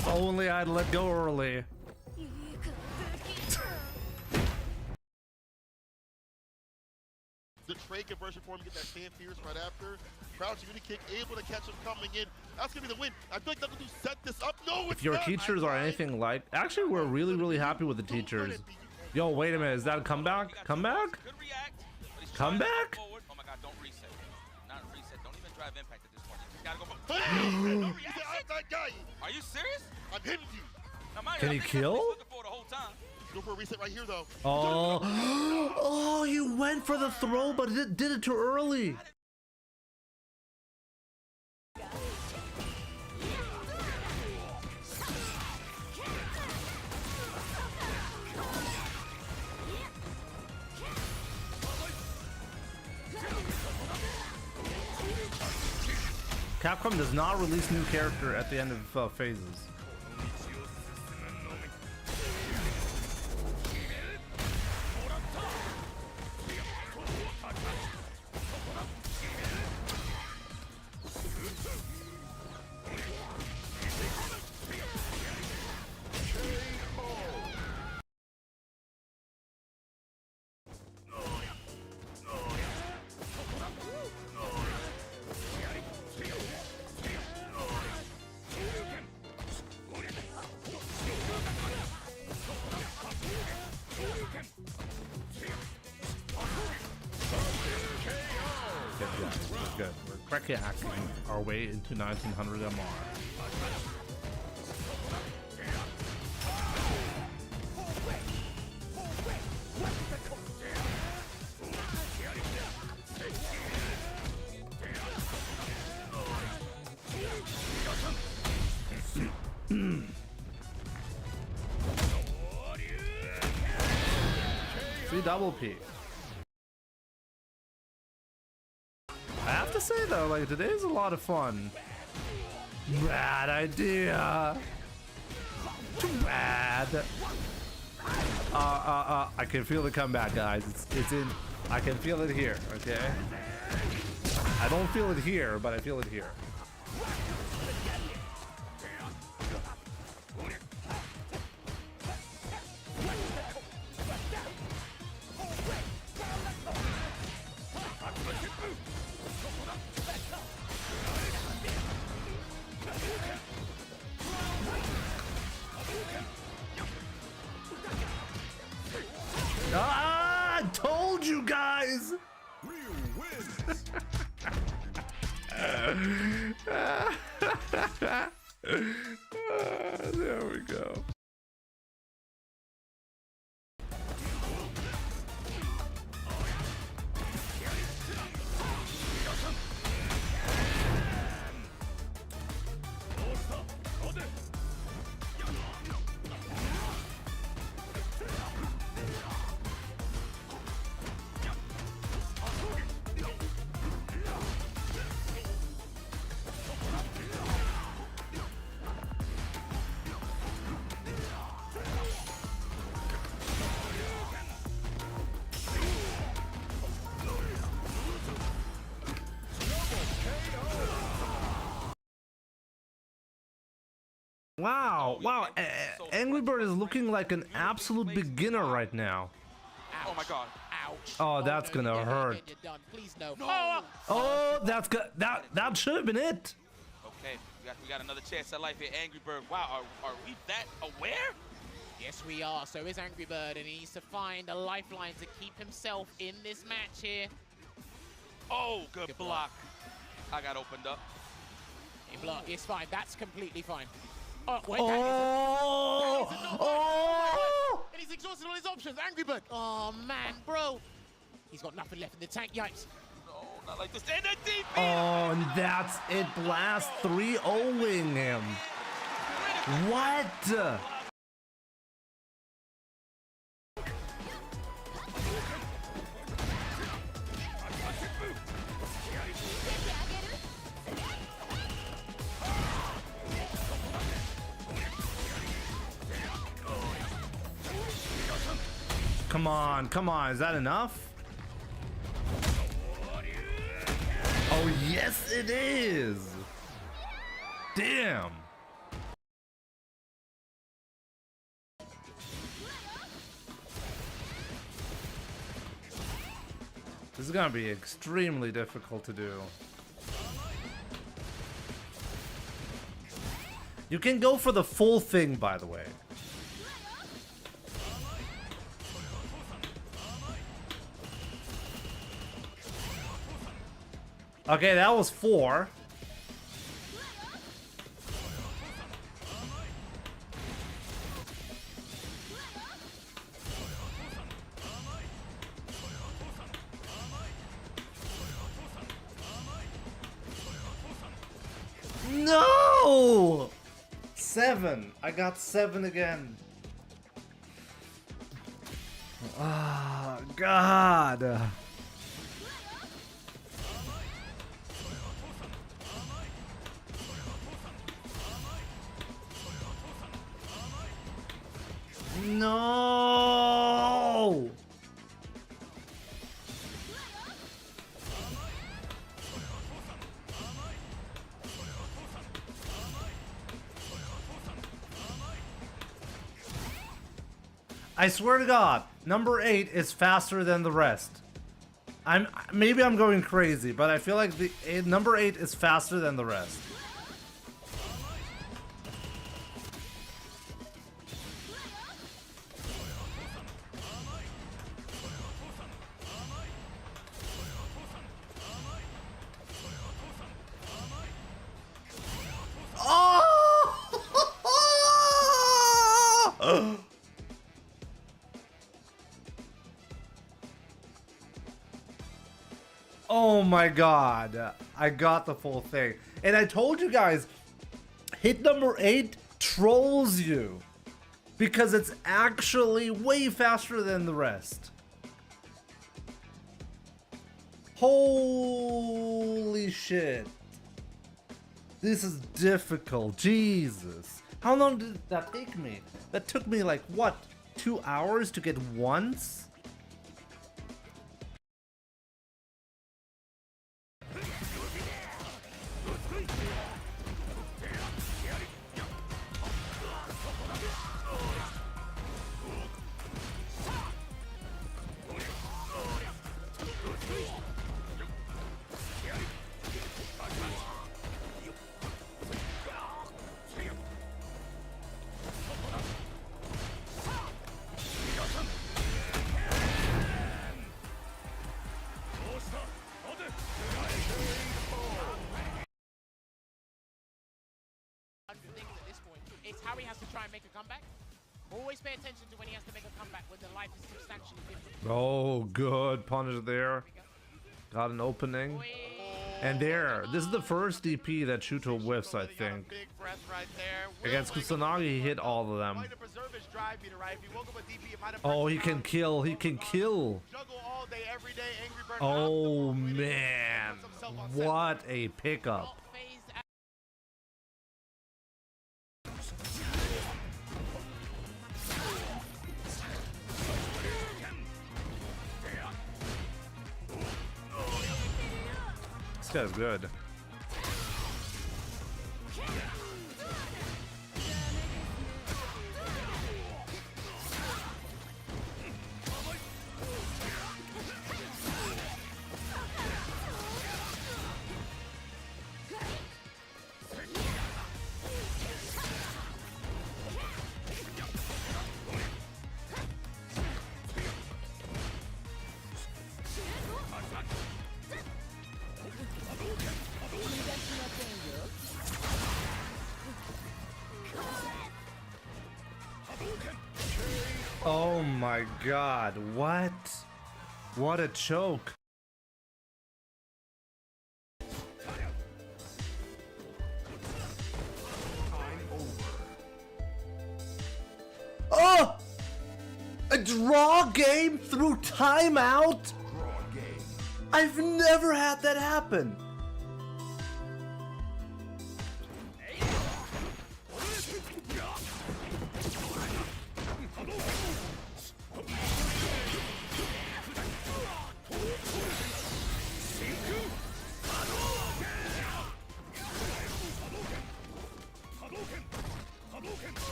If only I'd let go early. The trade conversion for him, get that Fan Fierce right after. Crouching unity kick, able to catch him coming in. That's gonna be the win. I feel like they're gonna set this up. No, If your teachers are anything like, actually, we're really happy with the teachers. Yo, wait a minute, is that a comeback? Comeback? Comeback? Oh my God, don't reset. Not reset. Don't even drive impact at this point. You gotta go. I'm that guy. Are you serious? I'm hitting you. Can he kill? Looking for the whole time. Go for a reset right here, though. Oh, oh, you went for the throw, but it did it too early. Capcom does not release new character at the end of phases. Good. We're correctly hacking our way into 1900 MR. See double P. I have to say though, like today's a lot of fun. Bad idea. Too bad. I can feel the comeback, guys. It's in. I can feel it here. Okay. I don't feel it here, but I feel it here. Ah, I told you guys. There we go. Wow, wow, Angry Bird is looking like an absolute beginner right now. Oh my God. Ouch. Oh, that's gonna hurt. Please no. Oh, that's good. That should have been it. Okay, we got another chance at life here, Angry Bird. Wow, are we that aware? Yes, we are. So is Angry Bird, and he needs to find a lifeline to keep himself in this match here. Oh, good block. I got opened up. In block, it's fine. That's completely fine. Oh, wait, oh, and he's exhausted all his options. Angry Bird. Oh man, bro. He's got nothing left in the tank. Yikes. No, not like this. And a DP. Oh, and that's it. Blast 3-0ing him. What? Come on, is that enough? Oh, yes, it is. Damn. is gonna be extremely difficult to do. You can go for the full thing, by the way. Okay, that was 4. No! 7. I got 7 again. Ah, God. No! I swear to God, number 8 is faster than the rest. Maybe I'm going crazy, but I feel like the number 8 is faster than the rest. Oh! Oh my God, I got the full thing. And I told you guys, hit number 8 trolls you because it's actually way faster than the rest. Holy shit. This is difficult, Jesus. How long did that take me? That took me like, what, 2 hours to get once? It's how he has to try and make a comeback. Always pay attention to when he has to make a comeback when the life is substantially different. Oh, good punish there. Got an opening. And there, this is the first DP that Shuto whiffs, I think. Against Kusanagi, he hit all of them. Oh, he can kill, he can kill. Oh man, what a pickup. This guy's good. Oh my God, what? What a choke. Oh! A draw game through timeout? I've never had that happen.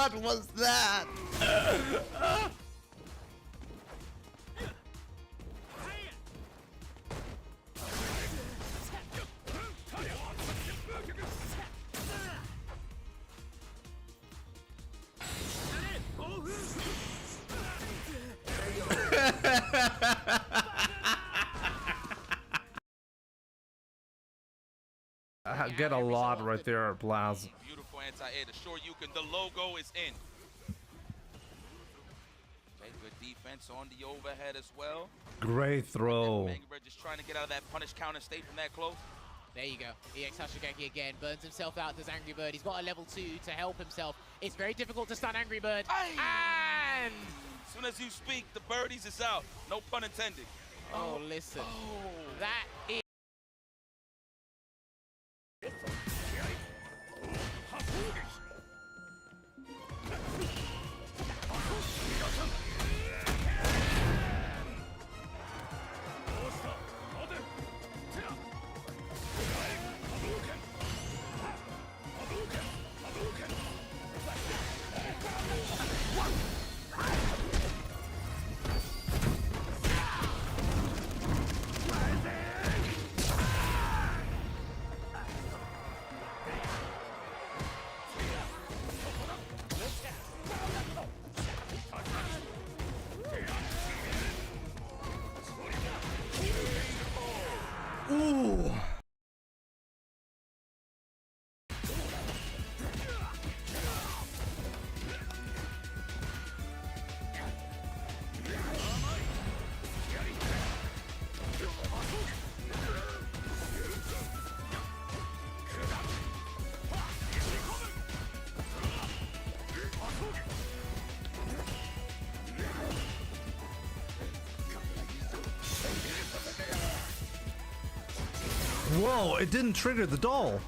What was that? I get a lot right there, Blaz. Beautiful anti-air. The Shoryuken, the logo is in. Okay, good defense on the overhead as well. Great throw. Angry Bird just trying to get out of that punish counter state from that close. There you go. EX Hashigeki again burns himself out, does Angry Bird. He's got a level 2 to help himself. It's very difficult to stun Angry Bird. Aye. And As soon as you speak, the birdies is out. No pun intended. oh, listen. That is Ooh. Whoa, it didn't trigger the doll.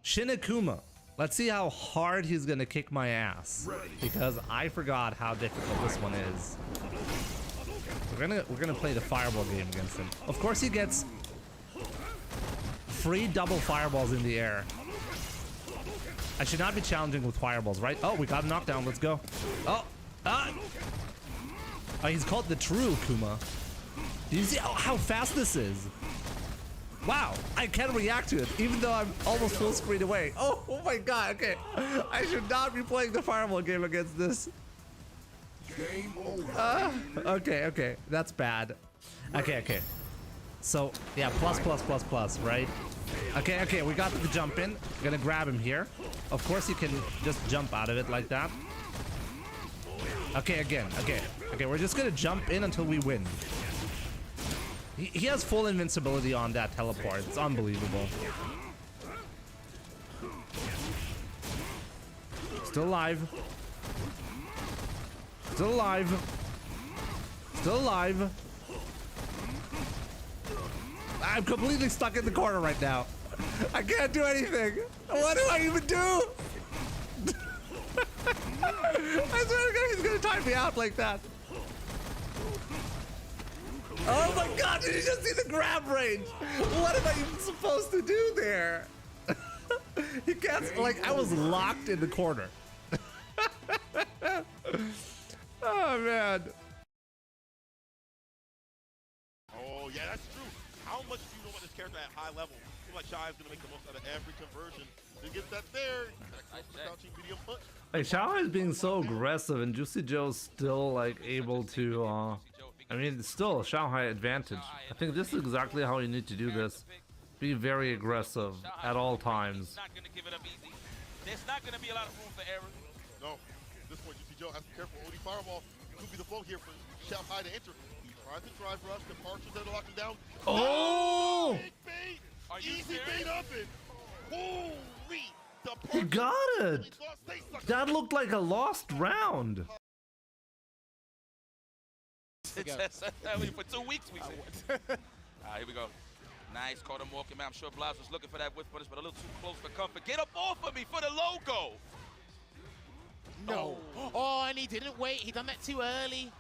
Shinakuma. Let's see how hard he's gonna kick my ass, because I forgot how difficult this one is. We're gonna play the fireball game against him. Of course he gets free double fireballs in the air. I should not be challenging with fireballs, right? Oh, we got a knockdown. Let's go. Oh, he's called the true Kuma. Do you see how fast this is? Wow, I can react to it, even though I'm almost full screen away. Oh my god, okay. I should not be playing the fireball game against this. Game over. Okay, that's bad. Okay. So, yeah, plus, right? Okay, we got the jump in. Gonna grab him here. Of course you can just jump out of it like that. Okay, again, okay, we're just gonna jump in until we win. He has full invincibility on that teleport. It's unbelievable. Still alive. Still alive. Still alive. I'm completely stuck in the corner right now. I can't do anything. What do I even do? I swear to God, he's gonna time me out like that. Oh my god, did you just see the grab range? What am I even supposed to do there? He can't, like, I was locked in the corner. Oh man. Oh, yeah, that's true. How much do you know about this character at high level? I feel like Shy is going to make the most out of every conversion to get that there. Crouching medium punch. Like Xiao is being so aggressive, and Juicy Joe's still like able to. I mean, it's still a Shanghai advantage. I think this is exactly how you need to do this. Be very aggressive at all times. Not gonna give it up easy. There's not gonna be a lot of room for error. No, at this point, Juicy Joe has to be careful. OD Fireball could be the flow here for Shanghai to enter. He tries to drive rush, the partials that are locking down. Oh! Big bait! Are you Easy serious? bait up it! Holy! He got it! That looked like a lost round. For 2 weeks we said. Here we go. Nice, caught him walking, man. I'm sure Blas was looking for that whiff punish, but a little too close for comfort. Get up off of me for the logo! No. Oh, and he didn't wait. He done that too early.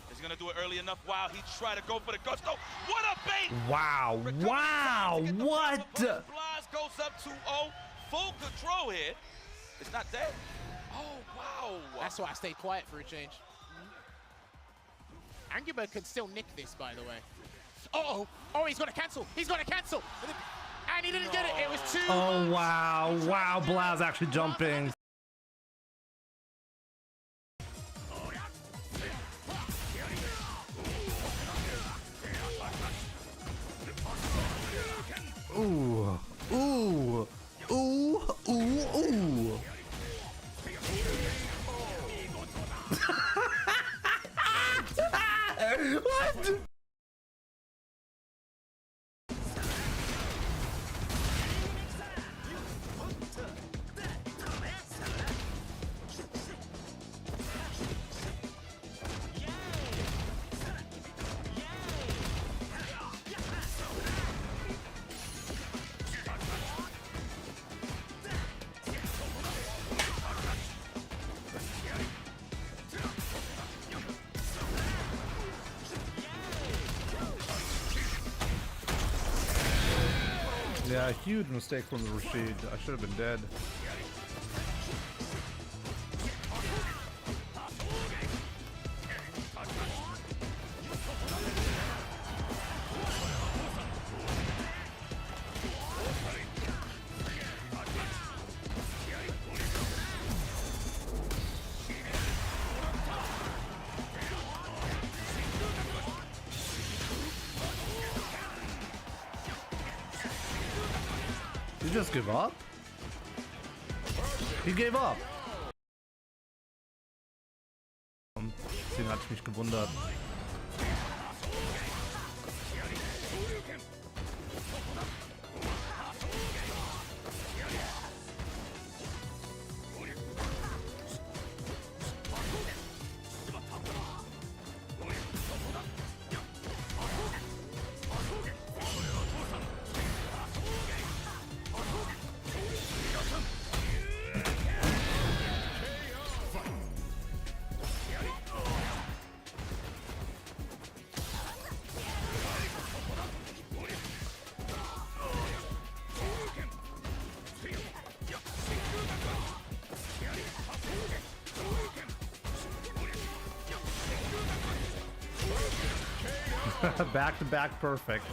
He's gonna do it early enough while he tried to go for the gusto. What a bait! Wow, wow, what? Blas goes up 2-0. Full control here. It's not dead. Oh, wow. That's why I stayed quiet for a change. Angry Bird can still nick this, by the way. Uh-oh. Oh, he's got to cancel. He's got to cancel. And he didn't get it. It was too Oh, much. wow, wow, Blas actually jumping. Ooh, ooh, ooh, ooh, ooh. What? Yeah, huge mistake from the Rashid. I should have been dead. Did you just give up? He gave up. Deswegen hat ich mich gewundert. Back to back perfect.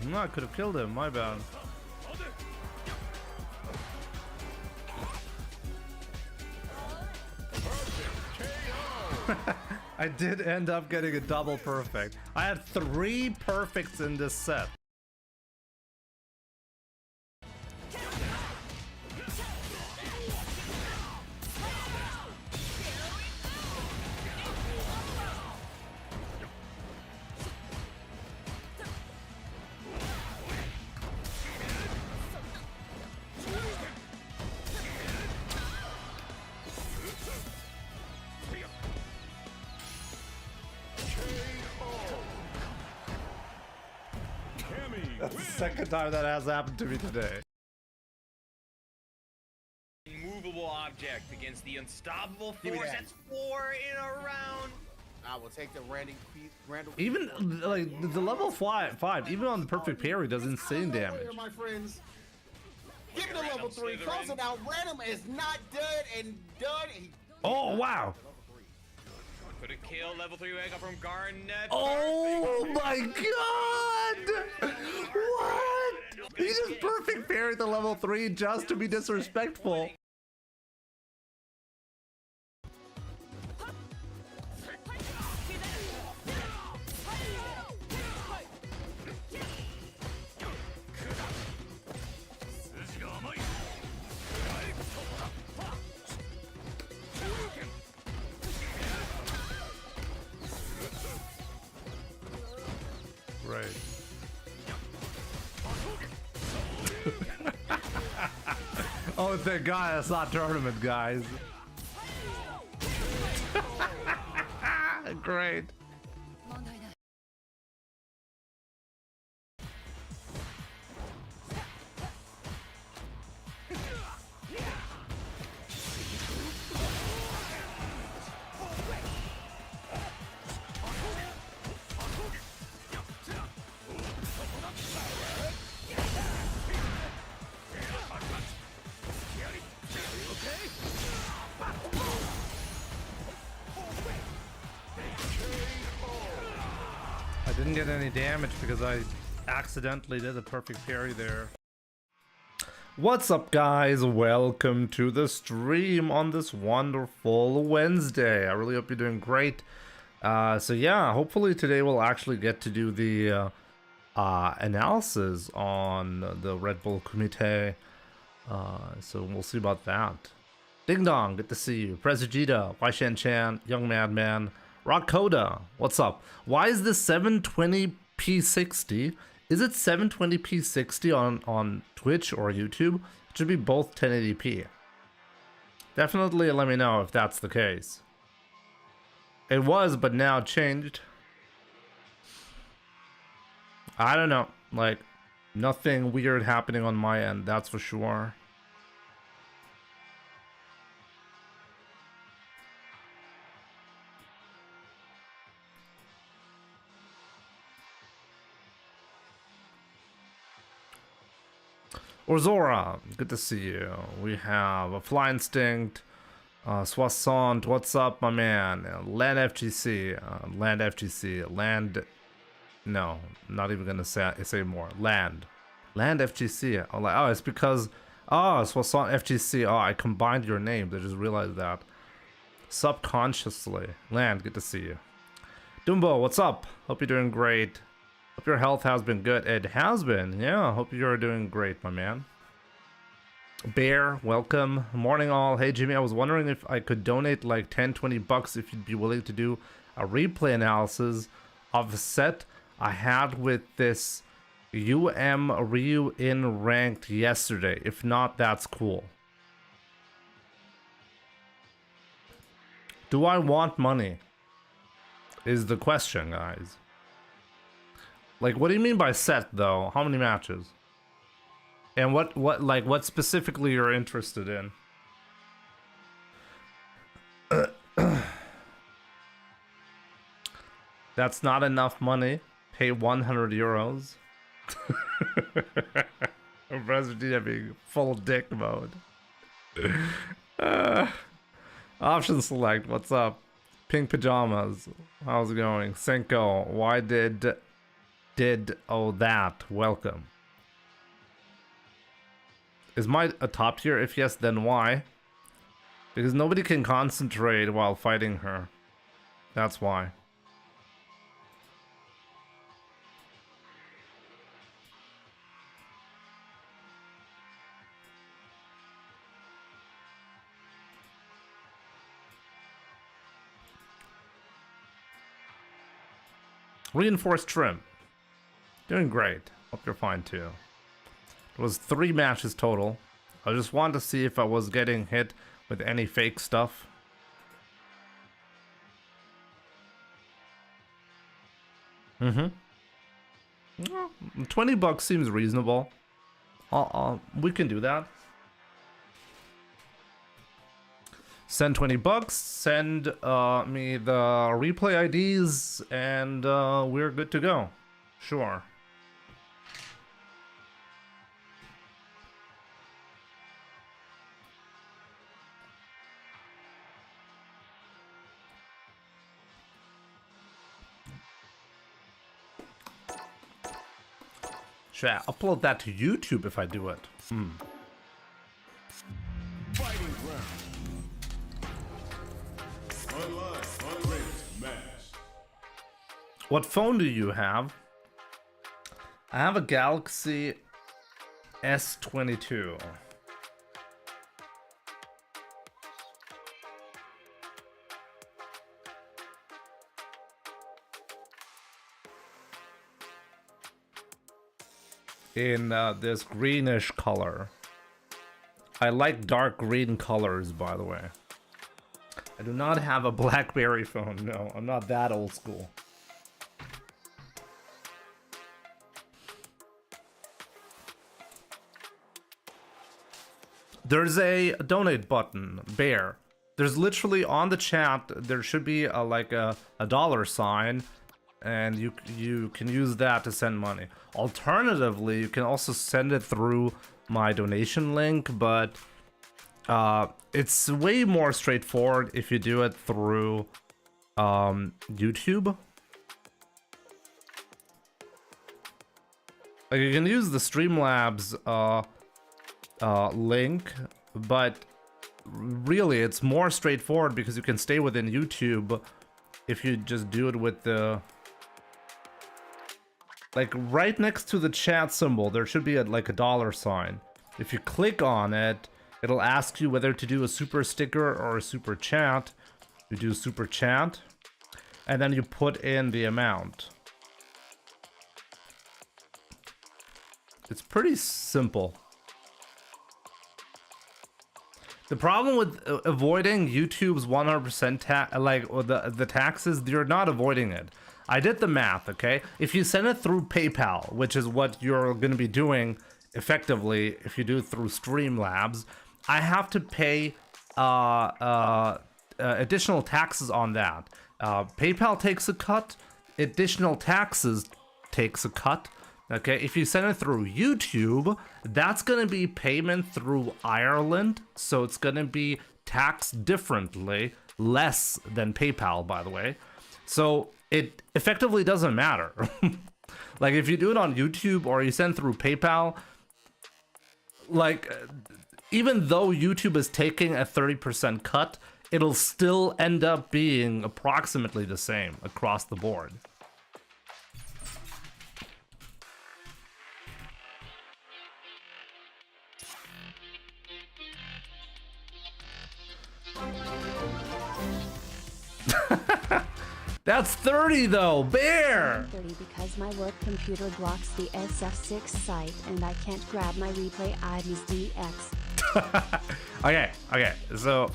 No, I could have killed him, my bad. I did end up getting a double perfect. I had 3 perfects in this set. That's the second time that has happened to me today. Immovable object against the unstoppable force. That's 4 in a round. I will take the random. Even like the level 5, even on the perfect parry, does insane damage. My friends. Give me the level 3. Close it out. Random is not dead and done. Oh wow! Could it kill level 3 wake up from Garnet? Oh my god! What? He just perfect parried the level 3 just to be disrespectful. Right. Oh, thank God it's not tournament, guys. Great. I didn't get any damage because I accidentally did a perfect parry there. What's up, guys? Welcome to the stream on this wonderful Wednesday. I really hope you're doing great. So yeah, hopefully today we'll actually get to do the analysis on the Red Bull Kumite. So we'll see about that. Ding Dong, good to see you. Presagita, Wai Shan Chan, Young Madman, Rockoda, what's up? Why is this 720p60? Is it 720p60 on Twitch or YouTube? It should be both 1080p. Definitely let me know if that's the case. It was, but now changed. I don't know. Like, nothing weird happening on my end, that's for sure. Orzora, good to see you. We have a Fly Instinct, Soissant, what's up, my man? Land FGC, no, not even gonna say more. Land FGC. Oh, it's because, Soissant FGC. Oh, I combined your names. I just realized that subconsciously. Land, good to see you. Dumbo, what's up? Hope you're doing great. Hope your health has been good. It has been, yeah. Hope you're doing great, my man. Bear, welcome. Morning all. Hey Jimmy, I was wondering if I could donate like 10-20 bucks if you'd be willing to do a replay analysis of a set I had with this Ryu in ranked yesterday. If not, that's cool. Do I want money? Is the question, guys. Like, what do you mean by set, though? How many matches? And what specifically you're interested in? That's not enough money. Pay 100 euros. President being full dick mode. Option select, what's up? Pink pajamas, how's it going? Senko, why did that? Welcome. Is Mai a top tier? If yes, then why? Because nobody can concentrate while fighting her. That's why. Reinforced trim. Doing great. Hope you're fine too. It was 3 matches total. I just wanted to see if I was getting hit with any fake stuff. Well, $20 seems reasonable. We can do that. Send $20, send me the replay IDs, and we're good to go. Sure. Should I upload that to YouTube if I do it? Fighting round. Online, unranked match. What phone do you have? I have a Galaxy S22. In this greenish color. I like dark green colors, by the way. I do not have a BlackBerry phone. No, I'm not that old school. There's a donate button, Bear. There's literally on the chat, there should be like a dollar sign, and you can use that to send money. Alternatively, you can also send it through my donation link, but it's way more straightforward if you do it through YouTube. Like, you can use the Streamlabs link, but really it's more straightforward because you can stay within YouTube if you just do it with the, like, right next to the chat symbol there should be like a dollar sign. If you click on it, it'll ask you whether to do a super sticker or a super chat. You do super chat and then you put in the amount. It's pretty simple. The problem with avoiding YouTube's 100% the taxes, you're not avoiding it. I did the math, okay? If you send it through PayPal, which is what you're going to be doing effectively if you do it through Streamlabs, I have to pay additional taxes on that. PayPal takes a cut, additional taxes takes a cut. Okay, if you send it through YouTube, that's going to be payment through Ireland, so it's going to be taxed differently, less than PayPal, by the way. So it effectively doesn't matter. Like, if you do it on YouTube or you send through PayPal, like, even though YouTube is taking a 30% cut, it'll still end up being approximately the same across the board. That's 30 though, Bear! 30 because my work computer blocks the SF6 site and I can't grab my replay ID's DX. Okay, so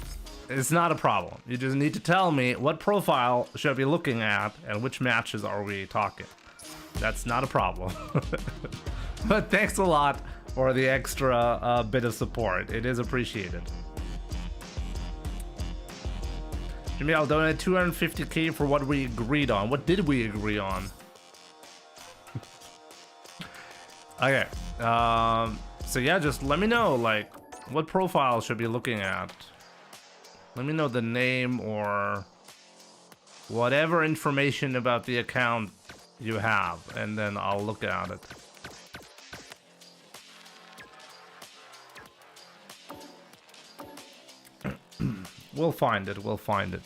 it's not a problem. You just need to tell me what profile should I be looking at and which matches are we talking. That's not a problem. But thanks a lot for the extra bit of support. It is appreciated. Jimmy, I'll donate 250k for what we agreed on. What did we agree on? Okay. So yeah, just let me know, like, what profile should I be looking at. Let me know the name or whatever information about the account you have, and then I'll look at it. We'll find it, we'll find it.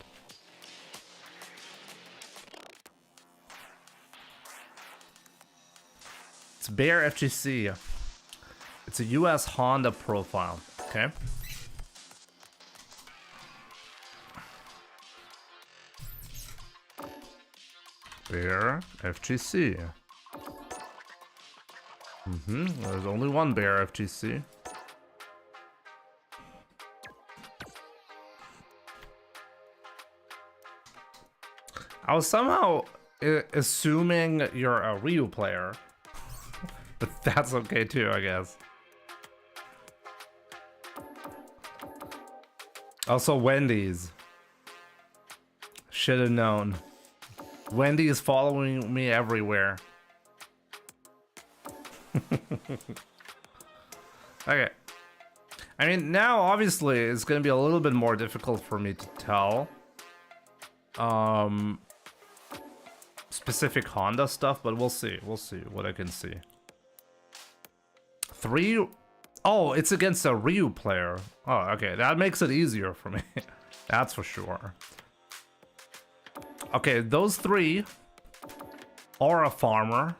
It's Bear FGC. It's a US Honda profile, okay? Bear FGC. There's only one Bear FGC. I was somehow assuming you're a Ryu player, That's okay too, I guess. Also, Wendy's. Should have known. Wendy is following me everywhere. Okay. I mean, now obviously it's gonna be a little bit more difficult for me to tell specific Honda stuff, but we'll see. We'll see what I can see. 3. Oh, it's against a Ryu player. Oh, okay, that makes it easier for me. That's for sure. Okay, those 3 are a farmer.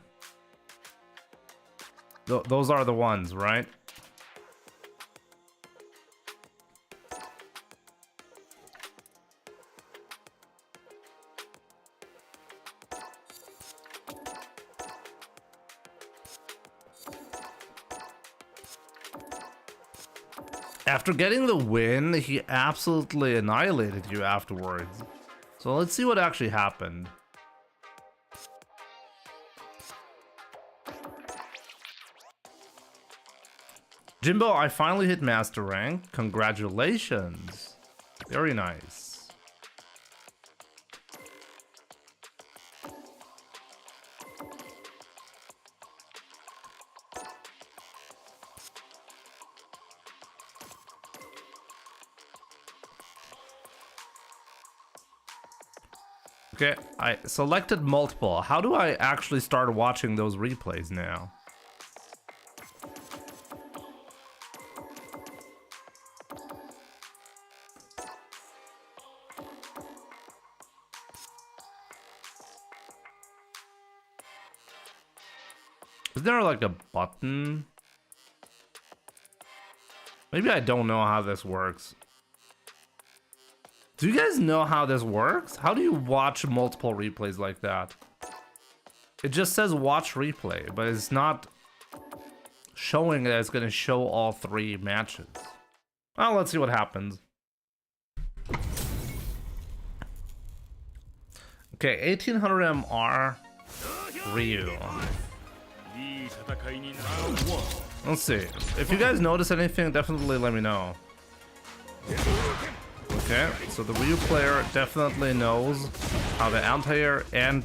Those are the ones, right? After getting the win, he absolutely annihilated you afterwards. So let's see what actually happened. Jimbo, I finally hit master rank. Congratulations. Very nice. Okay, I selected multiple. How do I actually start watching those replays now? Is there like a button? Maybe I don't know how this works. Do you guys know how this works? How do you watch multiple replays like that? It just says watch replay, but it's not showing that it's going to show all 3 matches. Well, let's see what happens. Okay, 1800 MR Ryu. Let's see. If you guys notice anything, definitely let me know. Okay, so the Ryu player definitely knows how the anti-air and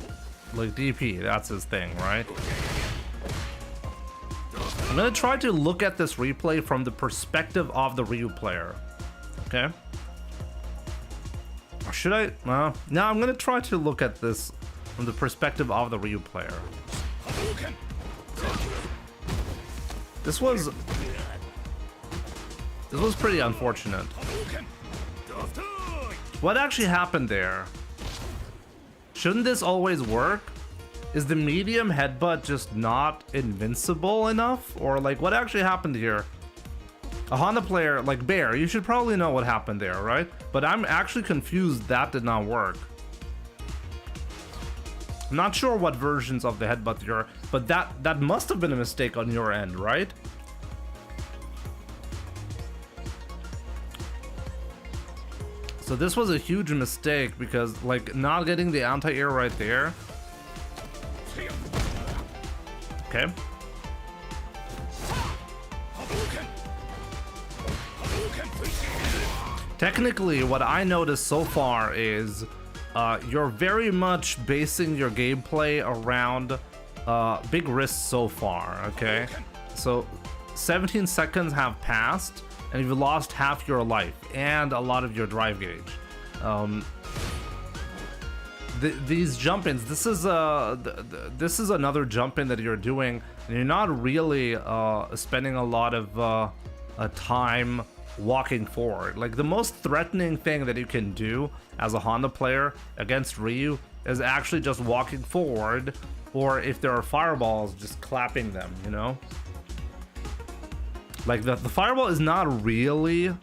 like DP, that's his thing, right? I'm gonna try to look at this replay from the perspective of the Ryu player. Okay? Or should I? No, I'm gonna try to look at this from the perspective of the Ryu player. This was pretty unfortunate. What actually happened there? Shouldn't this always work? Is the medium headbutt just not invincible enough? Or like what actually happened here? A Honda player like Bear, you should probably know what happened there, right? But I'm actually confused that did not work. I'm not sure what versions of the headbutt there are, but that must have been a mistake on your end, right? So this was a huge mistake because like not getting the anti-air right there. Okay. Technically, what I noticed so far is you're very much basing your gameplay around big risks so far, okay? So 17 seconds have passed and you've lost half your life and a lot of your drive gauge. These jump-ins, this is another jump-in that you're doing, and you're not really spending a lot of time walking forward. Like the most threatening thing that you can do as a Honda player against Ryu is actually just walking forward, or if there are fireballs, just clapping them, you know? Like the fireball is not really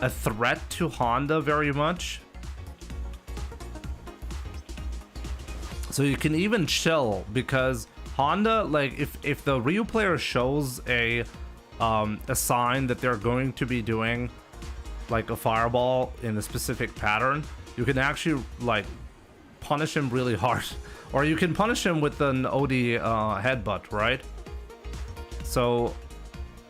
a threat to Honda very much. So you can even chill because Honda, like if the Ryu player shows a sign that they're going to be doing like a fireball in a specific pattern, you can actually like punish him really hard, or you can punish him with an OD headbutt, right? So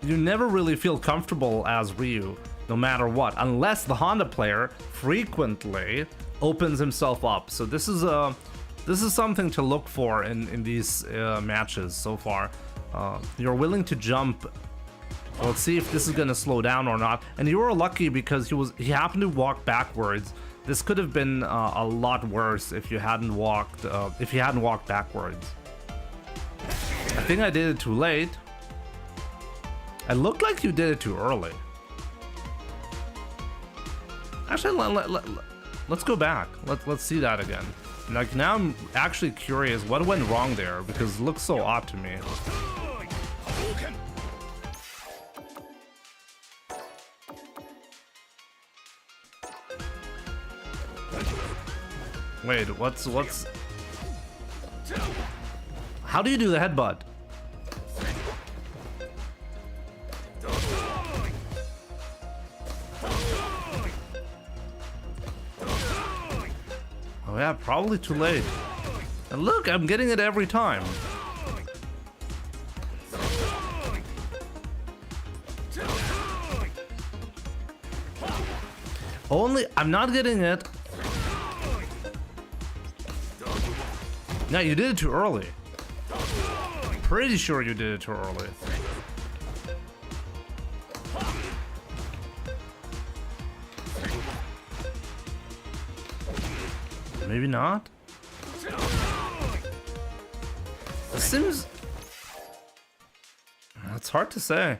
you never really feel comfortable as Ryu, no matter what, unless the Honda player frequently opens himself up. So this is something to look for in these matches so far. You're willing to jump. Let's see if this is gonna slow down or not. And you were lucky because he happened to walk backwards. This could have been a lot worse if you hadn't walked backwards. I think I did it too late. It looked like you did it too early. Actually, let's go back. Let's see that again. Like, now I'm actually curious what went wrong there, because it looks so odd to me. Wait, what's... How do you do the headbutt? Oh yeah, probably too late. And look, I'm getting it every time. Only, I'm not getting it. No, you did it too early. Pretty sure you did it too early. Maybe not. It seems... It's hard to say.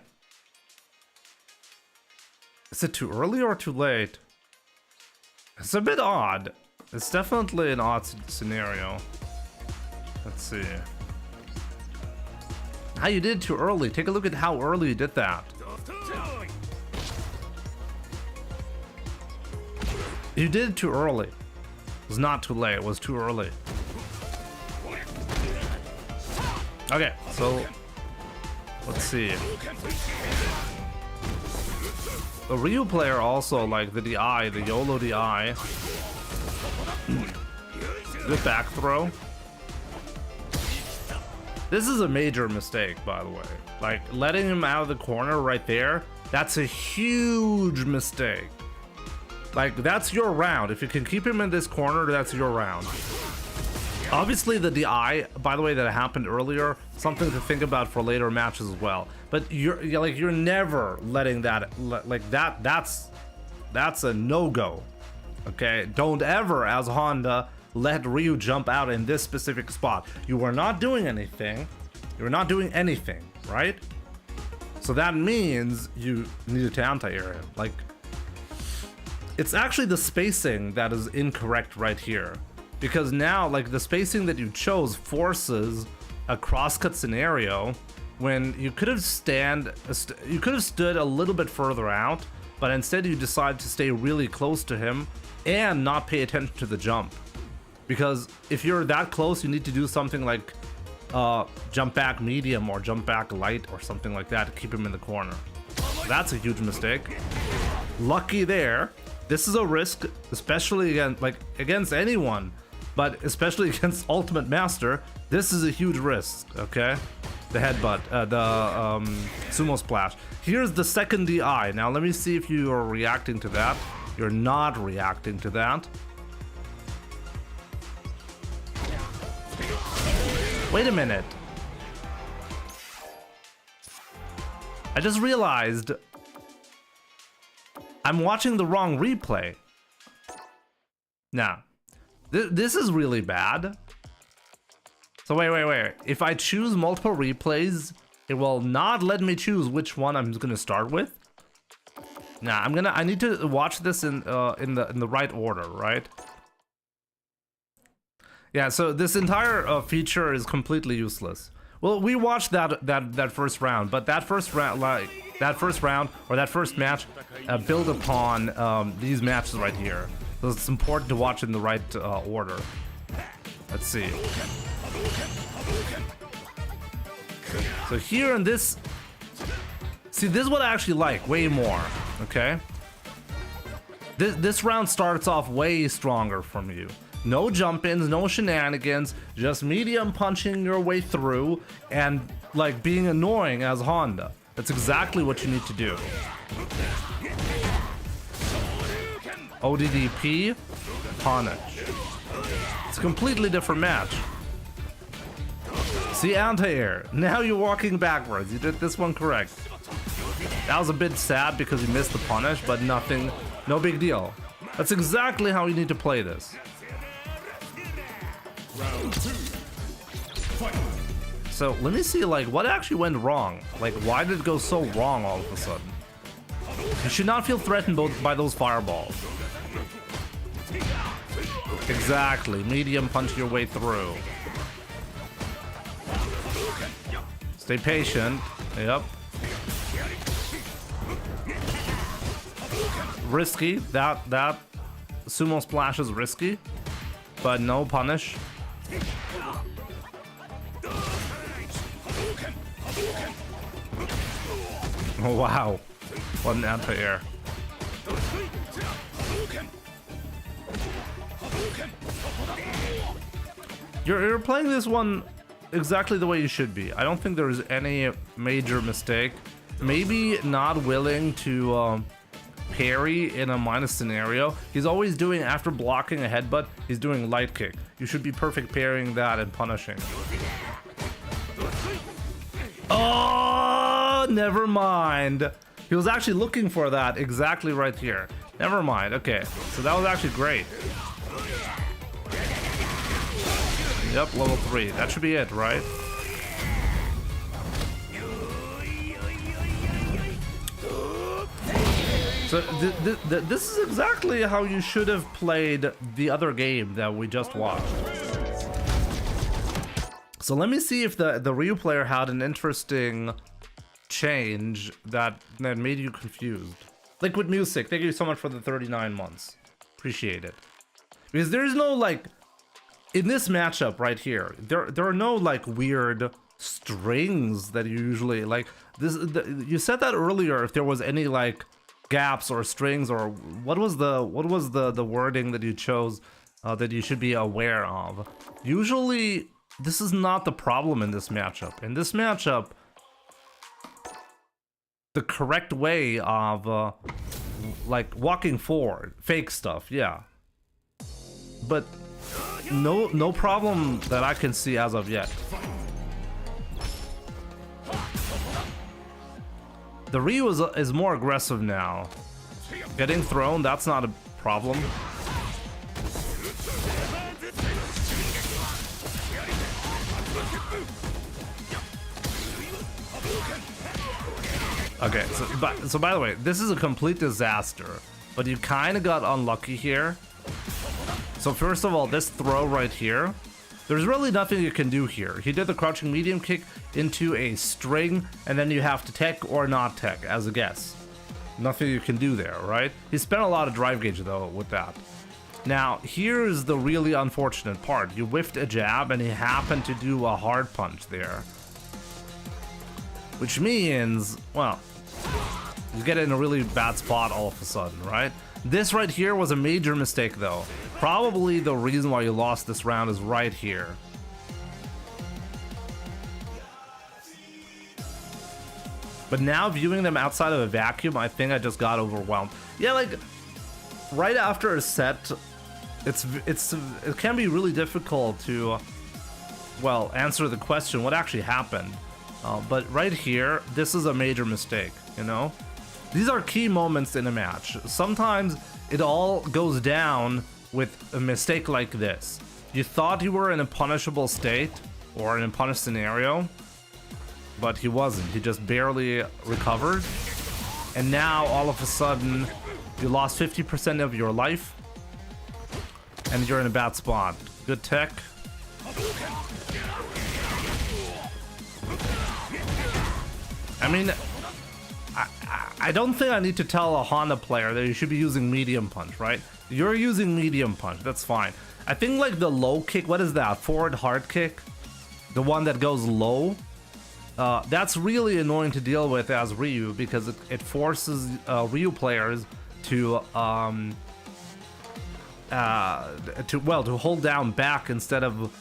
Is it too early or too late? It's a bit odd. It's definitely an odd scenario. Let's see. How you did it too early. Take a look at how early you did that. You did it too early. It was not too late, it was too early. Okay, so let's see. The Ryu player also, like the DI, the YOLO DI. Good back throw. This is a major mistake, by the way. Like, letting him out of the corner right there, that's a huge mistake. Like, that's your round. If you can keep him in this corner, that's your round. Obviously, the DI, by the way, that happened earlier, something to think about for later matches as well. But you're never letting that, that's a no-go. Okay? Don't ever, as Honda, let Ryu jump out in this specific spot. You are not doing anything. You're not doing anything, right? So that means you need to anti-air him. Like, it's actually the spacing that is incorrect right here. Because now, like, the spacing that you chose forces a crosscut scenario when you could have stood a little bit further out, but instead you decide to stay really close to him and not pay attention to the jump. Because if you're that close, you need to do something like jump back medium or jump back light or something like that to keep him in the corner. That's a huge mistake. Lucky there. This is a risk, especially against anyone, but especially against Ultimate Master. This is a huge risk, okay? The headbutt, the sumo splash. Here's the second DI. Now let me see if you are reacting to that. You're not reacting to that. Wait a minute. I just realized I'm watching the wrong replay. Now, this is really bad. So wait. If I choose multiple replays, it will not let me choose which one I'm gonna start with. Nah, I need to watch this in the right order, right? Yeah, so this entire feature is completely useless. Well, we watched that first round, but that first round, or that first match, build upon these matches right here. So it's important to watch in the right order. Let's see. So here in this, see, this is what I actually like way more. Okay. This round starts off way stronger from you. No jump-ins, no shenanigans, just medium punching your way through, and like being annoying as Honda. That's exactly what you need to do. ODDP, punish. It's a completely different match. See, anti-air. Now you're walking backwards. You did this one correct. That was a bit sad because you missed the punish, but nothing, no big deal. That's exactly how you need to play this. Round 2. Fight. So let me see, like, what actually went wrong? Like, why did it go so wrong all of a sudden? You should not feel threatened by those fireballs. Exactly, medium punch your way through. Stay patient. Yep. Risky. That sumo splash is risky, but no punish. Oh wow, what an anti-air. You're playing this one exactly the way you should be. I don't think there's any major mistake. Maybe not willing to parry in a minus scenario. He's always doing, after blocking a headbutt, he's doing light kick. You should be perfect parrying that and punishing. Oh, never mind. He was actually looking for that exactly right here. Never mind. Okay, so that was actually great. Yep, level 3. That should be it, right? So this is exactly how you should have played the other game that we just watched. So let me see if the Ryu player had an interesting change that made you confused. Liquid Music, thank you so much for the 39 months. Appreciate it. Because there's no, like, in this matchup right here, there are no, like, weird strings that you usually, like, you said that earlier, if there was any, like, gaps or strings, or what was the wording that you chose that you should be aware of. Usually this is not the problem in this matchup. In this matchup, the correct way of like walking forward, fake stuff, yeah, but no problem that I can see as of yet. The Ryu is more aggressive now. Getting thrown, that's not a problem. Okay, so by the way, this is a complete disaster, but you kind of got unlucky here. So first of all, this throw right here, there's really nothing you can do here. He did the crouching medium kick into a string, and then you have to tech or not tech as a guess. Nothing you can do there, right? He spent a lot of drive gauge though with that. Now, here's the really unfortunate part. You whiffed a jab and he happened to do a hard punch there. Which means, well, you get in a really bad spot all of a sudden, right? This right here was a major mistake though. Probably the reason why you lost this round is right here. But now viewing them outside of a vacuum, I think I just got overwhelmed. Yeah, like right after a set, it can be really difficult to, well, answer the question what actually happened. But right here, this is a major mistake, you know? These are key moments in a match. Sometimes it all goes down with a mistake like this. You thought you were in a punishable state or in a punished scenario, but he wasn't. He just barely recovered. And now all of a sudden you lost 50% of your life and you're in a bad spot. Good tech. I mean, I don't think I need to tell a Honda player that you should be using medium punch, right? You're using medium punch, that's fine. I think like the low kick, what is that? Forward hard kick? The one that goes low? That's really annoying to deal with as Ryu because it forces Ryu players to hold down back instead of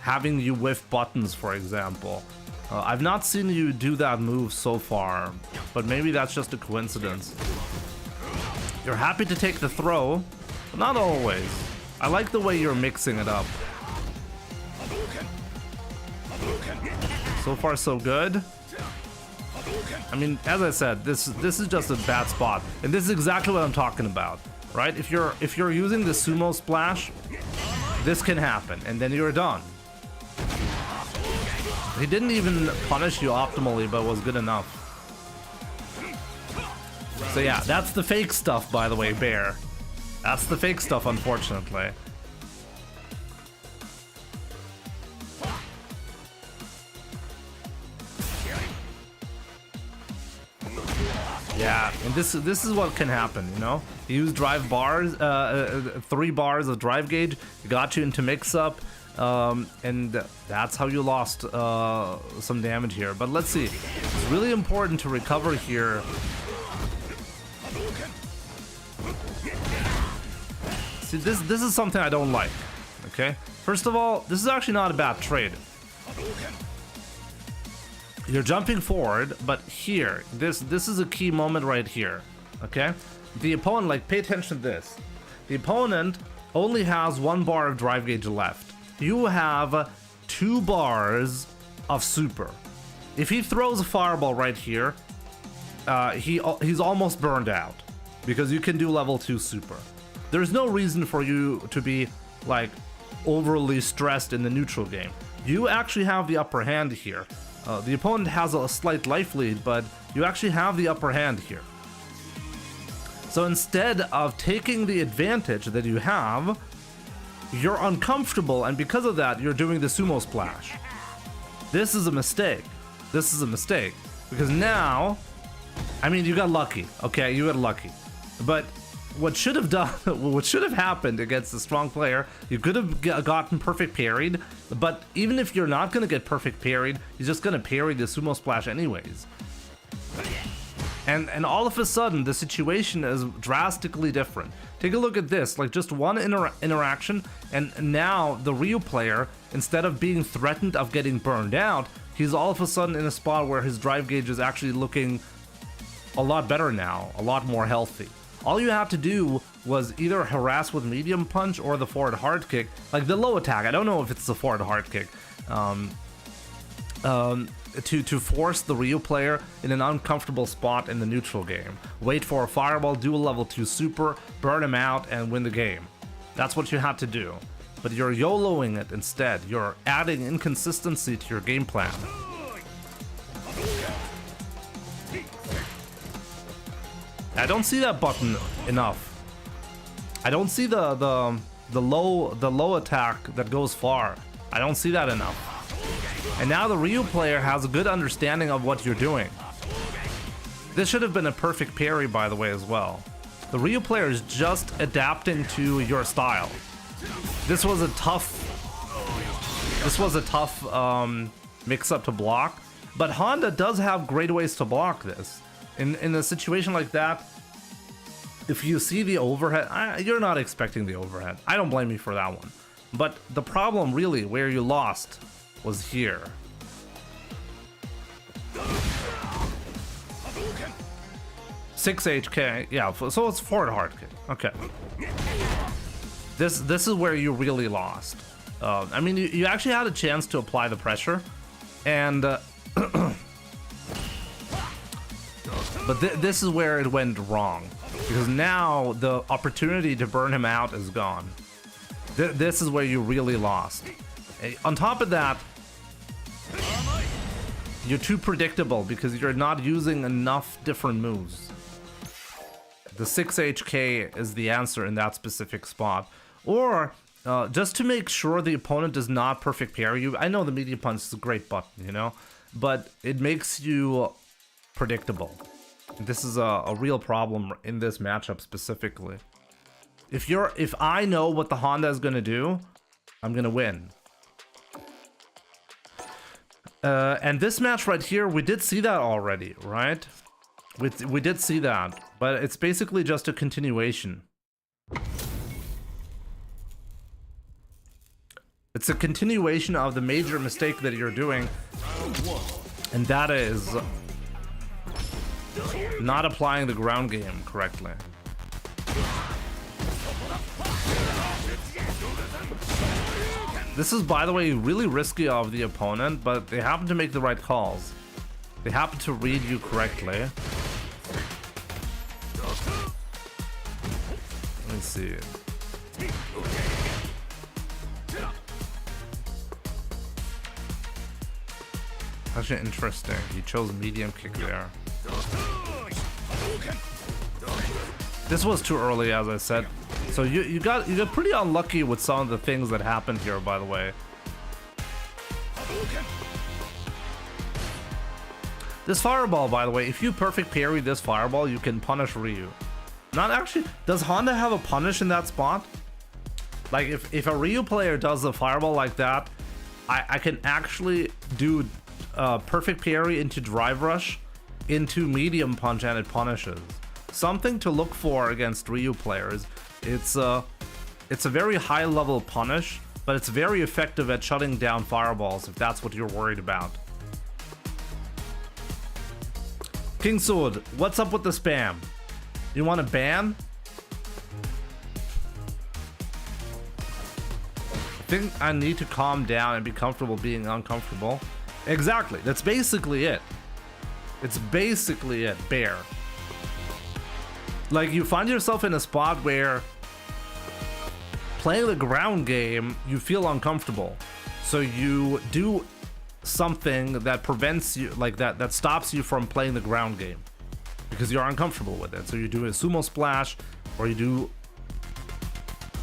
having you whiff buttons, for example. I've not seen you do that move so far, but maybe that's just a coincidence. You're happy to take the throw, but not always. I like the way you're mixing it up. So far, so good. I mean, as I said, this is just a bad spot, and this is exactly what I'm talking about, right? If you're using the sumo splash, this can happen, and then you're done. He didn't even punish you optimally, but was good enough. So yeah, that's the fake stuff, by the way, Bear. That's the fake stuff, unfortunately. Yeah, and this is what can happen, you know? You use drive bars, 3 bars of drive gauge, got you into mix-up, and that's how you lost some damage here. But let's see. It's really important to recover here. See, this is something I don't like, okay? First of all, this is actually not a bad trade. You're jumping forward, but here, this is a key moment right here, okay? The opponent, like, pay attention to this. The opponent only has 1 bar of drive gauge left. You have 2 bars of super. If he throws a fireball right here, he's almost burned out because you can do level 2 super. There's no reason for you to be, like, overly stressed in the neutral game. You actually have the upper hand here. The opponent has a slight life lead, but you actually have the upper hand here. So instead of taking the advantage that you have, you're uncomfortable, and because of that, you're doing the sumo splash. This is a mistake. This is a mistake. Because now, I mean, you got lucky. Okay, you got lucky. But what should have happened against a strong player, you could have gotten perfect parried, but even if you're not going to get perfect parried, you're just going to parry the sumo splash anyways. And all of a sudden, the situation is drastically different. Take a look at this, like just one interaction, and now the Ryu player, instead of being threatened of getting burned out, he's all of a sudden in a spot where his drive gauge is actually looking a lot better now, a lot more healthy. All you have to do was either harass with medium punch or the forward hard kick, like the low attack. I don't know if it's the forward hard kick. To force the Ryu player in an uncomfortable spot in the neutral game. Wait for a fireball, do a level 2 super, burn him out, and win the game. That's what you had to do. But you're YOLOing it instead. You're adding inconsistency to your game plan. I don't see that button enough. I don't see the low attack that goes far. I don't see that enough. And now the Ryu player has a good understanding of what you're doing. This should have been a perfect parry, by the way, as well. The Ryu player is just adapting to your style. This was a tough mix-up to block, but Honda does have great ways to block this. In a situation like that, if you see the overhead, you're not expecting the overhead. I don't blame you for that one. But the problem really where you lost was here. Six HK, yeah, so it's forward hard kick. Okay. This is where you really lost. I mean, you actually had a chance to apply the pressure, and but this is where it went wrong, because now the opportunity to burn him out is gone. This is where you really lost. On top of that, you're too predictable because you're not using enough different moves. The 6 HK is the answer in that specific spot. Or, just to make sure the opponent does not perfect parry you, I know the medium punch is a great button, you know, but it makes you predictable. This is a real problem in this matchup specifically. If I know what the Honda is gonna do, I'm gonna win. And this match right here, we did see that already, right? We did see that, but it's basically just a continuation. It's a continuation of the major mistake that you're doing. Round 1. And that is not applying the ground game correctly. This is, by the way, really risky of the opponent, but they happen to make the right calls. They happen to read you correctly. Let me see. Actually interesting. He chose medium kick there. This was too early, as I said. So you got pretty unlucky with some of the things that happened here, by the way. This fireball, by the way, if you perfect parry this fireball, you can punish Ryu. Not actually. Does Honda have a punish in that spot? Like if a Ryu player does a fireball like that, I can actually do perfect parry into drive rush, into medium punch, and it punishes. Something to look for against Ryu players. It's a very high level punish, but it's very effective at shutting down fireballs if that's what you're worried about. King Sword, what's up with the spam? You want to ban? I think I need to calm down and be comfortable being uncomfortable. Exactly, that's basically it. It's basically it, bear. Like, you find yourself in a spot where playing the ground game, you feel uncomfortable. So you do something that prevents you, like that stops you from playing the ground game because you're uncomfortable with it. So you do a sumo splash or you do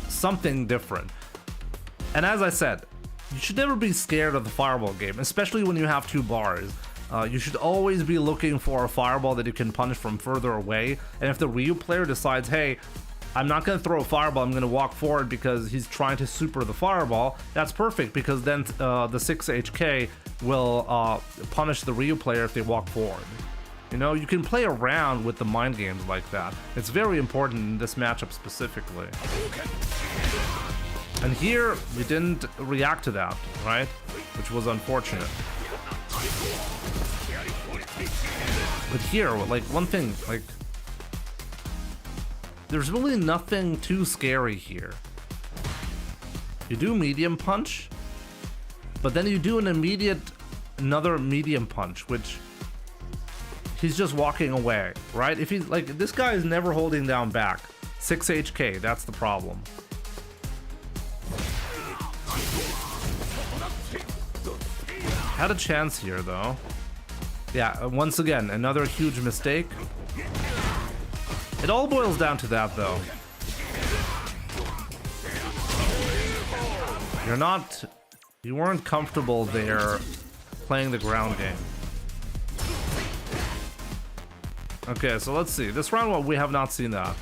something different. And as I said, you should never be scared of the fireball game, especially when you have two bars. You should always be looking for a fireball that you can punish from further away. And if the Ryu player decides, hey, I'm not going to throw a fireball, I'm going to walk forward because he's trying to super the fireball, that's perfect, because then the 6 HK will punish the Ryu player if they walk forward. You know, you can play around with the mind games like that. It's very important in this matchup specifically. And here, you didn't react to that, right? Which was unfortunate. But here, like, one thing, like, there's really nothing too scary here. You do medium punch, but then you do another medium punch, which he's just walking away, right? If he's like, this guy is never holding down back. 6 HK, that's the problem. Had a chance here though. Yeah, once again, another huge mistake. It all boils down to that though. You weren't comfortable there playing the ground game. Okay, so let's see. This round, we have not seen that.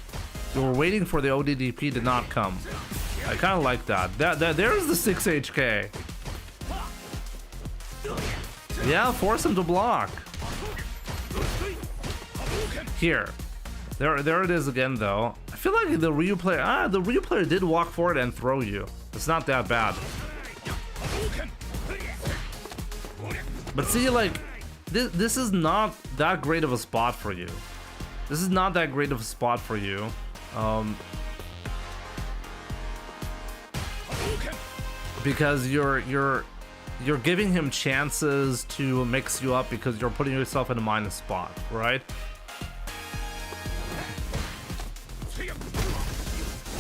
We were waiting for the ODDP to not come. I kind of like that. There's the 6 HK. Yeah, force him to block. Here. There it is again, though. I feel like the Ryu player did walk forward and throw you. It's not that bad. But see, like, this is not that great of a spot for you. This is not that great of a spot for you. Because you're giving him chances to mix you up because you're putting yourself in a minus spot, right?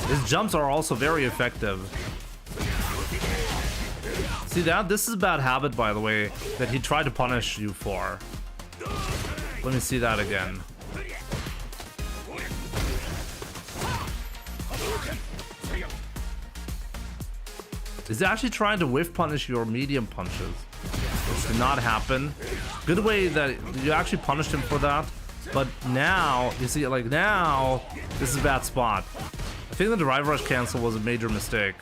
His jumps are also very effective. See that? This is a bad habit, by the way, that he tried to punish you for. Let me see that again. He's actually trying to whiff punish your medium punches, which did not happen. Good way that you actually punished him for that. But now, you see, like now, this is a bad spot. I think the drive rush cancel was a major mistake.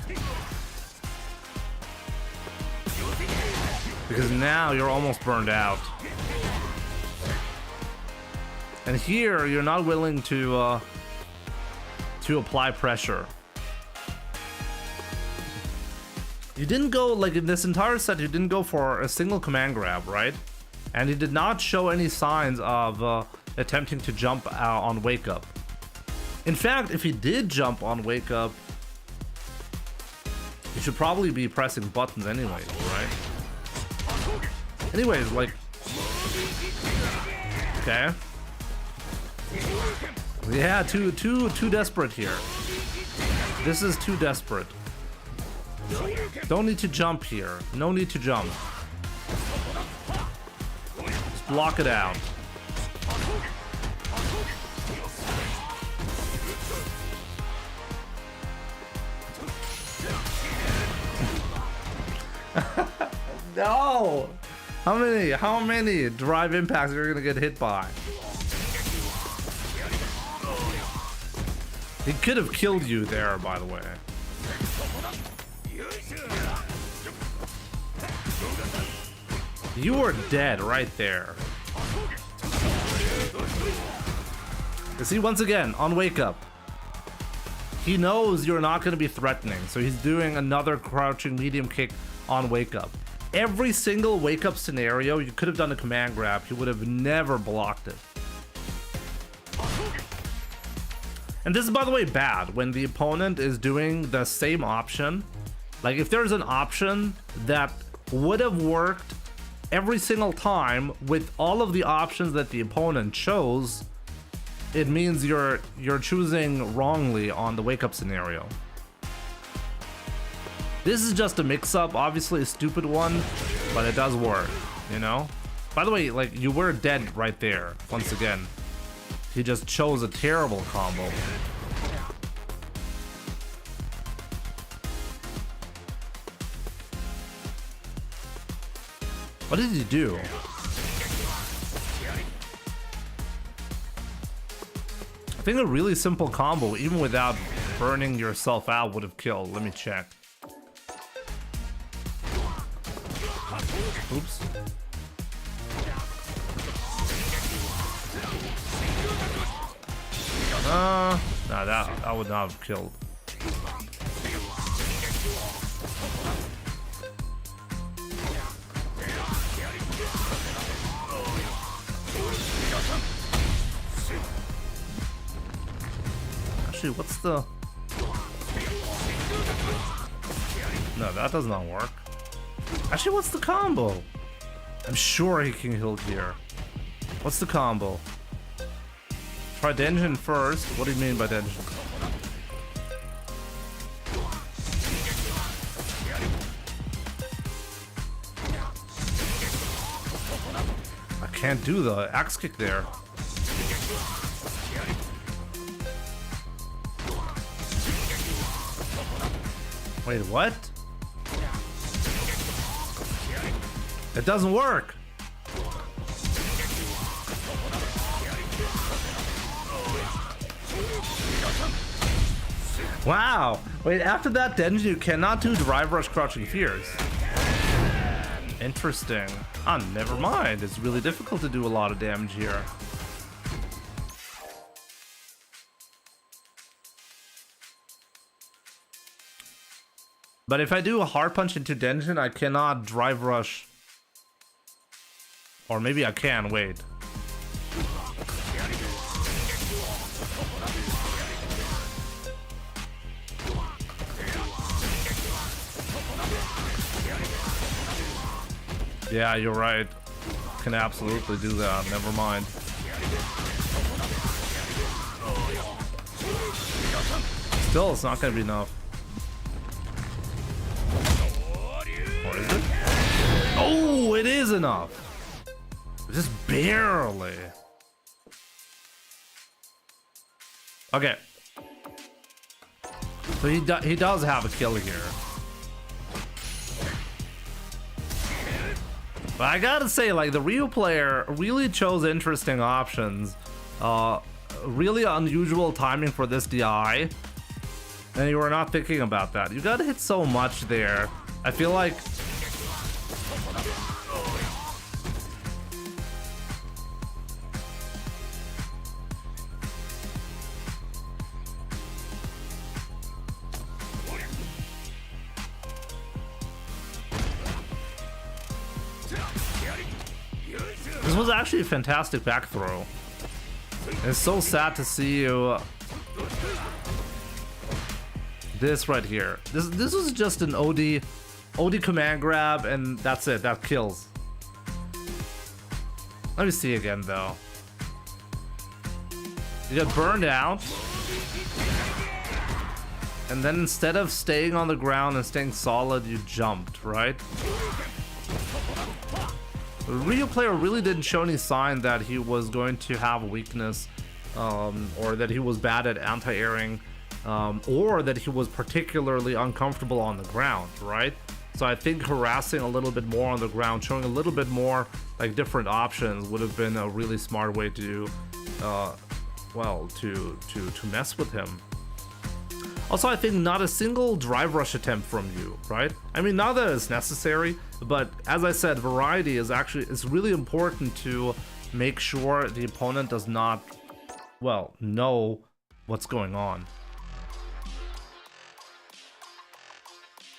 Because now you're almost burned out. And here, you're not willing to apply pressure. You didn't go, like in this entire set, you didn't go for a single command grab, right? And he did not show any signs of attempting to jump on Wake Up. In fact, if he did jump on Wake Up, he should probably be pressing buttons anyways, right? Anyways, like... Okay. Yeah, too desperate here. This is too desperate. Don't need to jump here. No need to jump. Just block it out. No! How many drive impacts are you gonna get hit by? He could have killed you there, by the way. You were dead right there. You see, once again, on Wake Up, he knows you're not going to be threatening, so he's doing another crouching medium kick on Wake Up. Every single Wake Up scenario, you could have done a command grab, he would have never blocked it. And this is, by the way, bad when the opponent is doing the same option. Like, if there's an option that would have worked every single time with all of the options that the opponent chose, it means you're choosing wrongly on the Wake Up scenario. This is just a mix-up, obviously a stupid one, but it does work, you know? By the way, like, you were dead right there, once again. He just chose a terrible combo. What did he do? I think a really simple combo, even without burning yourself out, would have killed. Let me check. Oops. No, that would not have killed. Actually, what's the... No, that does not work. Actually, what's the combo? I'm sure he can heal here. What's the combo? Try Denjin first. What do you mean by Denjin? I can't do the axe kick there. Wait, what? It doesn't work. Wow. Wait, after that Denjin, you cannot do Drive Rush Crouching Fears. Interesting. Ah, never mind. It's really difficult to do a lot of damage here. But if I do a hard punch into Denjin, I cannot Drive Rush. Or maybe I can, wait. Yeah, you're right. Can absolutely do that. Never mind. Still, it's not gonna be enough. Or is it? Oh, it is enough. Just barely. Okay. So he does have a kill here. But I gotta say, like, the Ryu player really chose interesting options. Really unusual timing for this DI. And you were not thinking about that. You gotta hit so much there. I feel like... This was actually a fantastic back throw. It's so sad to see you. This right here. This was just an OD command grab, and that's it. That kills. Let me see again though. You got burned out, and then instead of staying on the ground and staying solid, you jumped, right? The Ryu player really didn't show any sign that he was going to have a weakness, or that he was bad at anti-airing, or that he was particularly uncomfortable on the ground, right? So I think harassing a little bit more on the ground, showing a little bit more like different options would have been a really smart way to, well, to mess with him. Also, I think not a single drive rush attempt from you, right? I mean, not that it's necessary, but as I said, variety is actually, it's really important to make sure the opponent does not, well, know what's going on.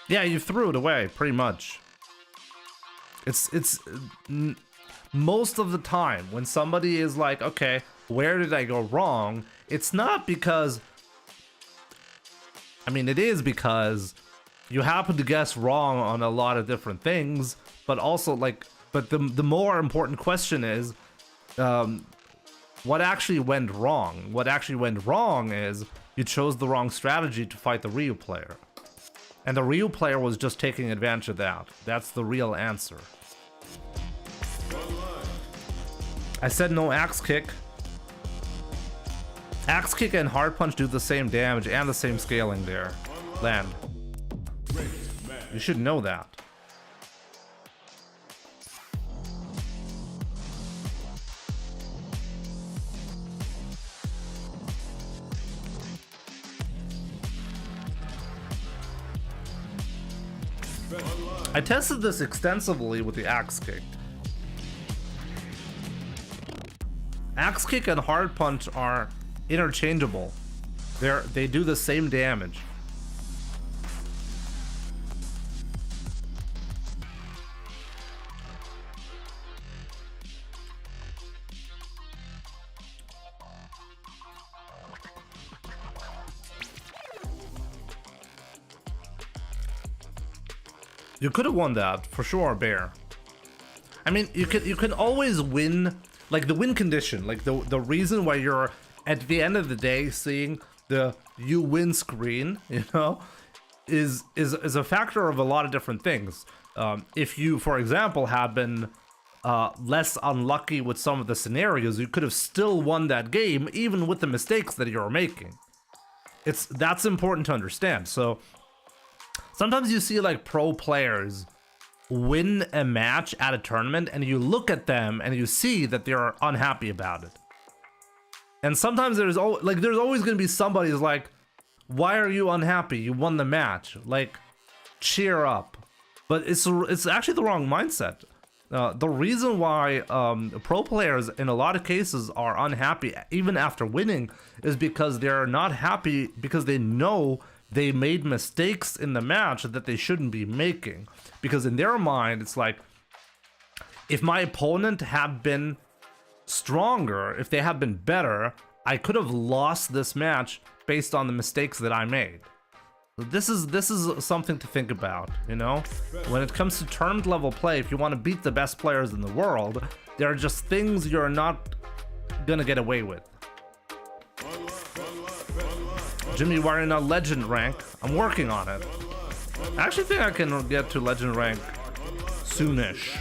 Yeah, you threw it away, pretty much. It's most of the time when somebody is like, okay, where did I go wrong? It's not because, I mean, it is because you happen to guess wrong on a lot of different things, but also like, but the more important question is, what actually went wrong? What actually went wrong is you chose the wrong strategy to fight the Ryu player. And the Ryu player was just taking advantage of that. That's the real answer. I said no axe kick. Axe kick and hard punch do the same damage and the same scaling there. Land. You should know that. I tested this extensively with the axe kick. Axe kick and hard punch are interchangeable. They do the same damage. You could have won that for sure, Bear. I mean, you can always win, like the win condition, like the reason why you're at the end of the day seeing the you win screen, you know, is a factor of a lot of different things. If you, for example, had been less unlucky with some of the scenarios, you could have still won that game even with the mistakes that you're making. That's important to understand. So sometimes you see like pro players win a match at a tournament and you look at them and you see that they're unhappy about it. And sometimes there's always going to be somebody who's like, why are you unhappy? You won the match. Like, cheer up. But it's actually the wrong mindset. The reason why pro players in a lot of cases are unhappy even after winning is because they're not happy because they know they made mistakes in the match that they shouldn't be making. Because in their mind, it's like, if my opponent had been stronger, if they had been better, I could have lost this match based on the mistakes that I made. So this is something to think about, you know? When it comes to tournament level play, if you want to beat the best players in the world, there are just things you're not gonna get away with. Jimmy, why are you not legend rank? I'm working on it. I actually think I can get to legend rank soonish.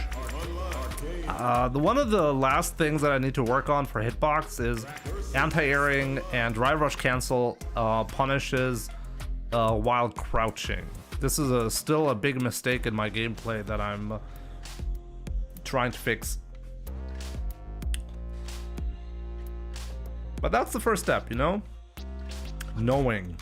One of the last things that I need to work on for hitbox is anti-airing and drive rush cancel punishes while crouching. This is still a big mistake in my gameplay that I'm trying to fix. But that's the first step, you know? Knowing.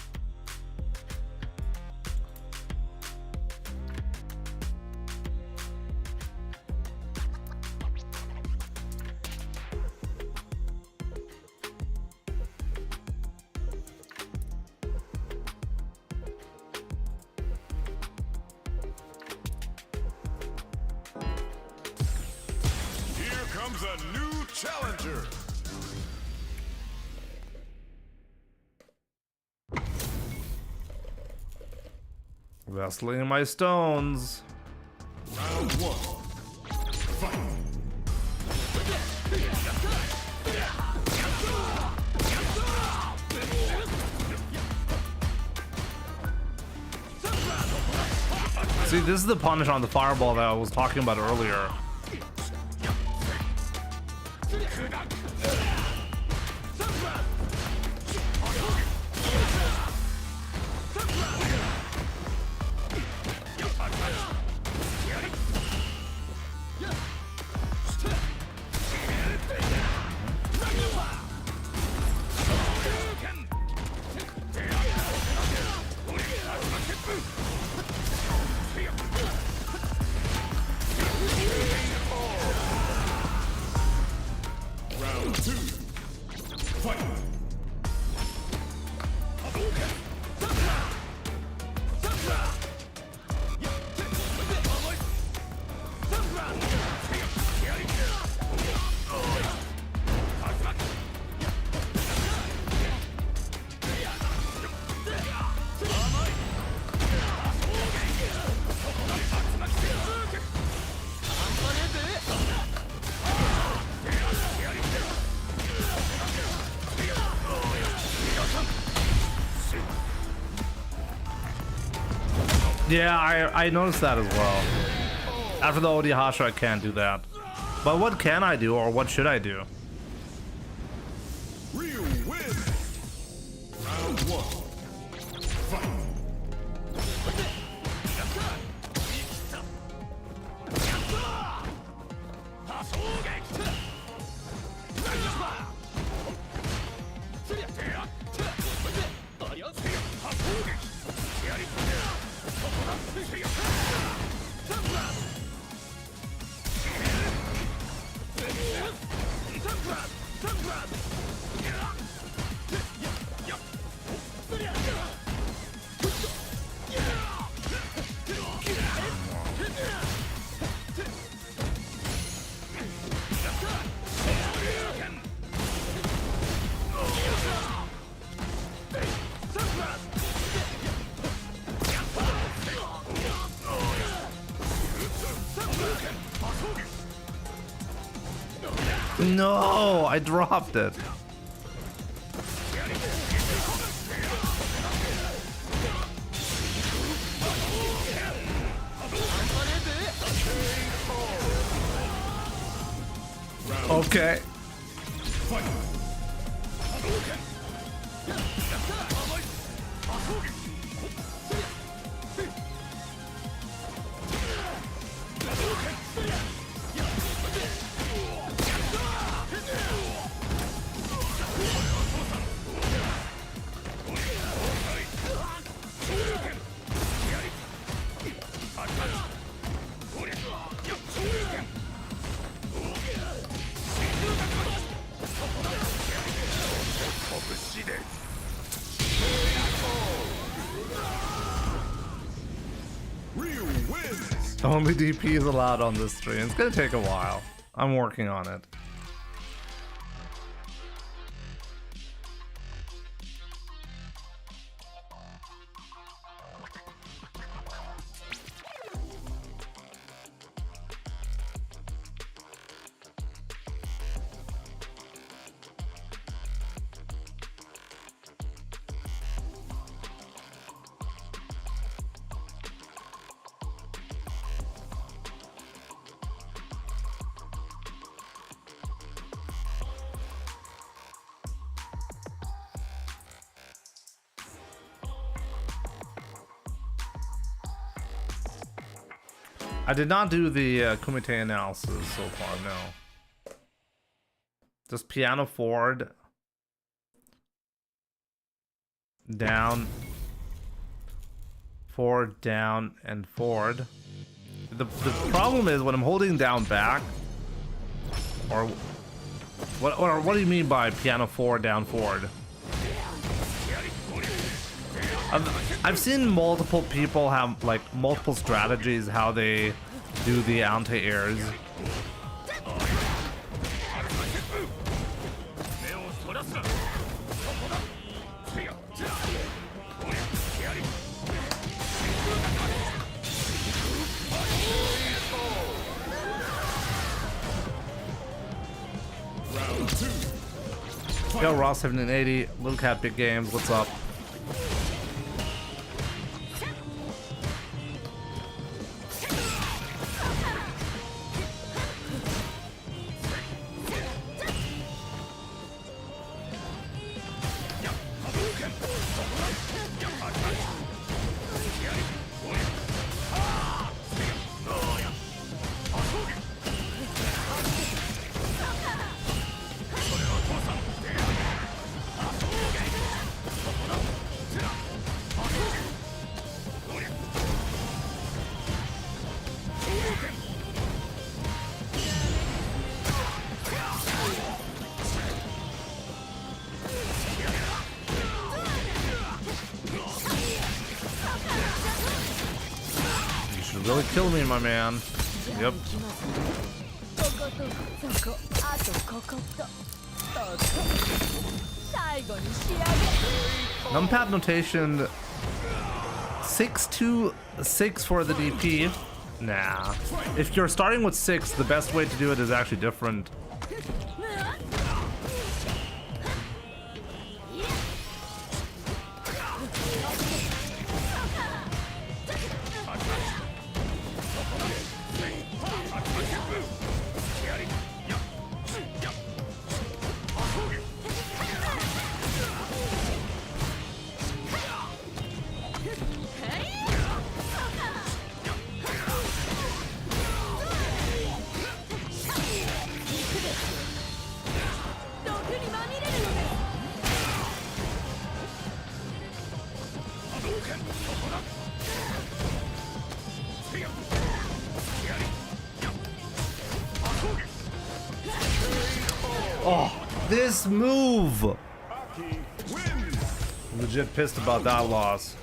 Here comes a new challenger. Wrestling my stones. Round 1. Fight. See, this is the punish on the fireball that I was talking about earlier. Round 2. Fight. Yeah, I noticed that as well. After the Odihasha, I can't do that. But what can I do, or what should I do? Ryu wins. Round 1. Fight. No, I dropped it. Okay. Fight. Ryu wins. Only DP is allowed on this stream. It's gonna take a while. I'm working on it. I did not do the Kumite analysis so far, no. Just piano forward, down, forward, down, and forward. The problem is when I'm holding down back, or what do you mean by piano forward, down, forward? I've seen multiple people have like multiple strategies how they do the anti-airs. Yo, Ross 1780, Little Cat Big Games, what's up? Really kill me, my man. Yep. Numpad notation 626 for the DP. Nah. If you're starting with 6, the best way to do it is actually different. Oh, this move! Legit pissed about that loss.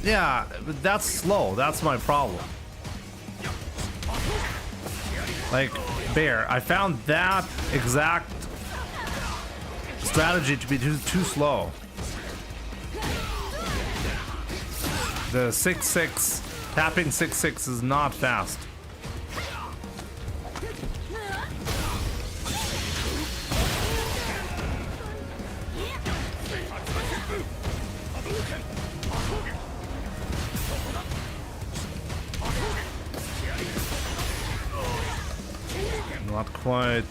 Yeah, but that's slow. That's my problem. Like, Bear, I found that exact strategy to be too slow. The 6-6, tapping 6-6 is not fast. Not quite.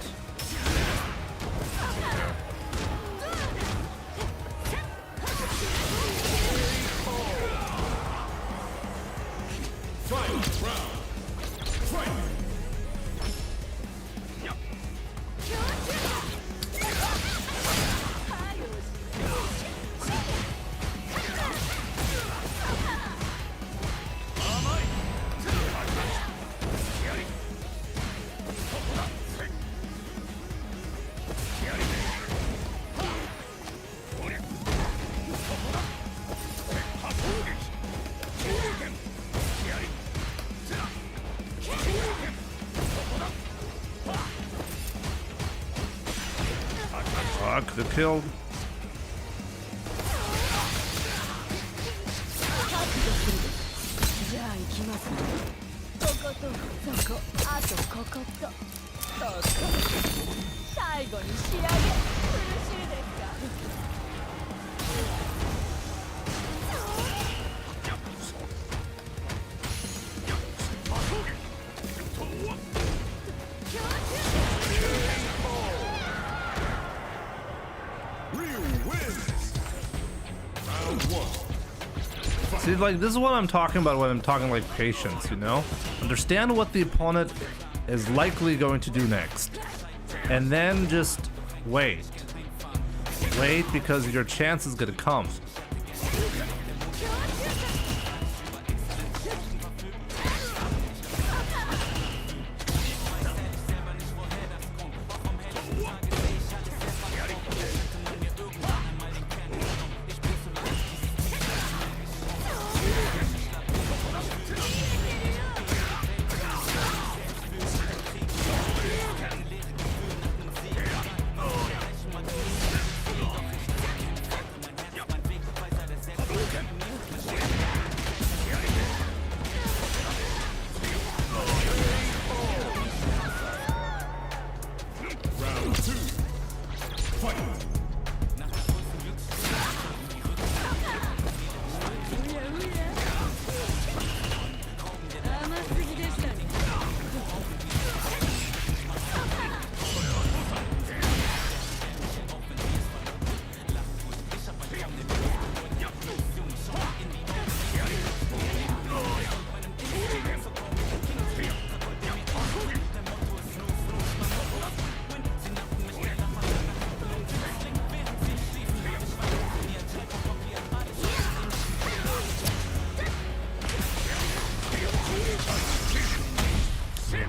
Could have killed. See, like, this is what I'm talking about when I'm talking like patience, you know? Understand what the opponent is likely going to do next. And then just wait. Wait, because your chance is gonna come. Round 2. Fight.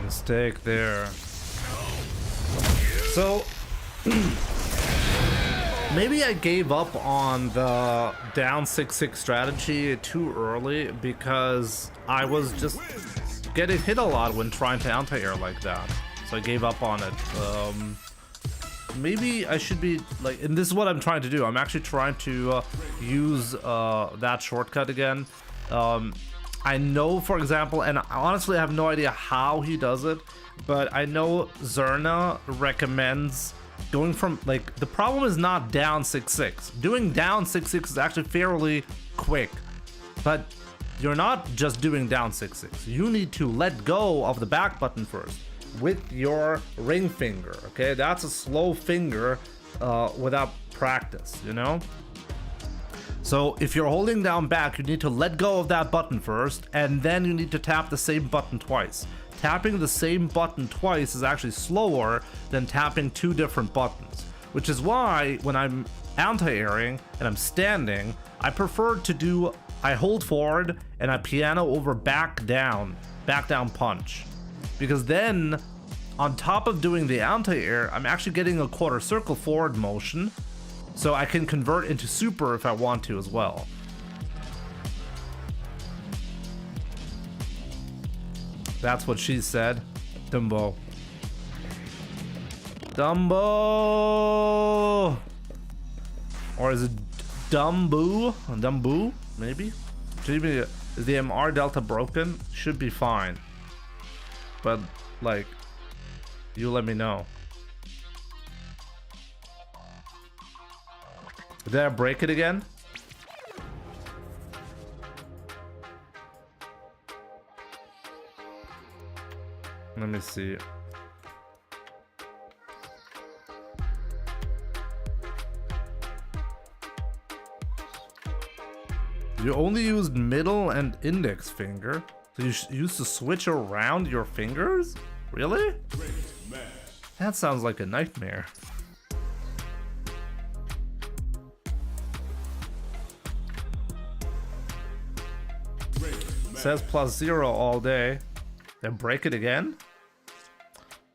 Mistake there. So maybe I gave up on the down 6-6 strategy too early because I was just getting hit a lot when trying to anti-air like that. So I gave up on it. Maybe I should be like, and this is what I'm trying to do. I'm actually trying to use that shortcut again. I know, for example, and honestly I have no idea how he does it, but I know Zerna recommends going from, like, the problem is not down 6-6. Doing down 6-6 is actually fairly quick, but you're not just doing down 6-6. You need to let go of the back button first with your ring finger, okay? That's a slow finger without practice, you know? So if you're holding down back, you need to let go of that button first, and then you need to tap the same button twice. Tapping the same button twice is actually slower than tapping two different buttons, which is why when I'm anti-airing and I'm standing, I prefer to do, I hold forward and I piano over back down punch. Because then, on top of doing the anti-air, I'm actually getting a quarter circle forward motion, so I can convert into super if I want to as well. That's what she said. Dumbo. Dumbo! Or is it Dumbo? Dumbo? Maybe? Is the MR delta broken? Should be fine. But, like, you let me know. Did I break it again? Let me see. You only used middle and index finger? So you used to switch around your fingers? Really? That sounds like a nightmare. Says +0 all day. Then break it again?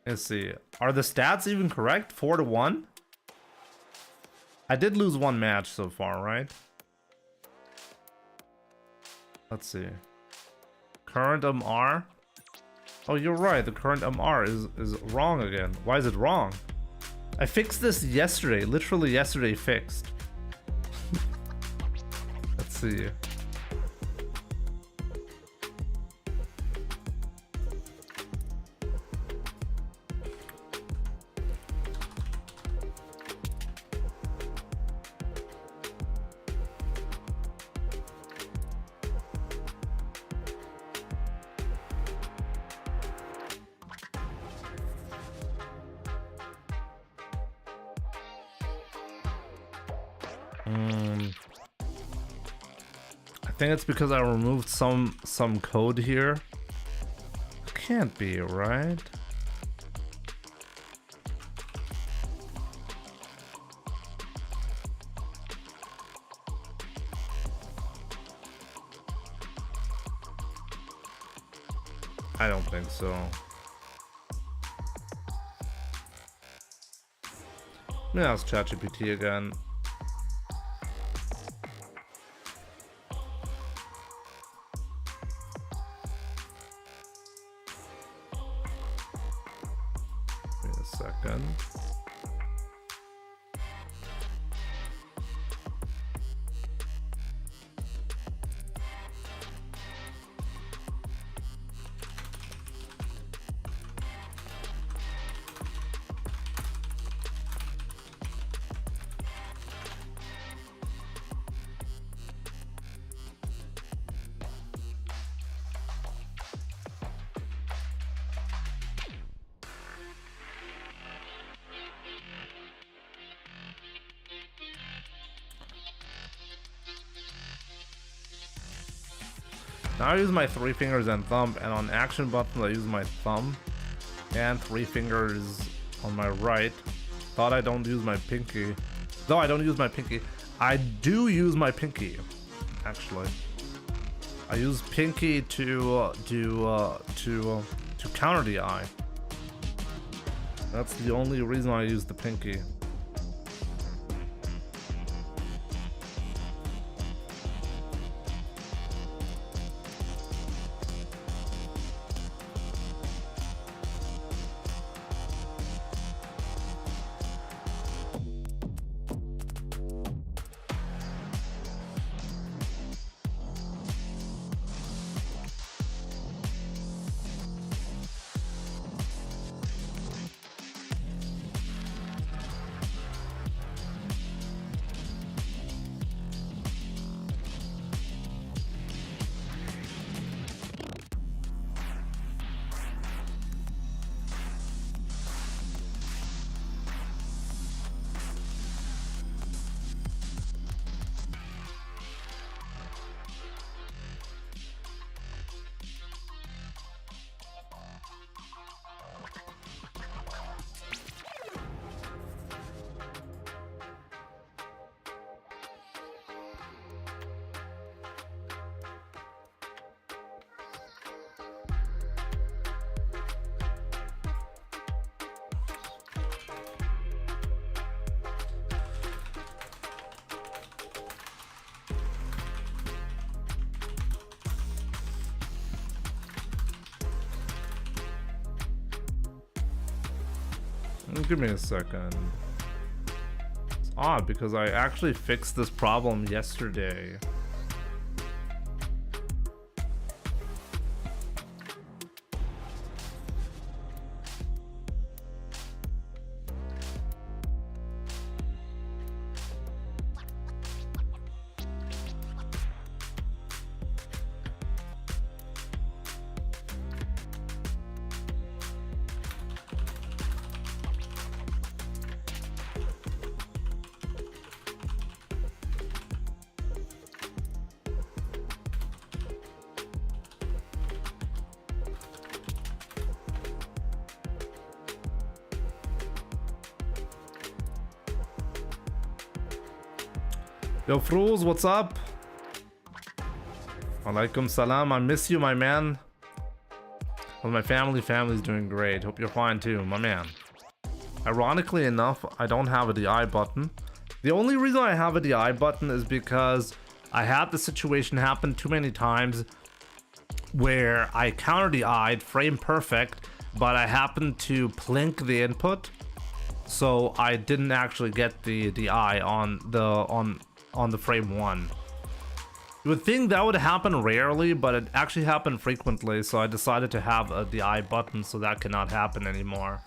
Let's see. Are the stats even correct? 4-1? I did lose one match so far, right? Let's see. Current MR? Oh, you're right. The current MR is wrong again. Why is it wrong? I fixed this yesterday. Literally yesterday fixed. Let's see. I think it's because I removed some code here. Can't be, right? I don't think so. Let me ask ChatGPT again. Wait a second. Now I use my 3 fingers and thumb, and on action buttons I use my thumb and 3 fingers on my right. Thought I don't use my pinky. Though I don't use my pinky, I do use my pinky, actually. I use pinky to counter the eye. That's the only reason I use the pinky. Give me a second. It's odd because I actually fixed this problem yesterday. Yo, Fruz, what's up? Alaikum salam. I miss you, my man. Well, my family's doing great. Hope you're fine too, my man. Ironically enough, I don't have a DI button. The only reason I have a DI button is because I had the situation happen too many times where I counter DI'd frame perfect, but I happened to plink the input, so I didn't actually get the DI on the frame 1. You would think that would happen rarely, but it actually happened frequently, so I decided to have a DI button so that cannot happen anymore.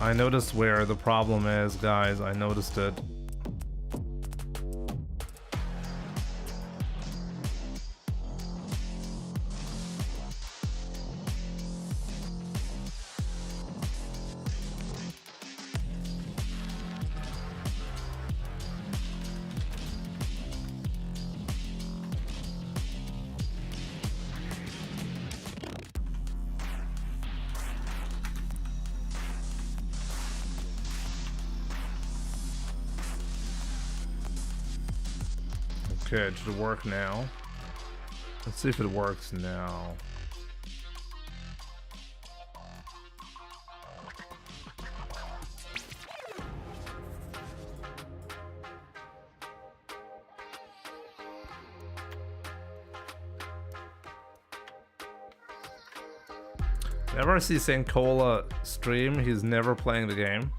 I noticed where the problem is, guys. I noticed it. Okay, it should work now. Let's see if it works now. Whenever I see Sankola stream, he's never playing the game.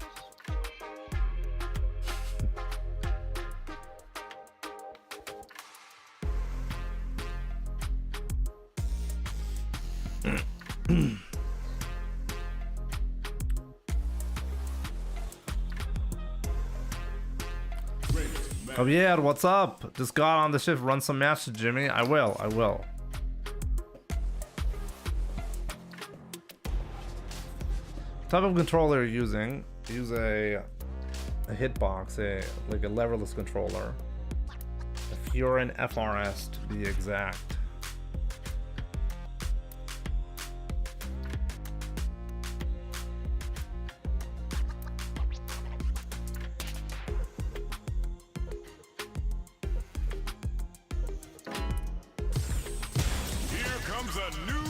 Oh yeah, what's up? Just got on the shift, run some matches, Jimmy. I will. Type of controller you're using. Use a hitbox, like a leverless controller. A Furin FRS to be exact.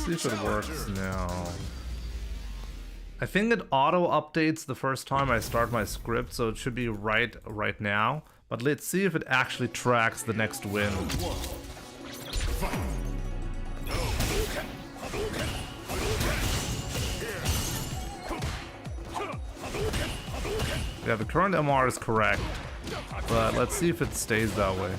See if it works now. I think it auto updates the first time I start my script, so it should be right now. But let's see if it actually tracks the next win. Yeah, the current MR is correct, but let's see if it stays that way.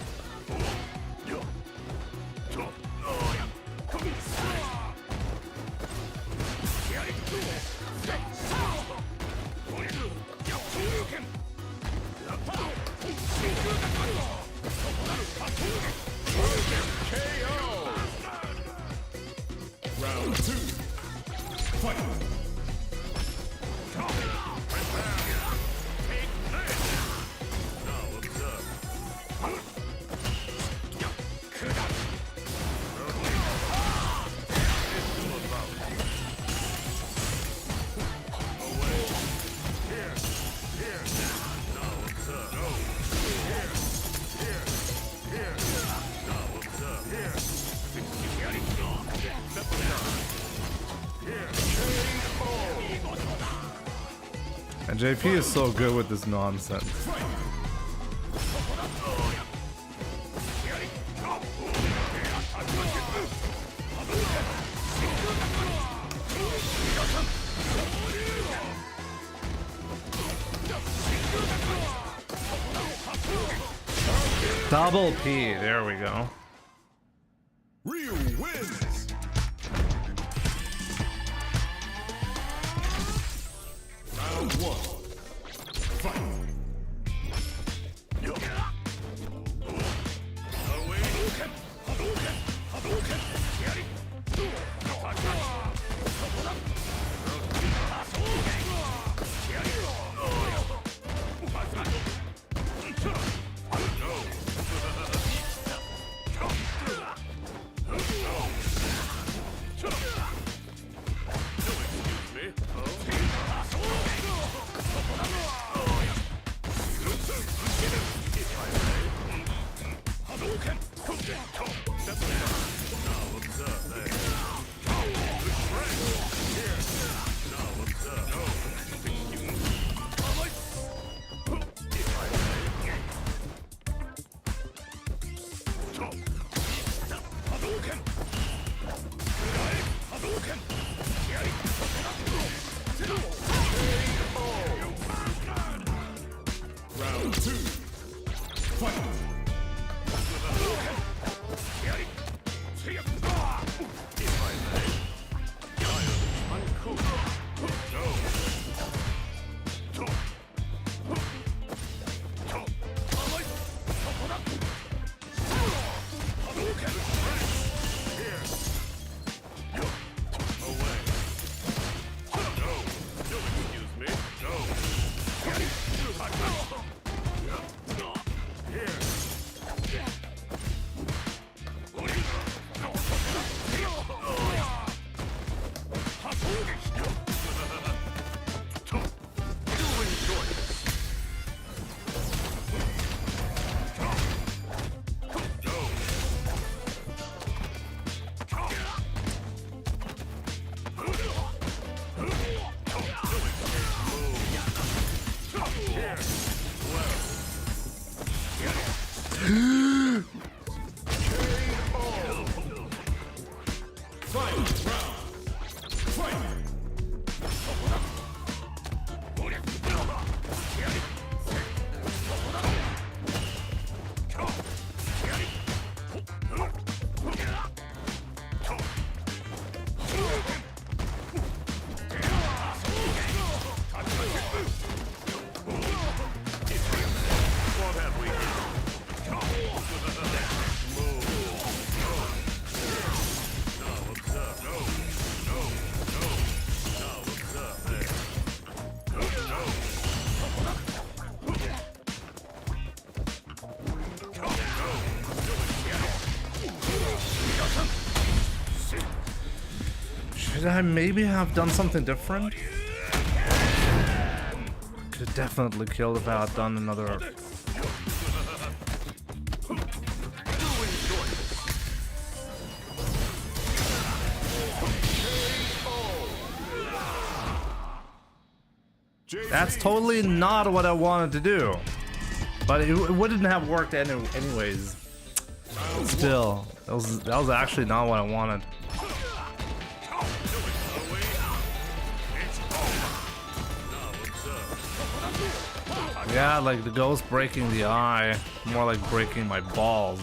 Round 2. Fight. And JP is so good with this nonsense. Double P, there we go. Ryu wins. Round 1. Fight. Round 2. Fight. Final round. Fight. Should I maybe have done something different? Could have definitely killed if I had done another. That's totally not what I wanted to do. But it wouldn't have worked anyways. Still, that was actually not what I wanted. Yeah, like the ghost breaking the eye, more like breaking my balls.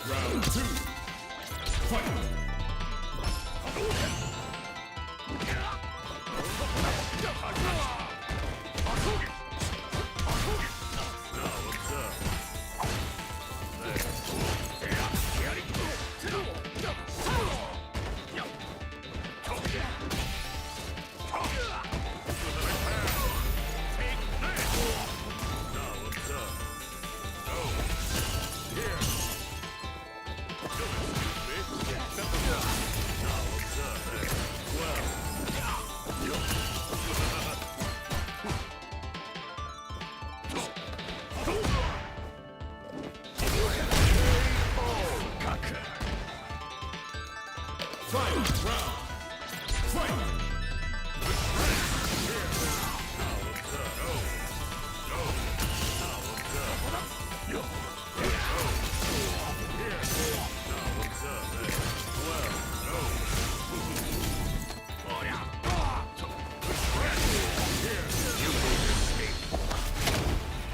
Round 2. Fight. Final round. Fight.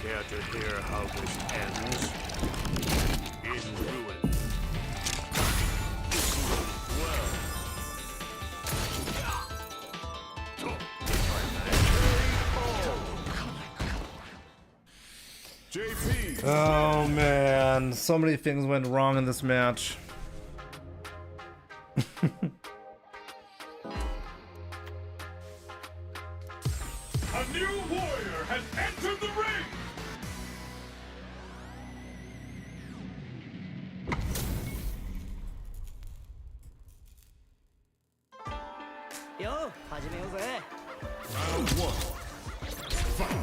Care to hear how this ends? In ruin. JP. Oh man, so many things went wrong in this match. A new warrior has entered the ring. Round 1. Fight.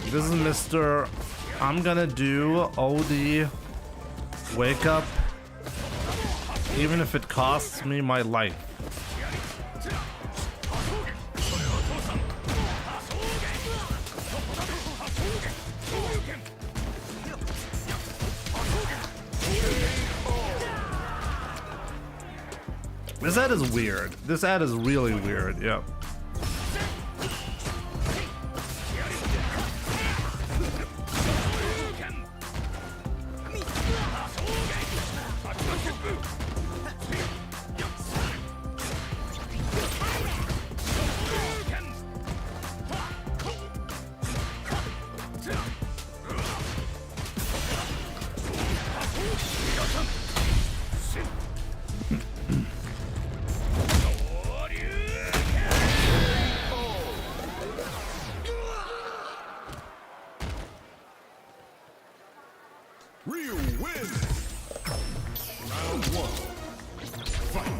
This is Mr. I'm gonna do OD wake up, even if it costs me my life. This ad is weird. This ad is really weird, yeah. Ryu wins. Round 1. Fight.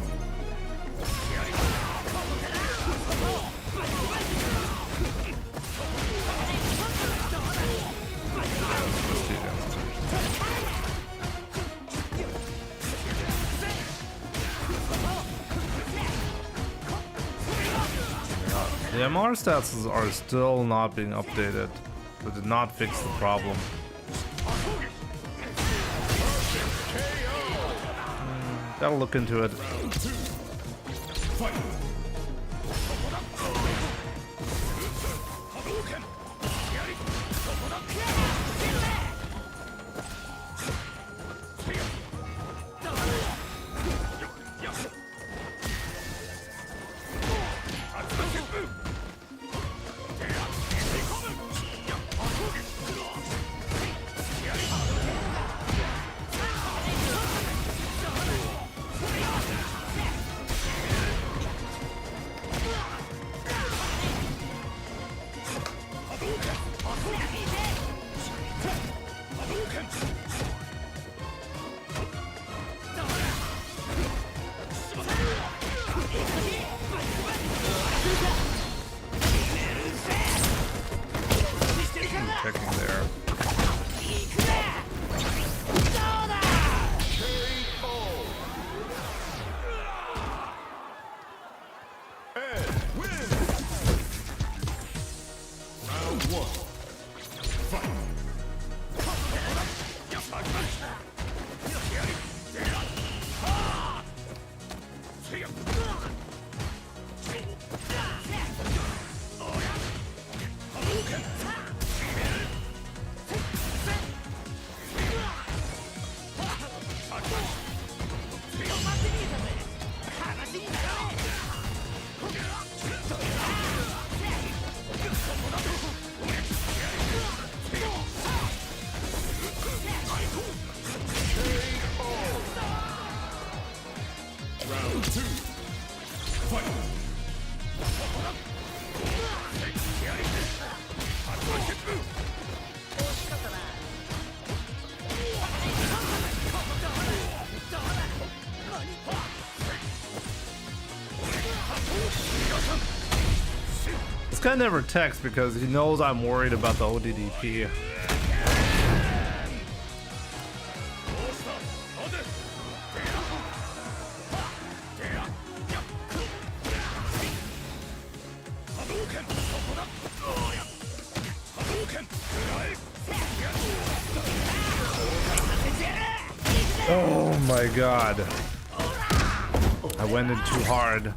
The MR stats are still not being updated. It did not fix the problem. Gotta look into it. Checking there. Round 1. Fight. Round 2. Fight. This guy never texts because he knows I'm worried about the ODDP. Oh my god. I went in too hard.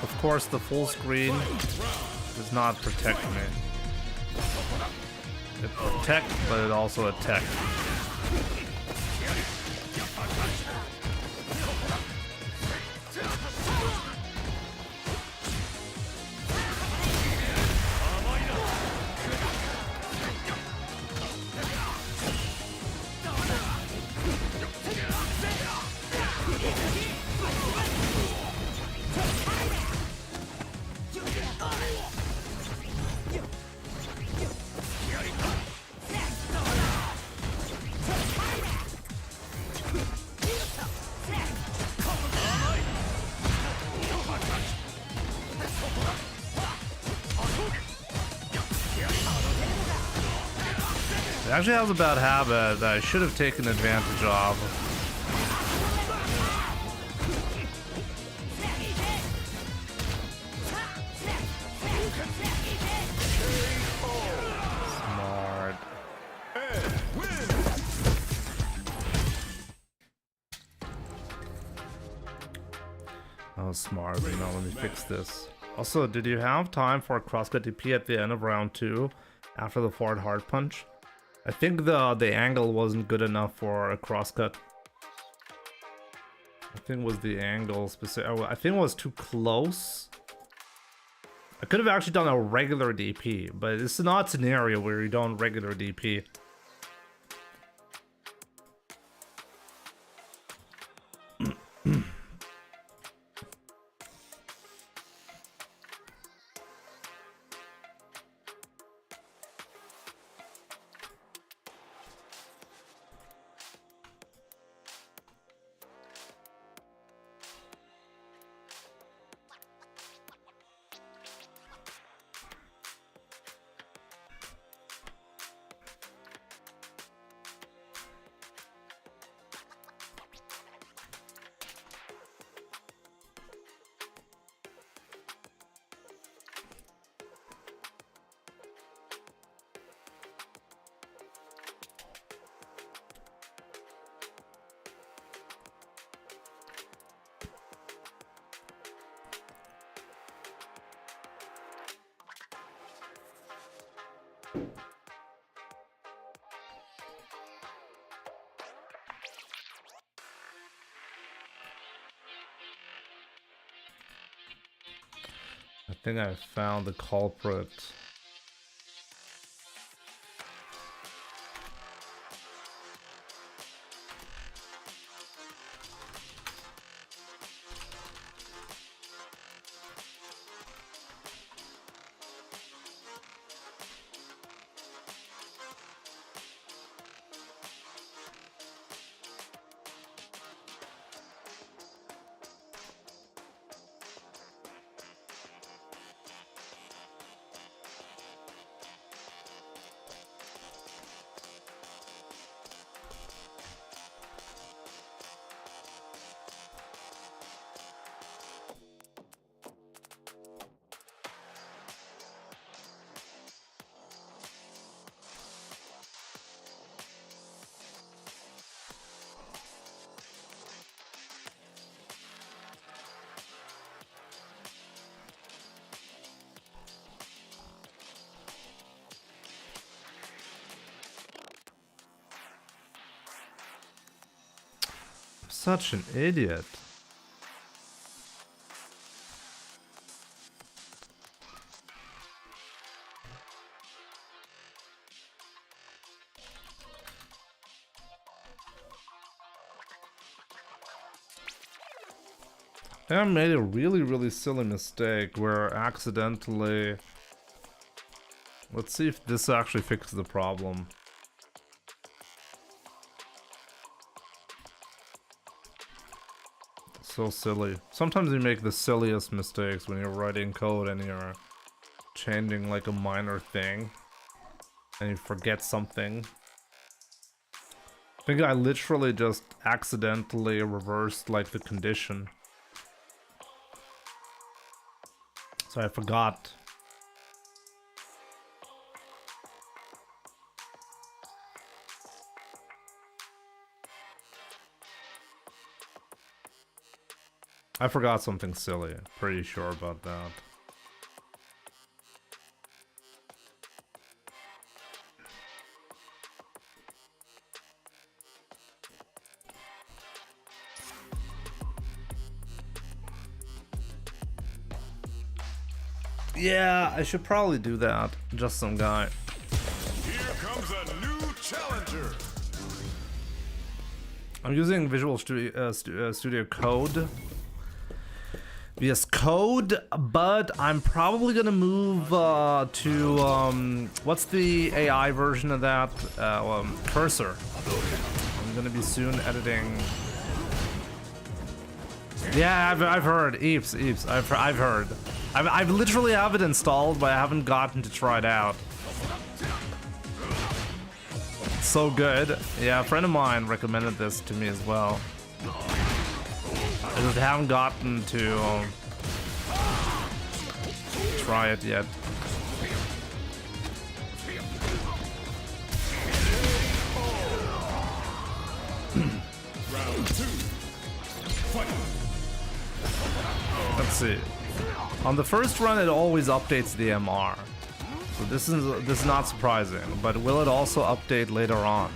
Of course, the full screen does not protect me. It protects, but it also attacks. It actually has a bad habit that I should have taken advantage of. Smart. That was smart. Now let me fix this. Also, did you have time for a crosscut DP at the end of round 2 after the forward hard punch? I think the angle wasn't good enough for a crosscut. I think it was the angle specific. I think it was too close. I could have actually done a regular DP, but it's an odd scenario where you don't regular DP. think I found the culprit. Such an idiot. I made a really silly mistake where accidentally... Let's see if this actually fixes the problem. So silly. Sometimes you make the silliest mistakes when you're writing code and you're changing like a minor thing and you forget something. I think I literally just accidentally reversed like the condition. So I forgot. I forgot something silly. Pretty sure about that. Yeah, I should probably do that. Just some guy. Here comes a new challenger. I'm using Visual Studio Code. VS Code, but I'm probably gonna move to what's the AI version of that? Cursor. I'm gonna be soon editing. Yeah, I've heard. Eeps. I've heard. I've literally have it installed, but I haven't gotten to try it out. So good. Yeah, a friend of mine recommended this to me as well. I just haven't gotten to try it yet. Let's see. On the first run, it always updates the MR, so this is not surprising. But will it also update later on?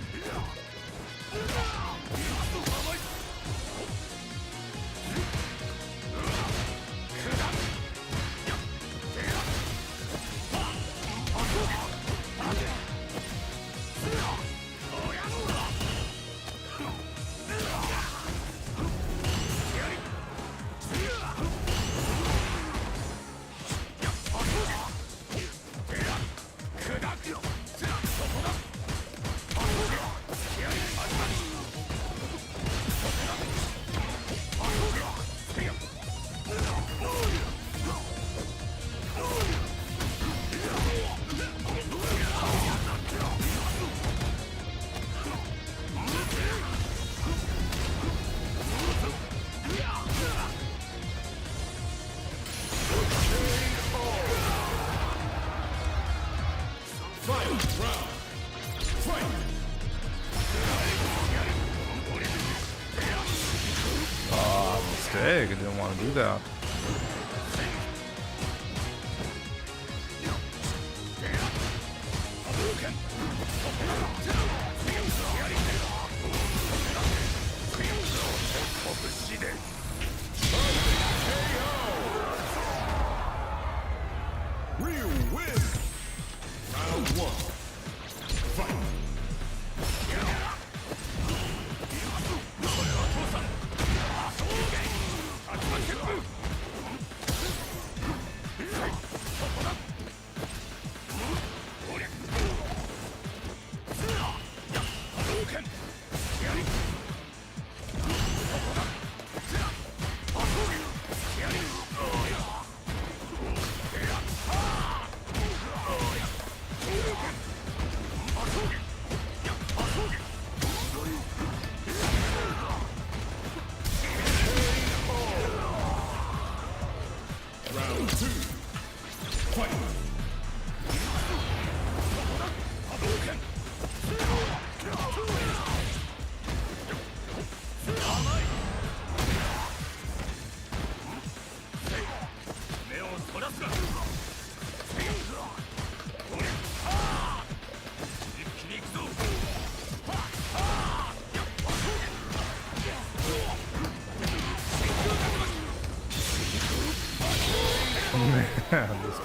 Mistake, I didn't want to do that.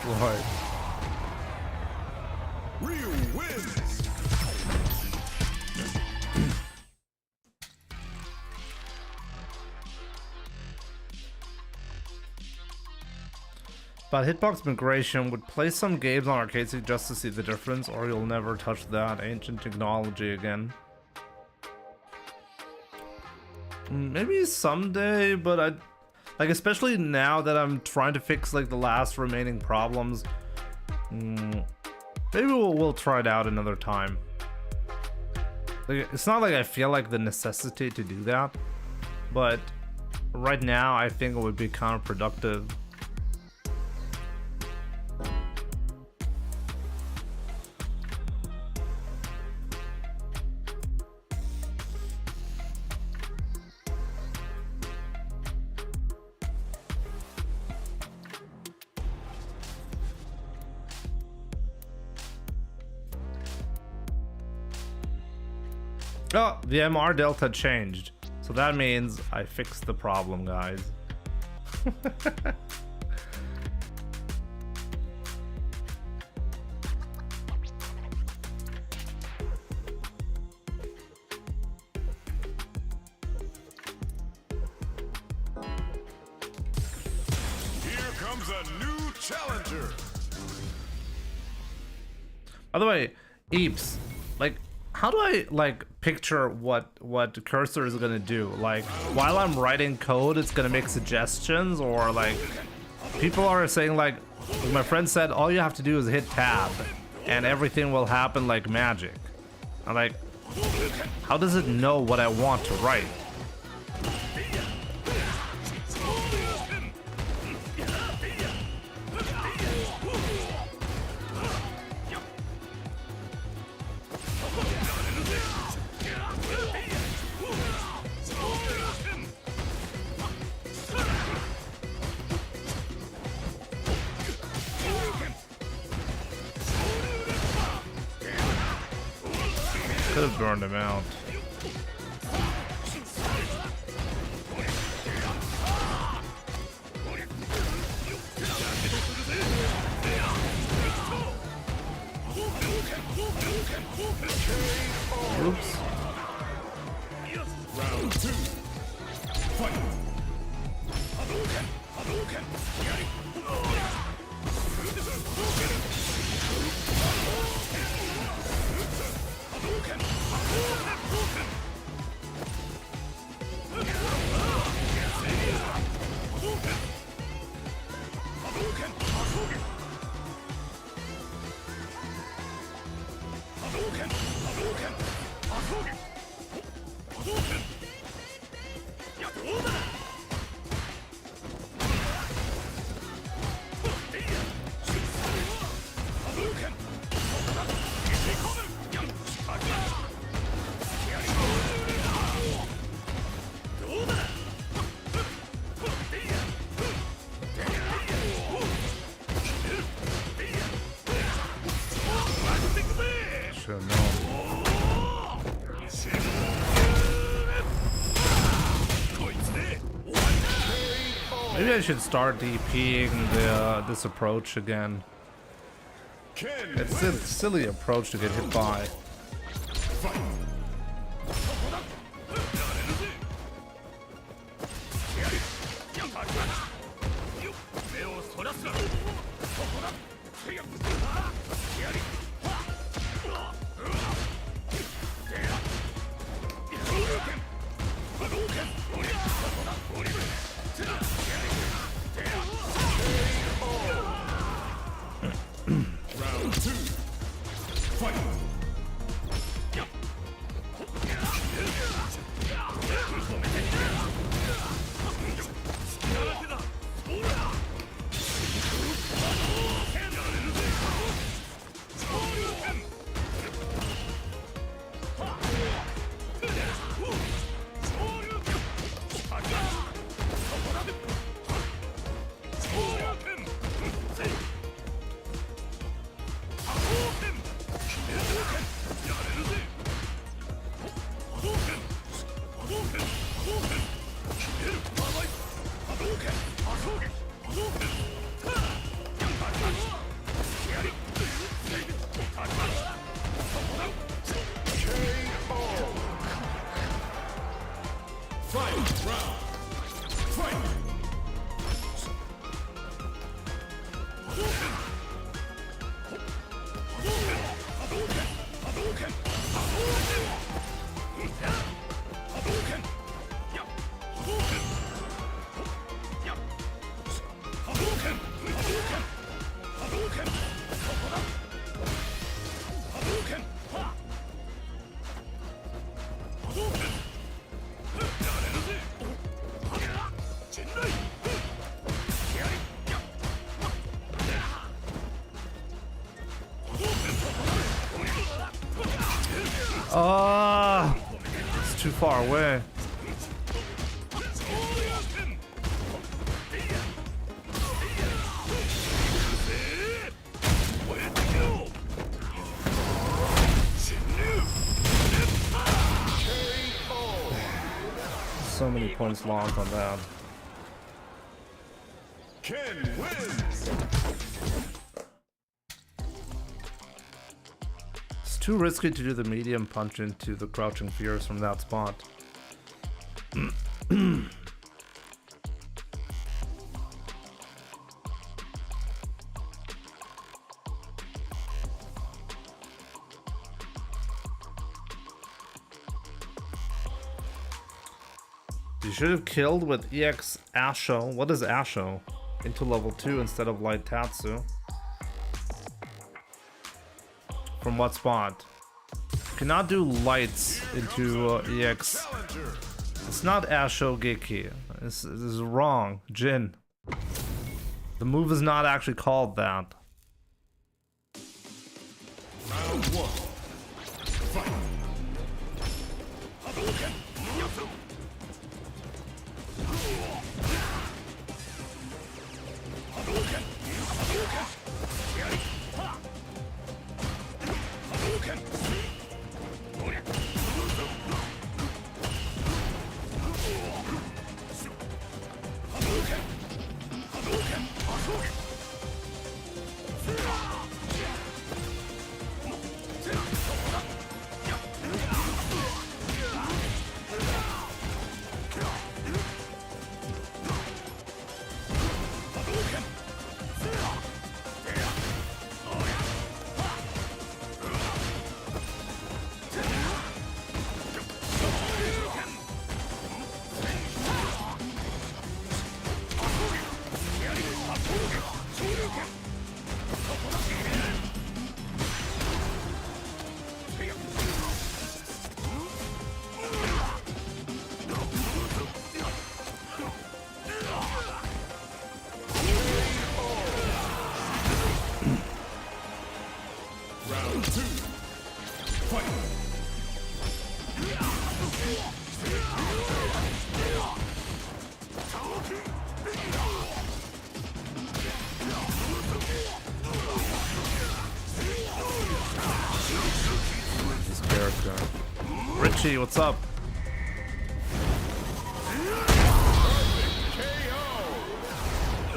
destroyed. Ryu wins. But hitbox migration would play some games on arcade stick just to see the difference, or you'll never touch that ancient technology again. Maybe someday, but I like, especially now that I'm trying to fix like the last remaining problems. Maybe we'll try it out another time. Like, it's not like I feel like the necessity to do that, but right now I think it would be counterproductive. Oh, the MR delta changed. So that means I fixed the problem, guys. Here comes a new challenger. By the way, Eeps, like, how do I like picture what cursor is gonna do? Like, while I'm writing code, it's gonna make suggestions, or like, people are saying like my friend said, all you have to do is hit tab, and everything will happen like magic. I'm like, how does it know what I want to write? Could have burned him out. Oops. Round 2. Fight. Should have known. Maybe I should start DPing this approach again. It's a silly approach to get hit by. Round 2. Fight. Fight round. Fight. Ah, it's too far away. So many points lost on that. Ken wins. It's too risky to do the medium punch into the crouching fears from that spot. You should have killed with EX Asho. What is Asho? Into level 2 instead of Light Tatsu. From what spot? You cannot do lights into EX. It's not Asho Geki. This is wrong. Jin. The move is not actually called that. Round 1. Fight. Round 2. Fight. This character. Richie, what's up?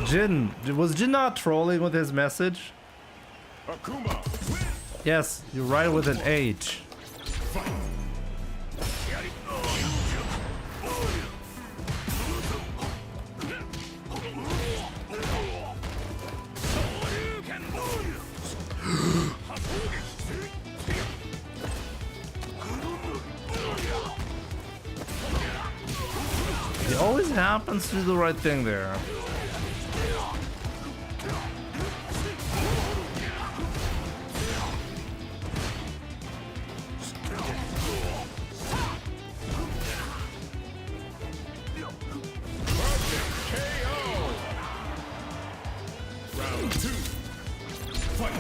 Jin, was Jin not trolling with his message? Akuma. Yes, you're right with an H. Fight. He always happens to do the right thing there. Round 2. Fight.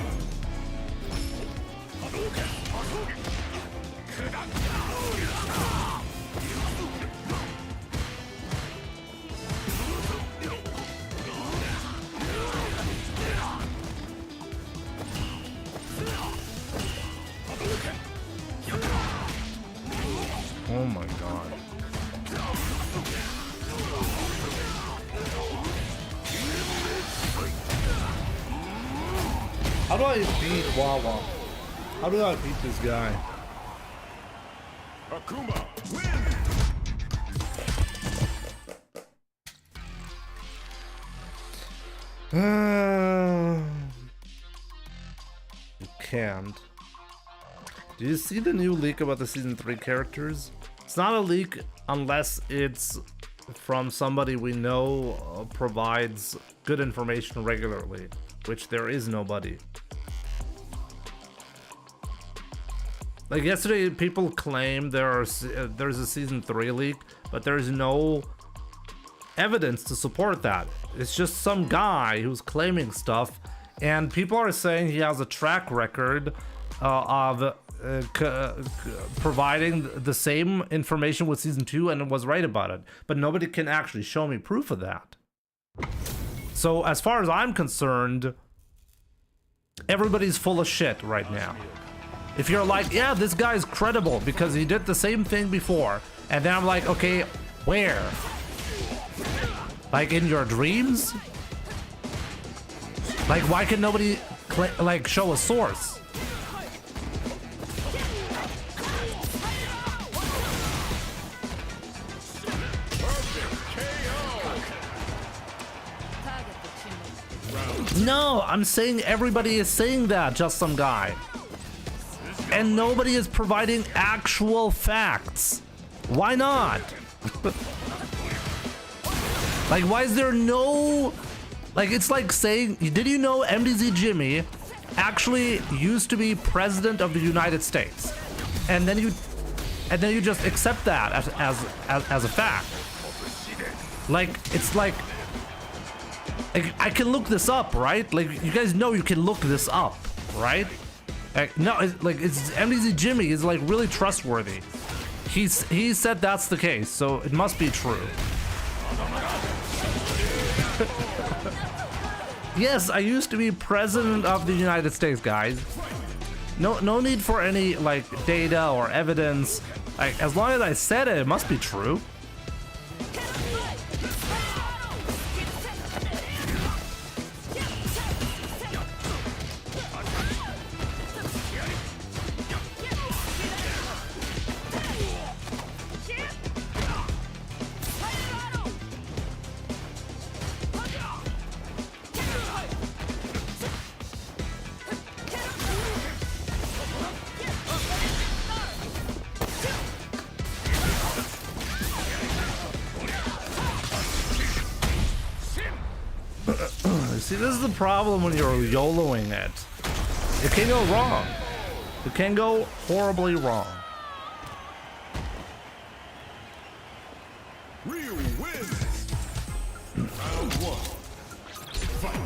Oh my god. How do I beat Wawa? How do I beat this guy? Akuma. Win. You can't. Did you see the new leak about the season 3 characters? It's not a leak unless it's from somebody we know provides good information regularly, which there is nobody. Like yesterday, people claim there's a season 3 leak, but there's no evidence to support that. It's just some guy who's claiming stuff, and people are saying he has a track record of providing the same information with season 2 and was right about it, but nobody can actually show me proof of that. So as far as I'm concerned, everybody's full of shit right now. If you're like, yeah, this guy's credible because he did the same thing before, and then I'm like, okay, where? Like in your dreams? Like, why can nobody like show a source? No, I'm saying everybody is saying that, just some guy. And nobody is providing actual facts. Why not? Like, why is there no... Like, it's like saying, did you know MDZ Jimmy actually used to be president of the United States? And then you just accept that as a fact. Like, it's like I can look this up, right? Like, you guys know you can look this up, right? Like, no, it's MDZ Jimmy is like really trustworthy. He said that's the case, so it must be true. Yes, I used to be president of the United States, guys. No need for any like data or evidence. Like, as long as I said it, it must be true. See, this is the problem when you're YOLOing it. It can go wrong. It can go horribly wrong. Real win. Round 1. Fight.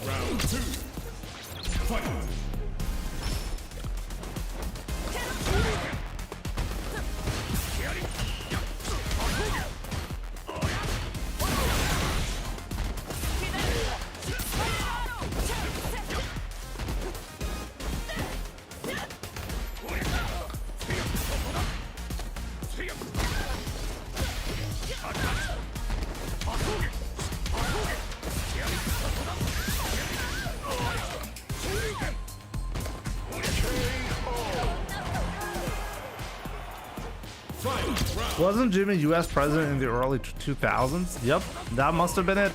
Round 2. Fight. Wasn't Jimmy US president in the early 2000s? Yep, that must have been it.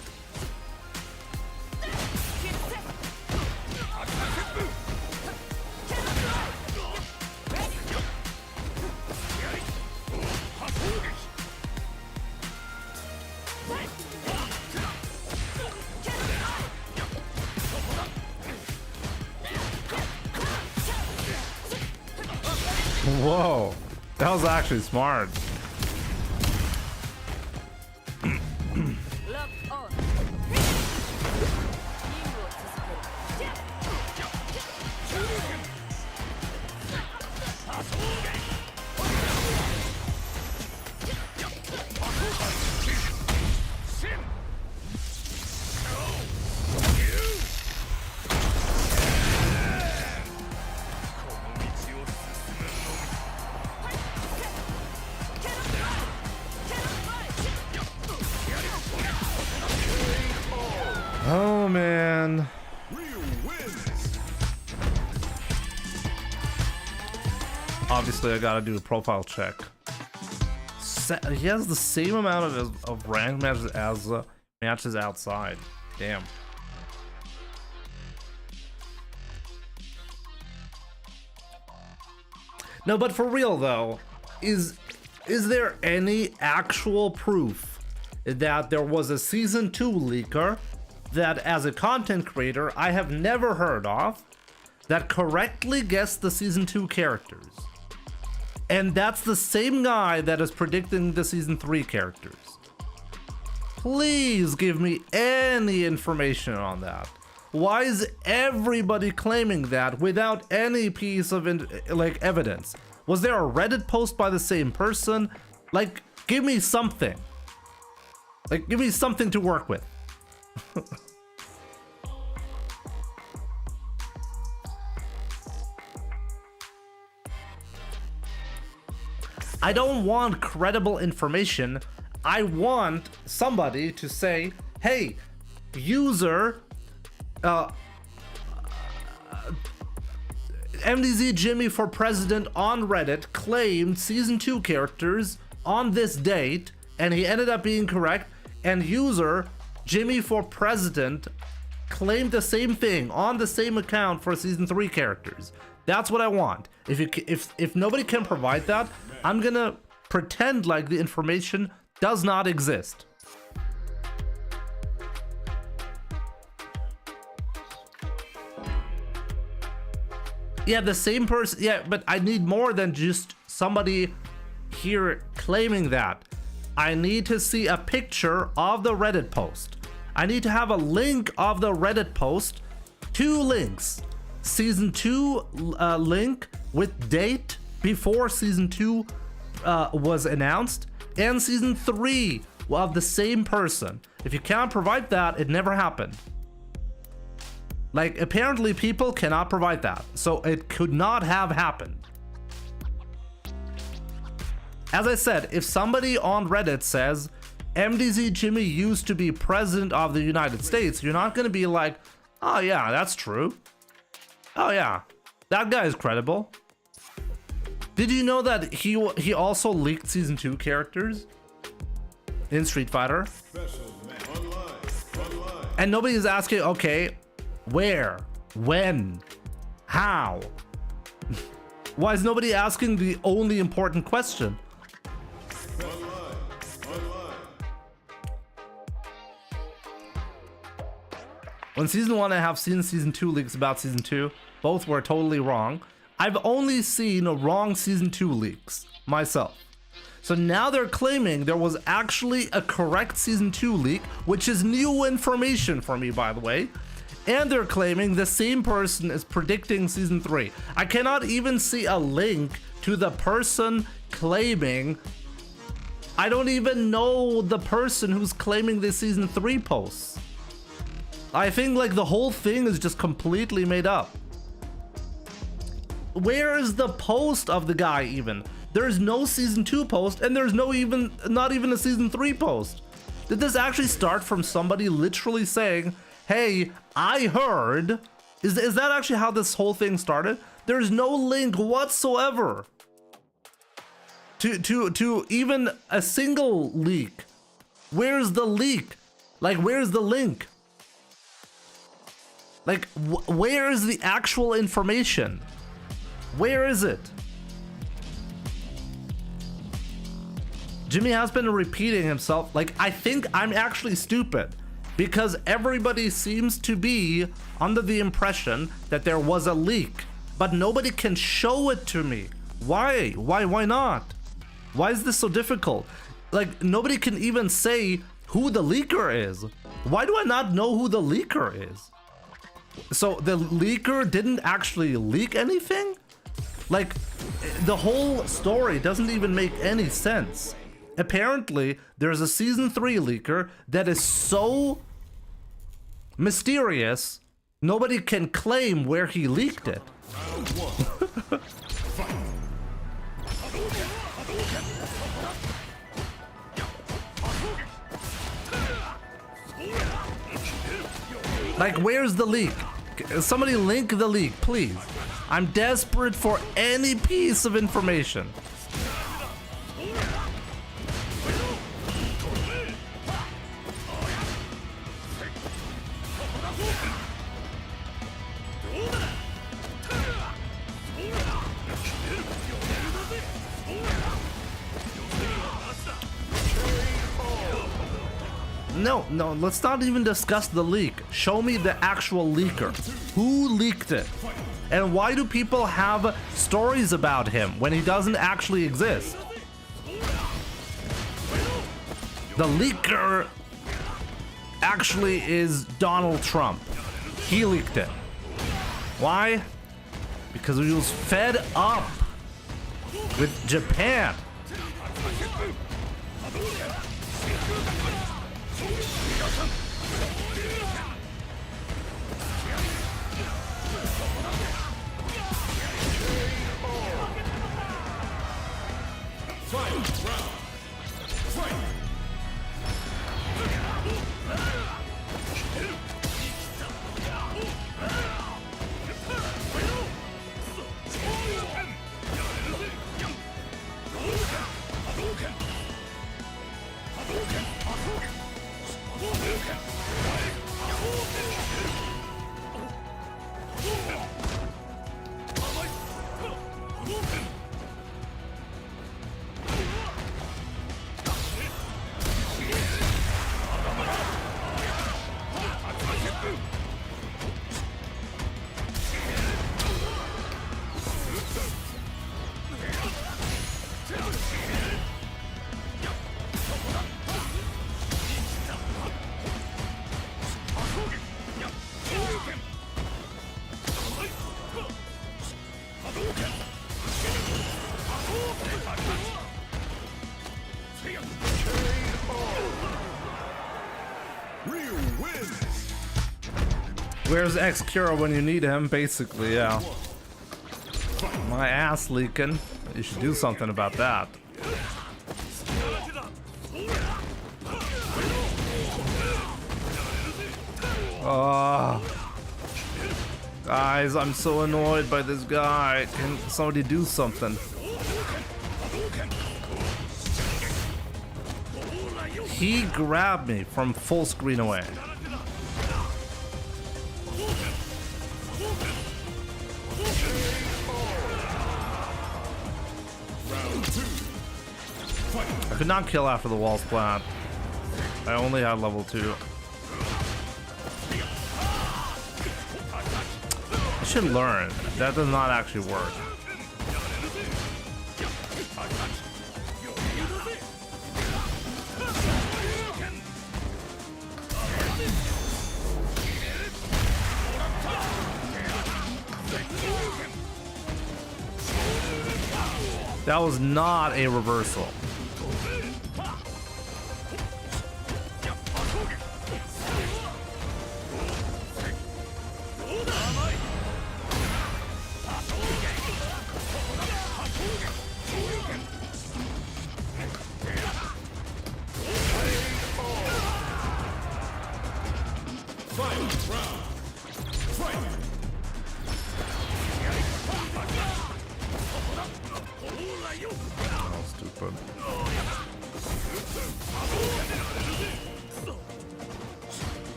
Whoa, that was actually smart. Oh man. Obviously, I gotta do a profile check. He has the same amount of ranked matches as matches outside. Damn. No, but for real though, is there any actual proof that there was a season 2 leaker that, as a content creator, I have never heard of, that correctly guessed the season 2 characters? And that's the same guy that is predicting the season 3 characters. Please give me any information on that. Why is everybody claiming that without any piece of evidence? Was there a Reddit post by the same person? Like, give me something. Like, give me something to work with. I don't want credible information. I want somebody to say, hey, user MDZ Jimmy for President on Reddit claimed season 2 characters on this date, and he ended up being correct, and user Jimmy for President claimed the same thing on the same account for season 3 characters. That's what I want. If nobody can provide that, I'm gonna pretend like the information does not exist. Yeah, the same person. Yeah, but I need more than just somebody here claiming that. I need to see a picture of the Reddit post. I need to have a link of the Reddit post. 2 links. Season 2 link with date before season 2 was announced, and season 3 of the same person. If you can't provide that, it never happened. Like, apparently people cannot provide that, so it could not have happened. As I said, if somebody on Reddit says MDZ Jimmy used to be president of the United States, you're not going to be like, oh yeah, that's true. Oh yeah, that guy is credible. Did you know that he also leaked season 2 characters in Street Fighter? And nobody is asking, okay, where, when, how? Why is nobody asking the only important question? When season 1, I have seen season 2 leaks about season 2. Both were totally wrong. I've only seen wrong season 2 leaks myself. So now they're claiming there was actually a correct season 2 leak, which is new information for me, by the way. And they're claiming the same person is predicting season 3. I cannot even see a link to the person claiming. I don't even know the person who's claiming this season 3 posts. I think like the whole thing is just completely made up. Where is the post of the guy even? There's no season 2 post, and there's not even a season 3 post. Did this actually start from somebody literally saying, hey, I heard? Is that actually how this whole thing started? There's no link whatsoever to even a single leak. Where's the leak? Like, where's the link? Like, where is the actual information? Where is it? Jimmy has been repeating himself. Like, I think I'm actually stupid because everybody seems to be under the impression that there was a leak, but nobody can show it to me. Why? Why not? Why is this so difficult? Like, nobody can even say who the leaker is. Why do I not know who the leaker is? So the leaker didn't actually leak anything? Like, the whole story doesn't even make any sense. Apparently, there's a season 3 leaker that is so mysterious, nobody can claim where he leaked it. Like, where's the leak? Somebody link the leak, please. I'm desperate for any piece of information. No, let's not even discuss the leak. Show me the actual leaker. Who leaked it? And why do people have stories about him when he doesn't actually exist? The leaker actually is Donald Trump. He leaked it. Why? Because he was fed up with Japan. Where's X-Kira when you need him? Basically, yeah. My ass leaking. You should do something about that. Guys, I'm so annoyed by this guy. Can somebody do something? He grabbed me from full screen away. I could not kill after the wall splat. I only had level 2. I should learn. That does not actually work. That was not a reversal.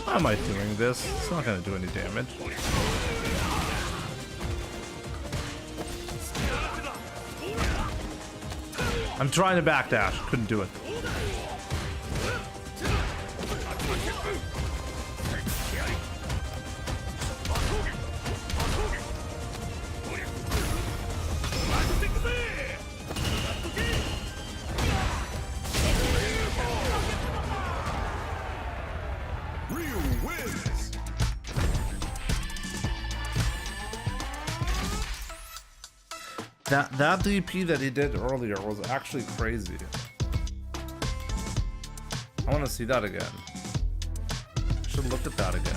Why am I doing this? It's not gonna do any damage. I'm trying to backdash. Couldn't do it. That DP that he did earlier was actually crazy. I want to see that again. I should look at that again.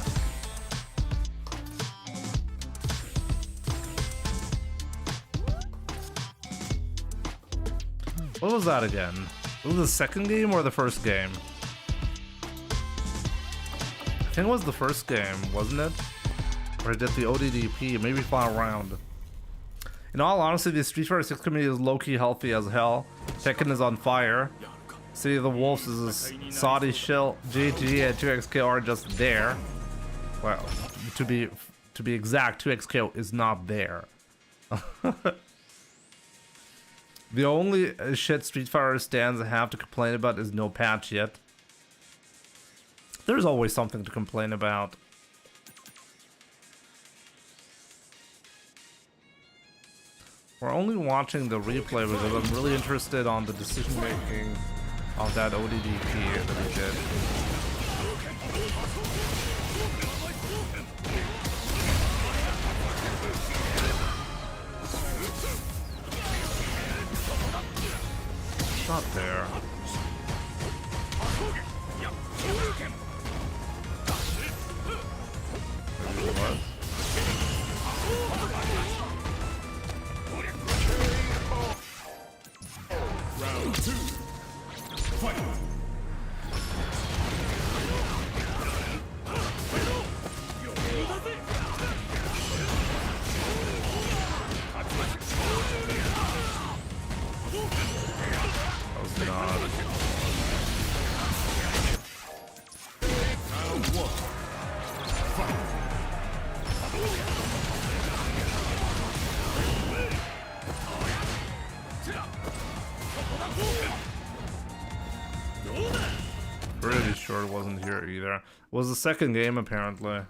What was that again? It was the second game or the first game? I think it was the first game, wasn't it? Or I did the ODDP, maybe final round. In all honesty, the Street Fighter 6 community is low-key healthy as hell. Tekken is on fire. City of the Wolves is a Saudi shill. GG and 2XK are just there. Well, to be exact, 2XK is not there. The only shit Street Fighter stands have to complain about is no patch yet. There's always something to complain about. We're only watching the replay because I'm really interested on the decision making of that ODDP that he did. It's not there. Maybe it was. Round 2. Fight! That was not. Round 1. Fight! Pretty sure it wasn't here either. It was the second game apparently.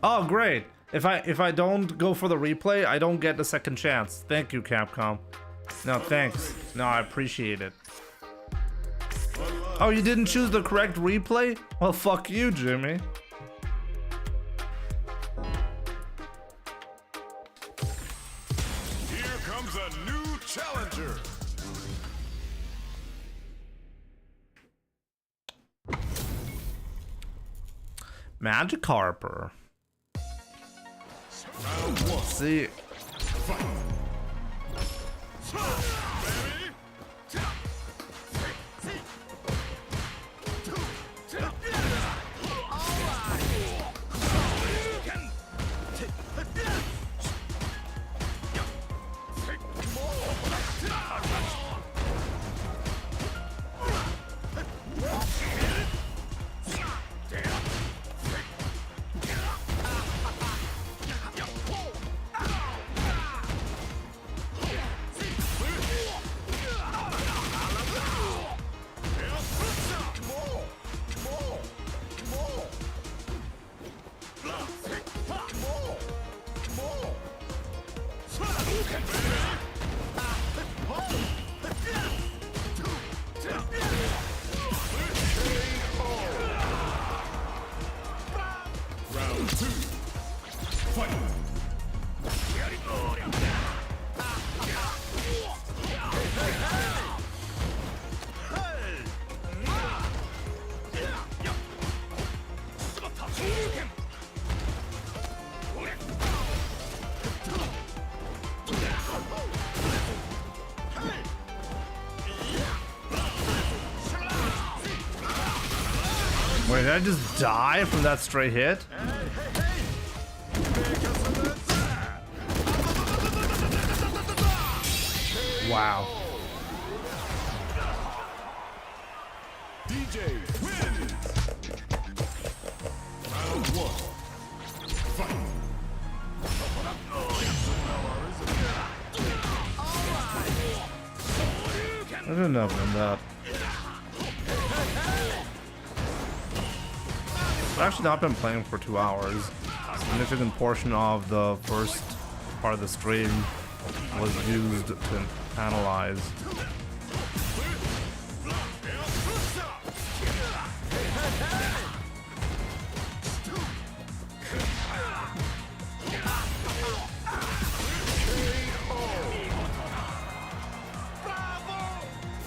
Oh great! If I don't go for the replay, I don't get the second chance. Thank you, Capcom. No, thanks. No, I appreciate it. Oh, you didn't choose the correct replay? Well, fuck you, Jimmy. Here comes a new challenger. Magic Harper. Round 1. Let's see. Fight! Round 2. Fight! Wait, did I just die from that straight hit? Wow. DJ wins! Round 1. Fight! I didn't know from that. I've actually not been playing for 2 hours. A significant portion of the first part of the stream was used to analyze.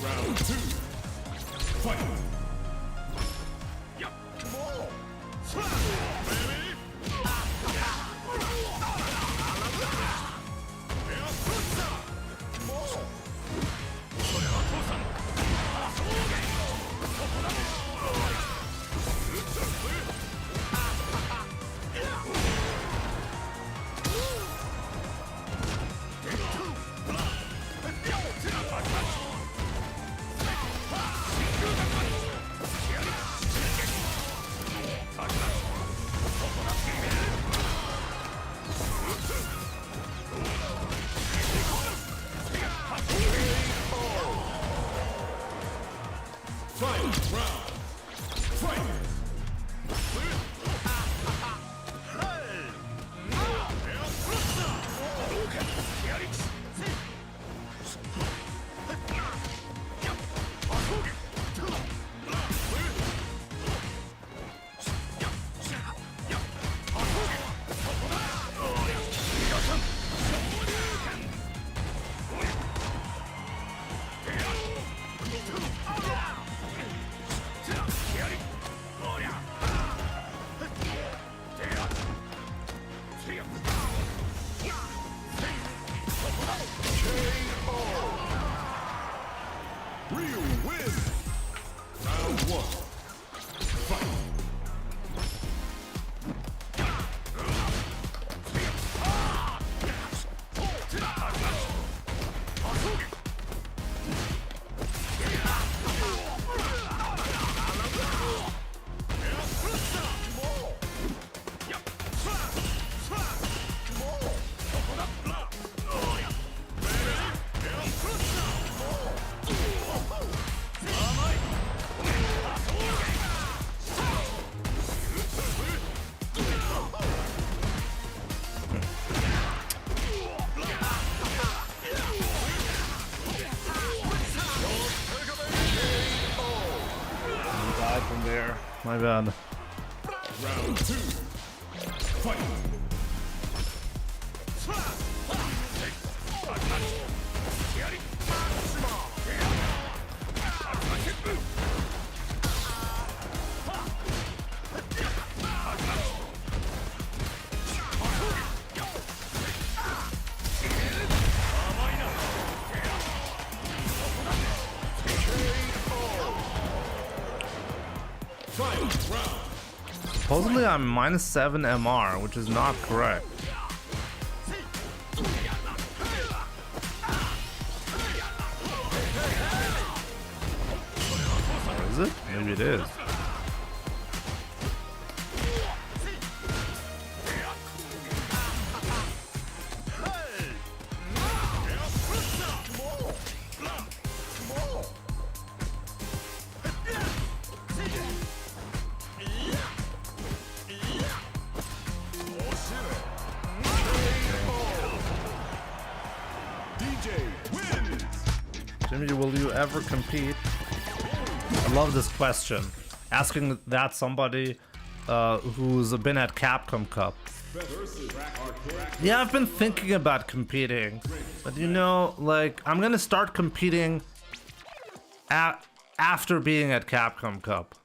Round 2. Fight! Final round. Fight! Real win! Round one. Fight! Died from there. My bad. Round two. Fight! Final round. Supposedly I'm -7 MR, which is not correct. Or is it? Maybe it is. Jimmy, will you ever compete? I love this question. Asking that somebody who's been at Capcom Cup. Yeah, I've been thinking about competing, but you know, like, I'm gonna start competing after being at Capcom Cup.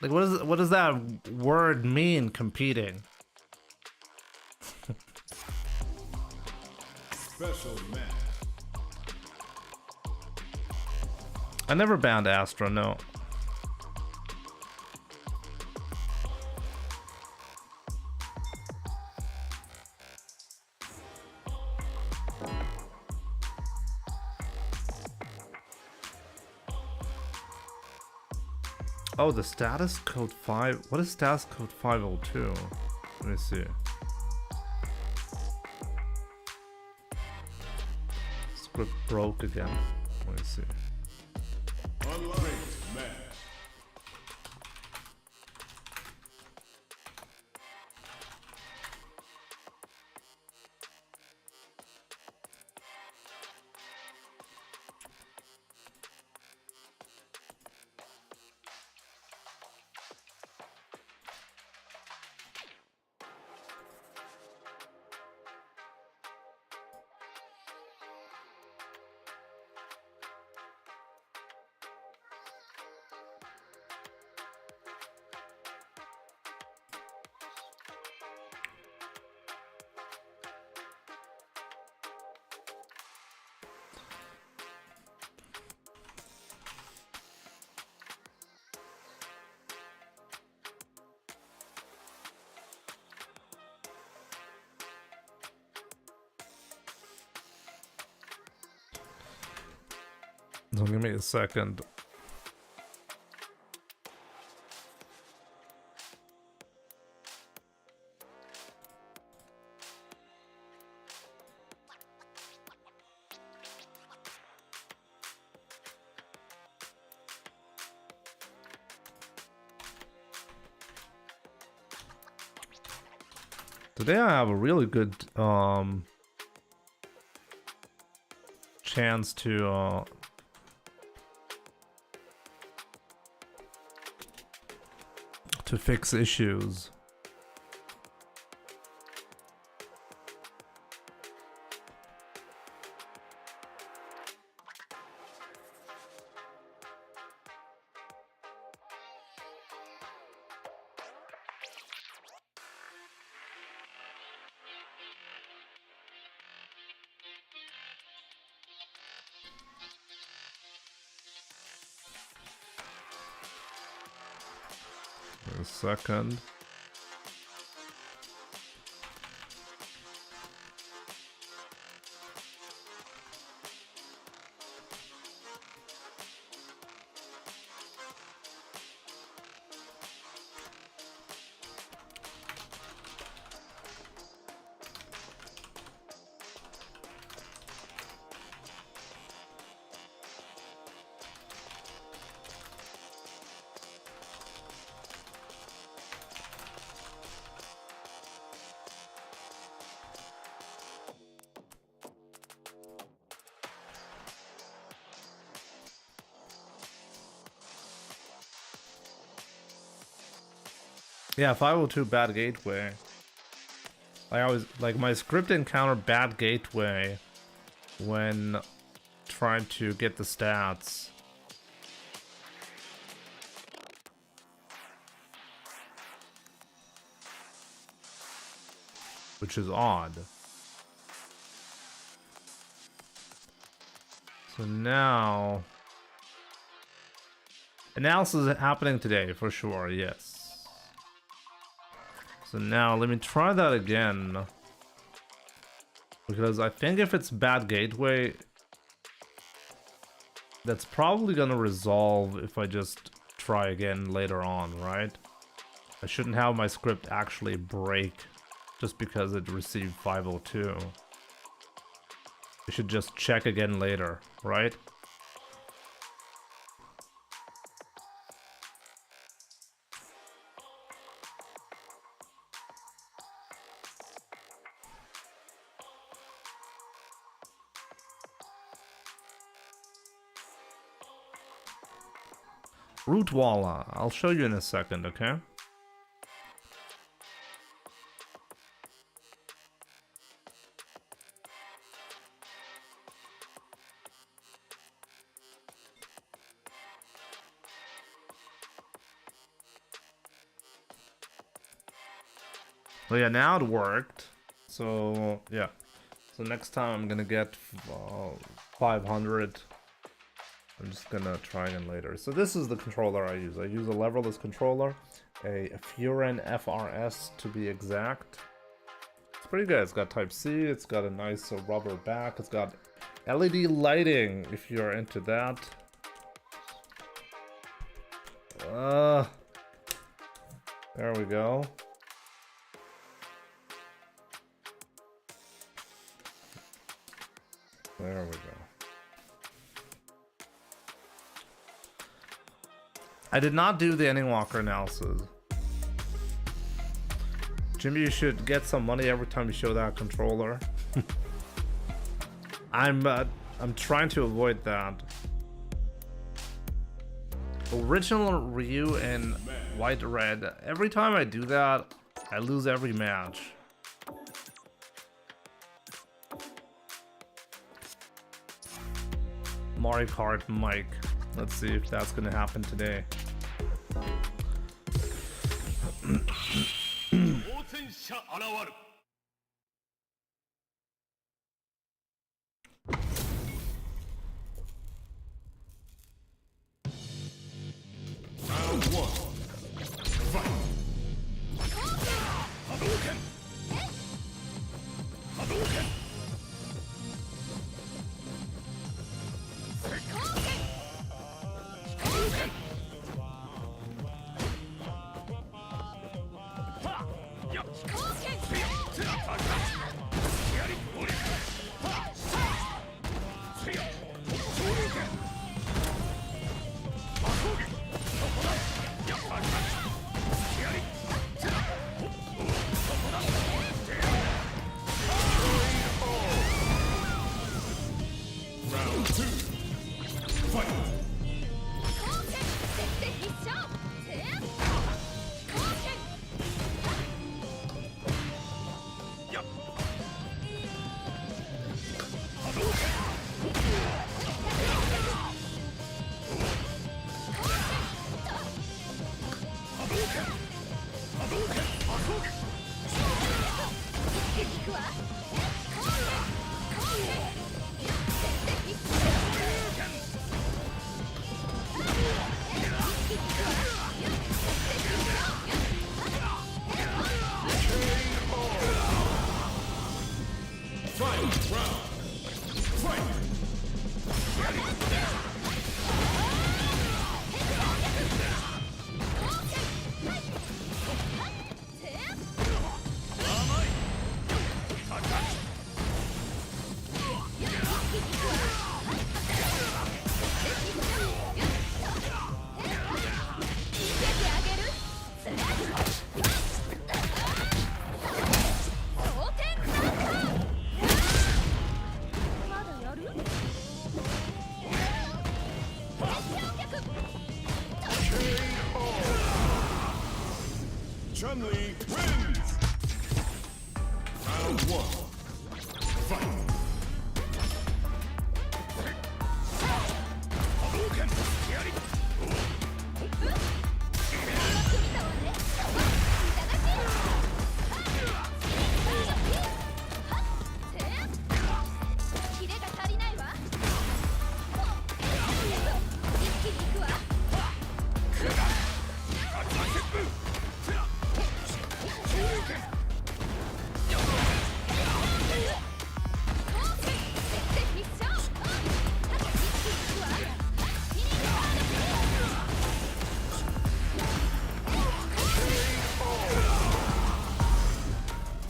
Like, what does that word mean, competing? Special match. I never banned Astra, no. Oh, the status code 5. What is status code 502? Let me see. Script broke again. Let me see. Unranked match. So give me a second. Today I have a really good chance to fix issues. A second. Yeah, 502 bad gateway. I always like my script encounter bad gateway when trying to get the stats. Which is odd. So now analysis is happening today for sure, yes. So now let me try that again, because I think if it's bad gateway, that's probably gonna resolve if I just try again later on, right? I shouldn't have my script actually break just because it received 502. I should just check again later, right? Root Walla, I'll show you in a second, okay? So yeah, now it worked. So yeah, so next time I'm gonna get 500. I'm just gonna try again later. So this is the controller I use. I use a leverless controller, a Furen FRS to be exact. It's pretty good. It's got Type-C, it's got a nice rubber back, it's got LED lighting if you're into that. There we go. There we go. I did not do the ending walker analysis. Jimmy, you should get some money every time you show that controller. I'm trying to avoid that. Original Ryu in white red. Every time I do that, I lose every match. Mario Kart Mike. Let's see if that's gonna happen today. Round one. Fight. Hadouken! Hadouken! Hadouken! Chun-Li wins! Round 1. Fight!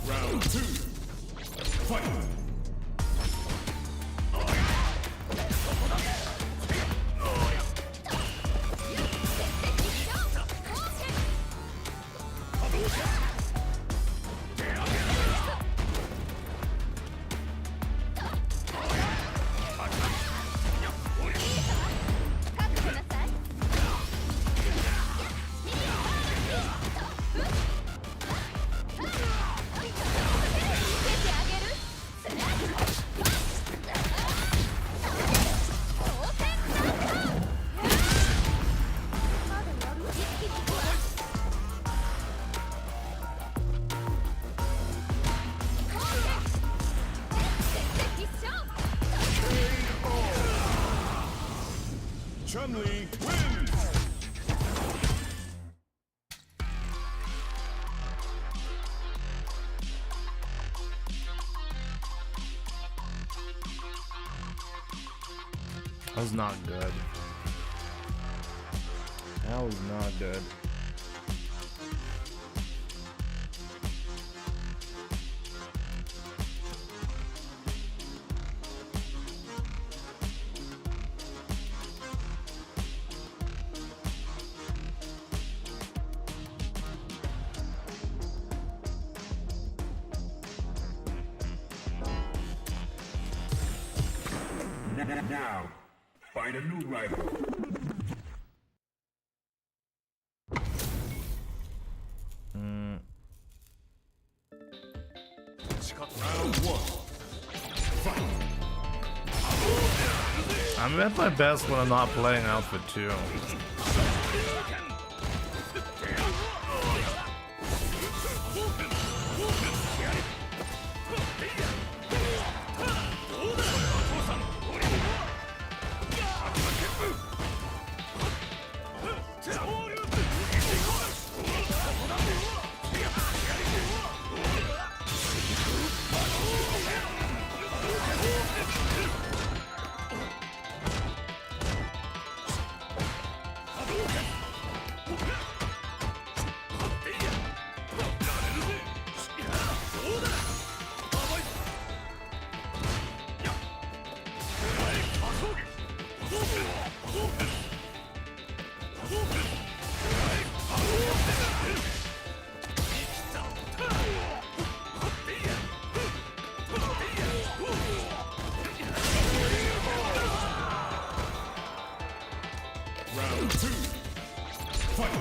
Round 2. Fight! Chun-Li wins! That was not good. That was not good. Now, find a new rival. Round 1. Fight! I'm at my best when I'm not playing Outfit 2. Round 2. Fight!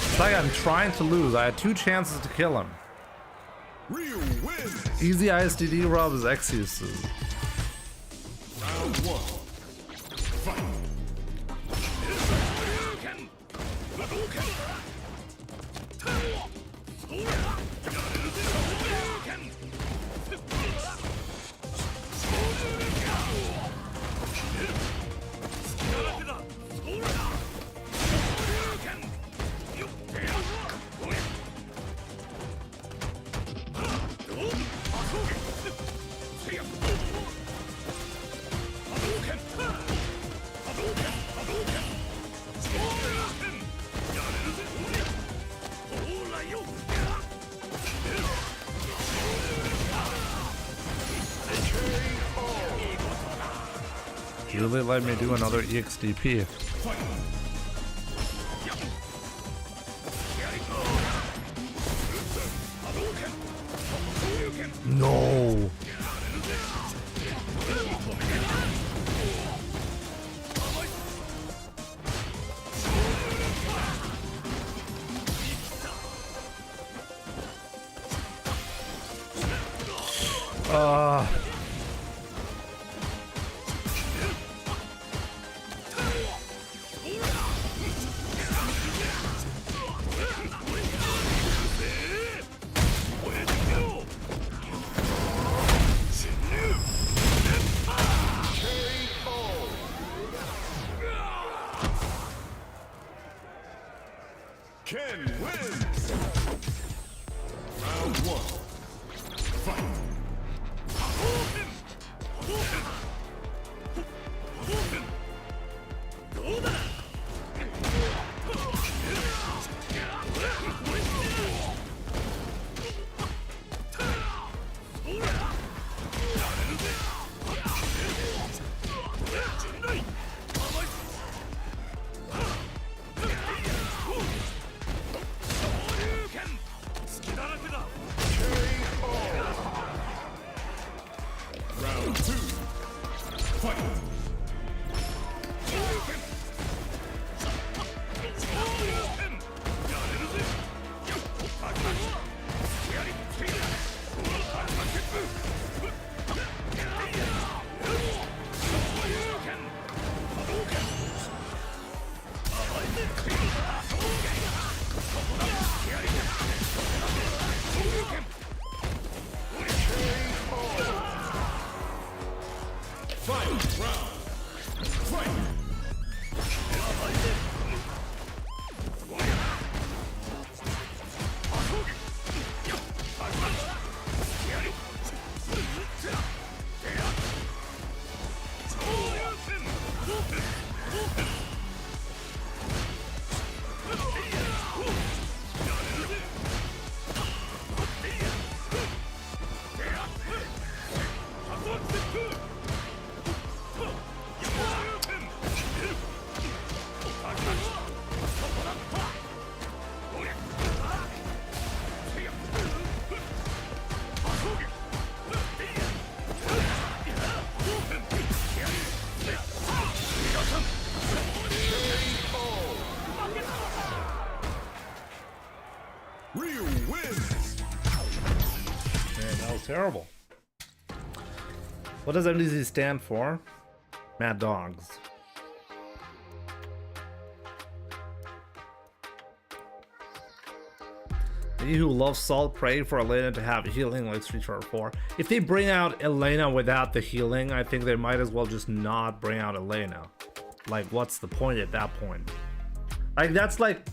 It's like I'm trying to lose. I had 2 chances to kill him. Ryu wins. Easy ISDD Rob's excuses. Round 1. Fight! You really let me do another EXDP. No. Ken wins. Round 1. Fight! Round 2. Fight! Final round. Fight! Ryu wins. Man, that was terrible. What does MDZ stand for? Mad dogs. He who loves Salt, pray for Elena to have healing like Street Fighter 4. If they bring out Elena without the healing, I think they might as well just not bring out Elena. Like, what's the point at that point? Like, that's like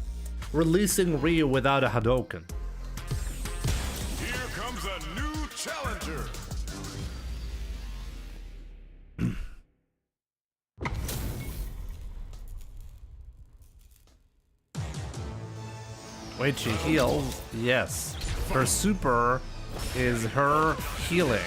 releasing Ryu without a Hadouken. Here comes a new challenger. Wait, she heals? Yes. Her super is her healing.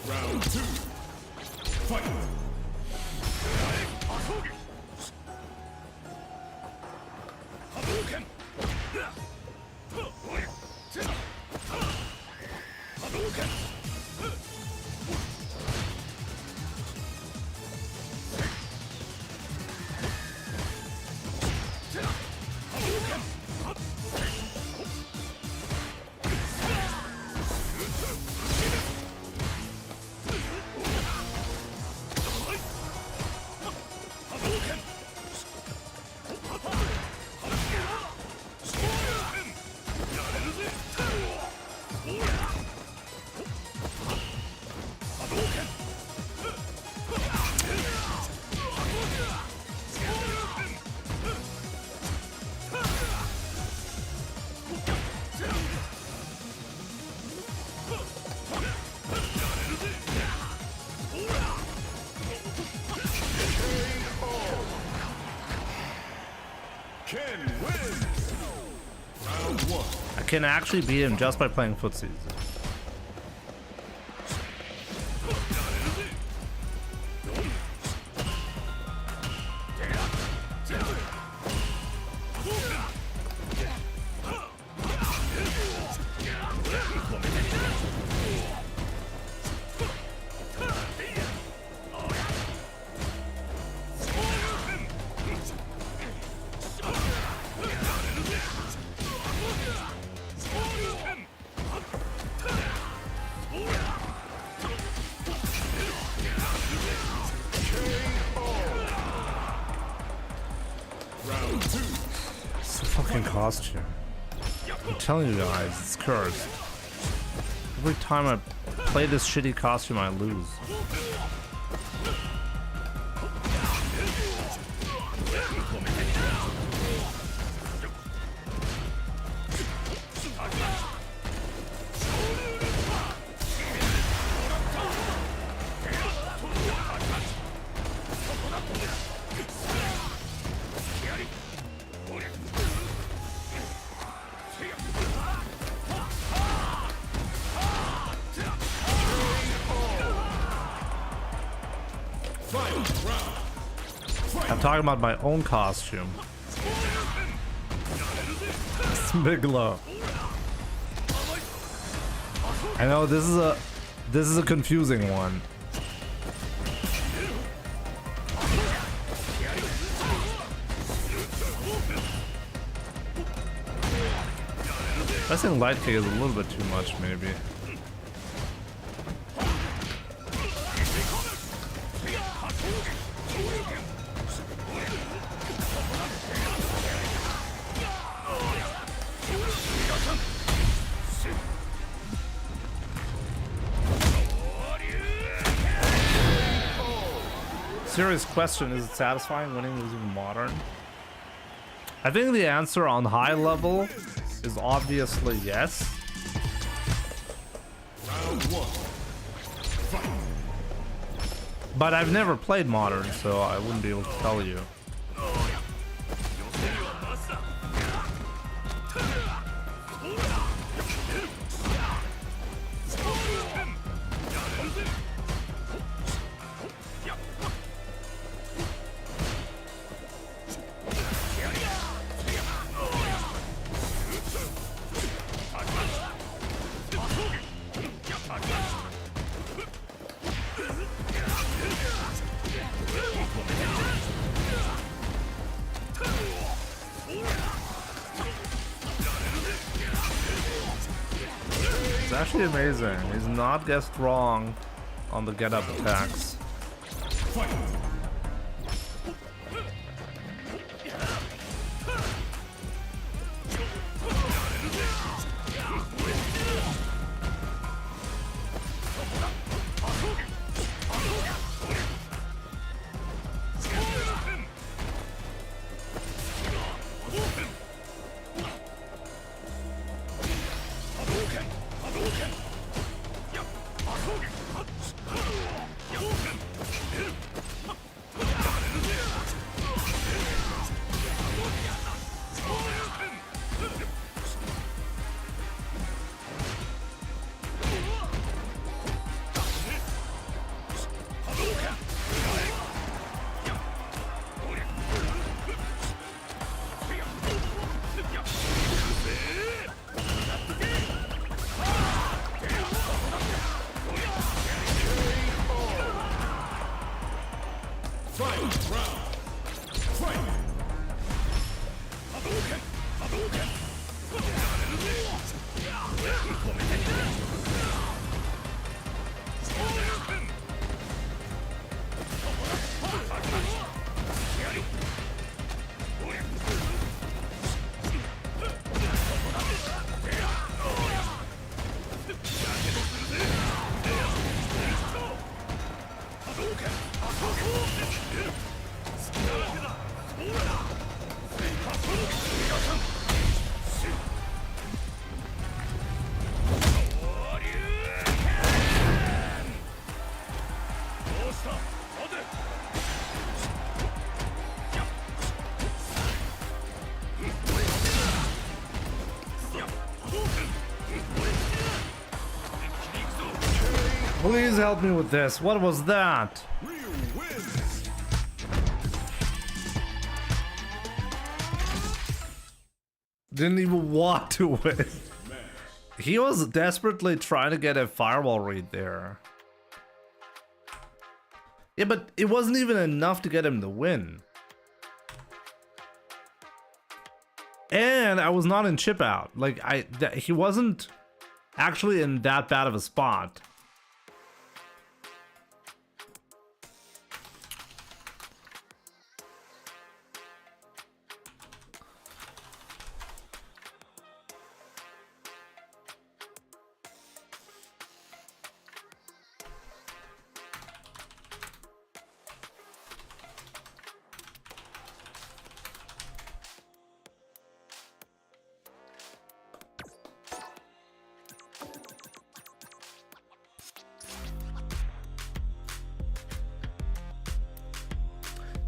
Round 2. Fight. Hadouken! Hadouken! I can actually beat him just by playing footsies. Fucking costume. I'm telling you guys, it's cursed. Every time I play this shitty costume, I lose. I'm talking about my own costume. It's big low. I know this is a confusing one. I think light kick is a little bit too much, maybe. Serious question, is it satisfying winning using modern? I think the answer on high level is obviously yes. But I've never played modern, so I wouldn't be able to tell you. It's actually amazing. He's not guessed wrong on the get up attacks. Please help me with this. What was that? Didn't even want to win. He was desperately trying to get a fireball read there. Yeah, but it wasn't even enough to get him to win. And I was not in chip out. Like, he wasn't actually in that bad of a spot.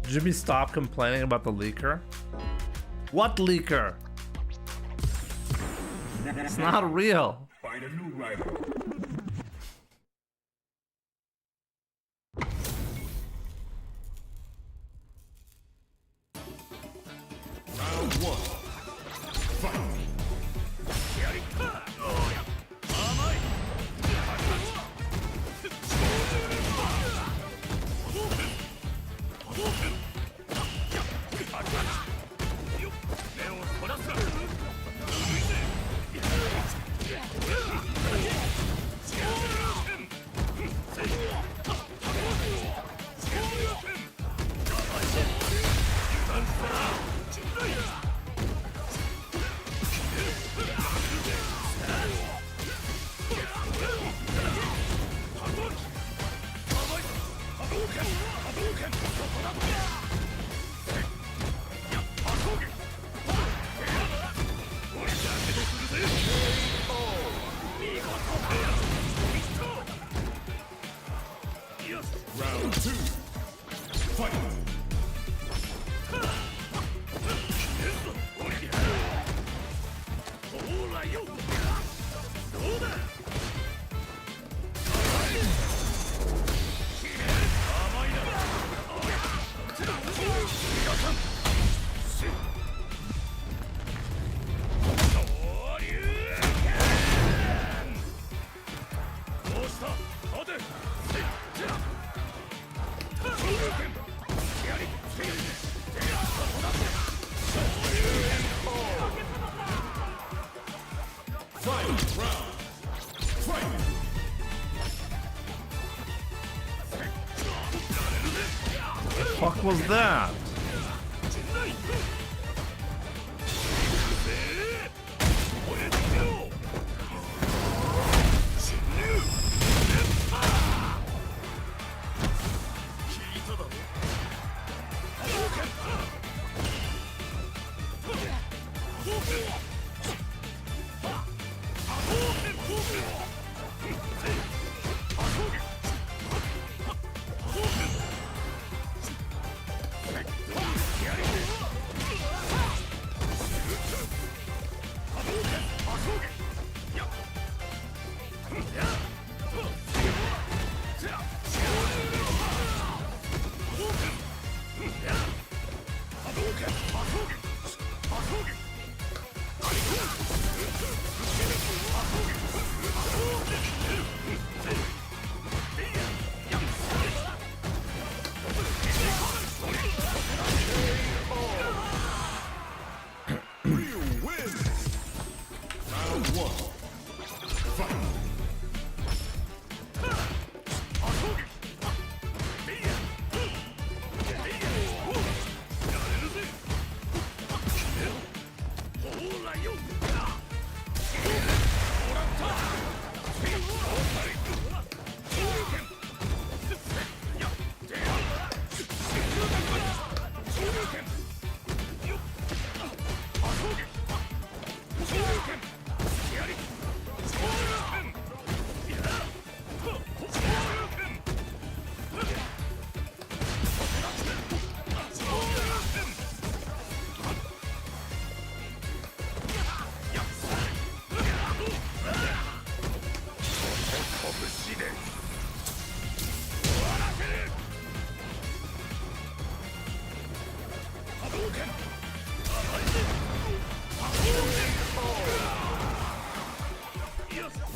Jimmy, stop complaining about the leaker. What leaker? It's not real. Find a new rival. Round one. Fight. Fuck was that?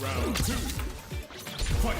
Round 2. Fight.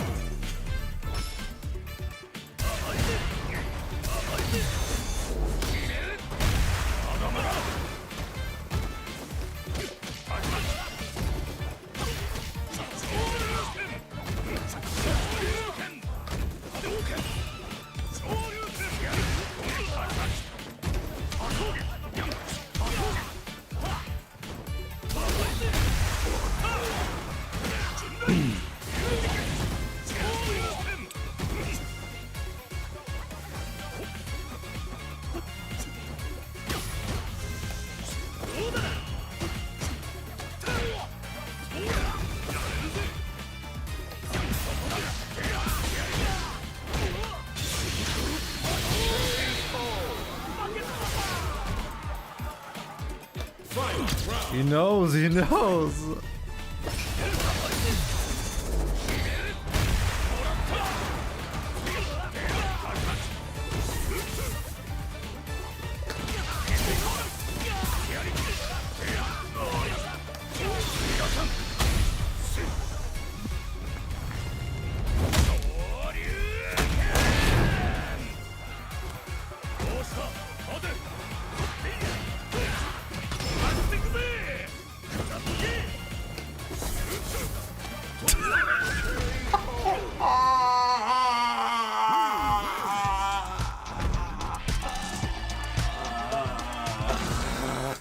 He knows, he knows.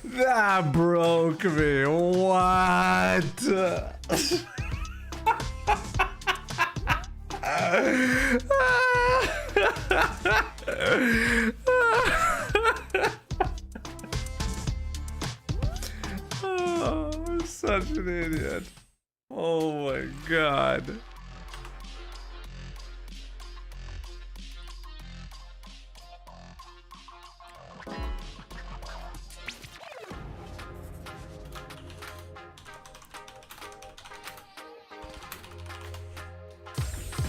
That broke me. What? Oh, I'm such an idiot. Oh my god.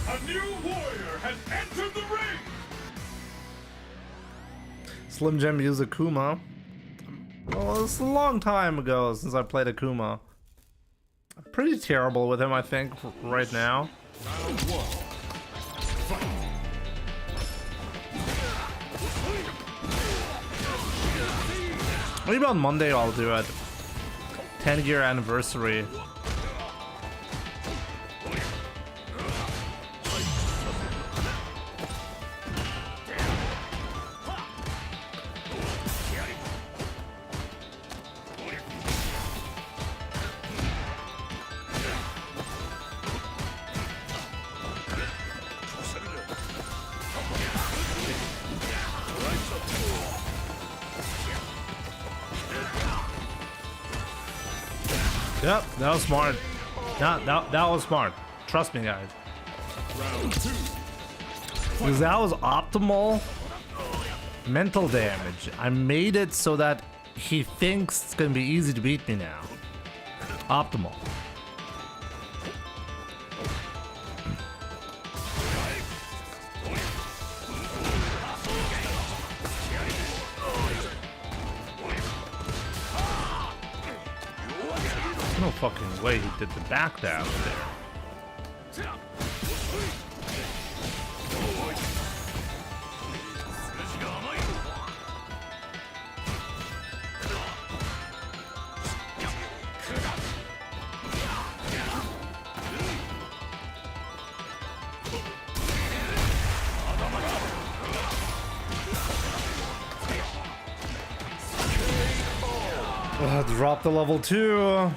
A new warrior has entered the ring! Slim Jim used Akuma. Well, it's a long time ago since I played Akuma. I'm pretty terrible with him, I think, right now. Round 1. Fight. Maybe on Monday I'll do it. 10-year anniversary Yep, that was smart. That was smart. Trust me, guys. Because that was optimal mental damage. I made it so that he thinks it's gonna be easy to beat me now. Optimal. No fucking way he did the backdash there. Drop the level 2.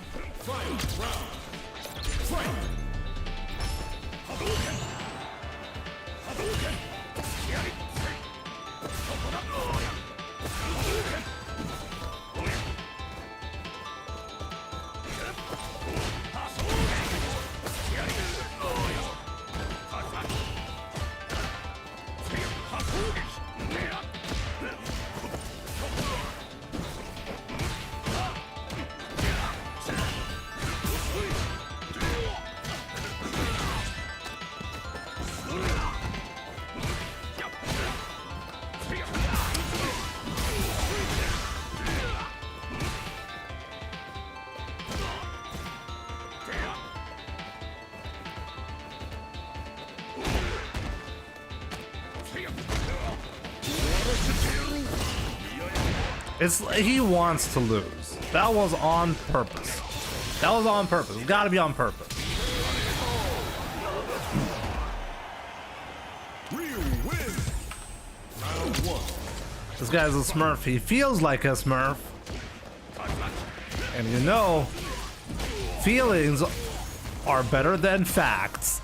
He wants to lose. That was on purpose. That was on purpose. It's gotta be on purpose. This guy's a Smurf. He feels like a Smurf. And you know, feelings are better than facts.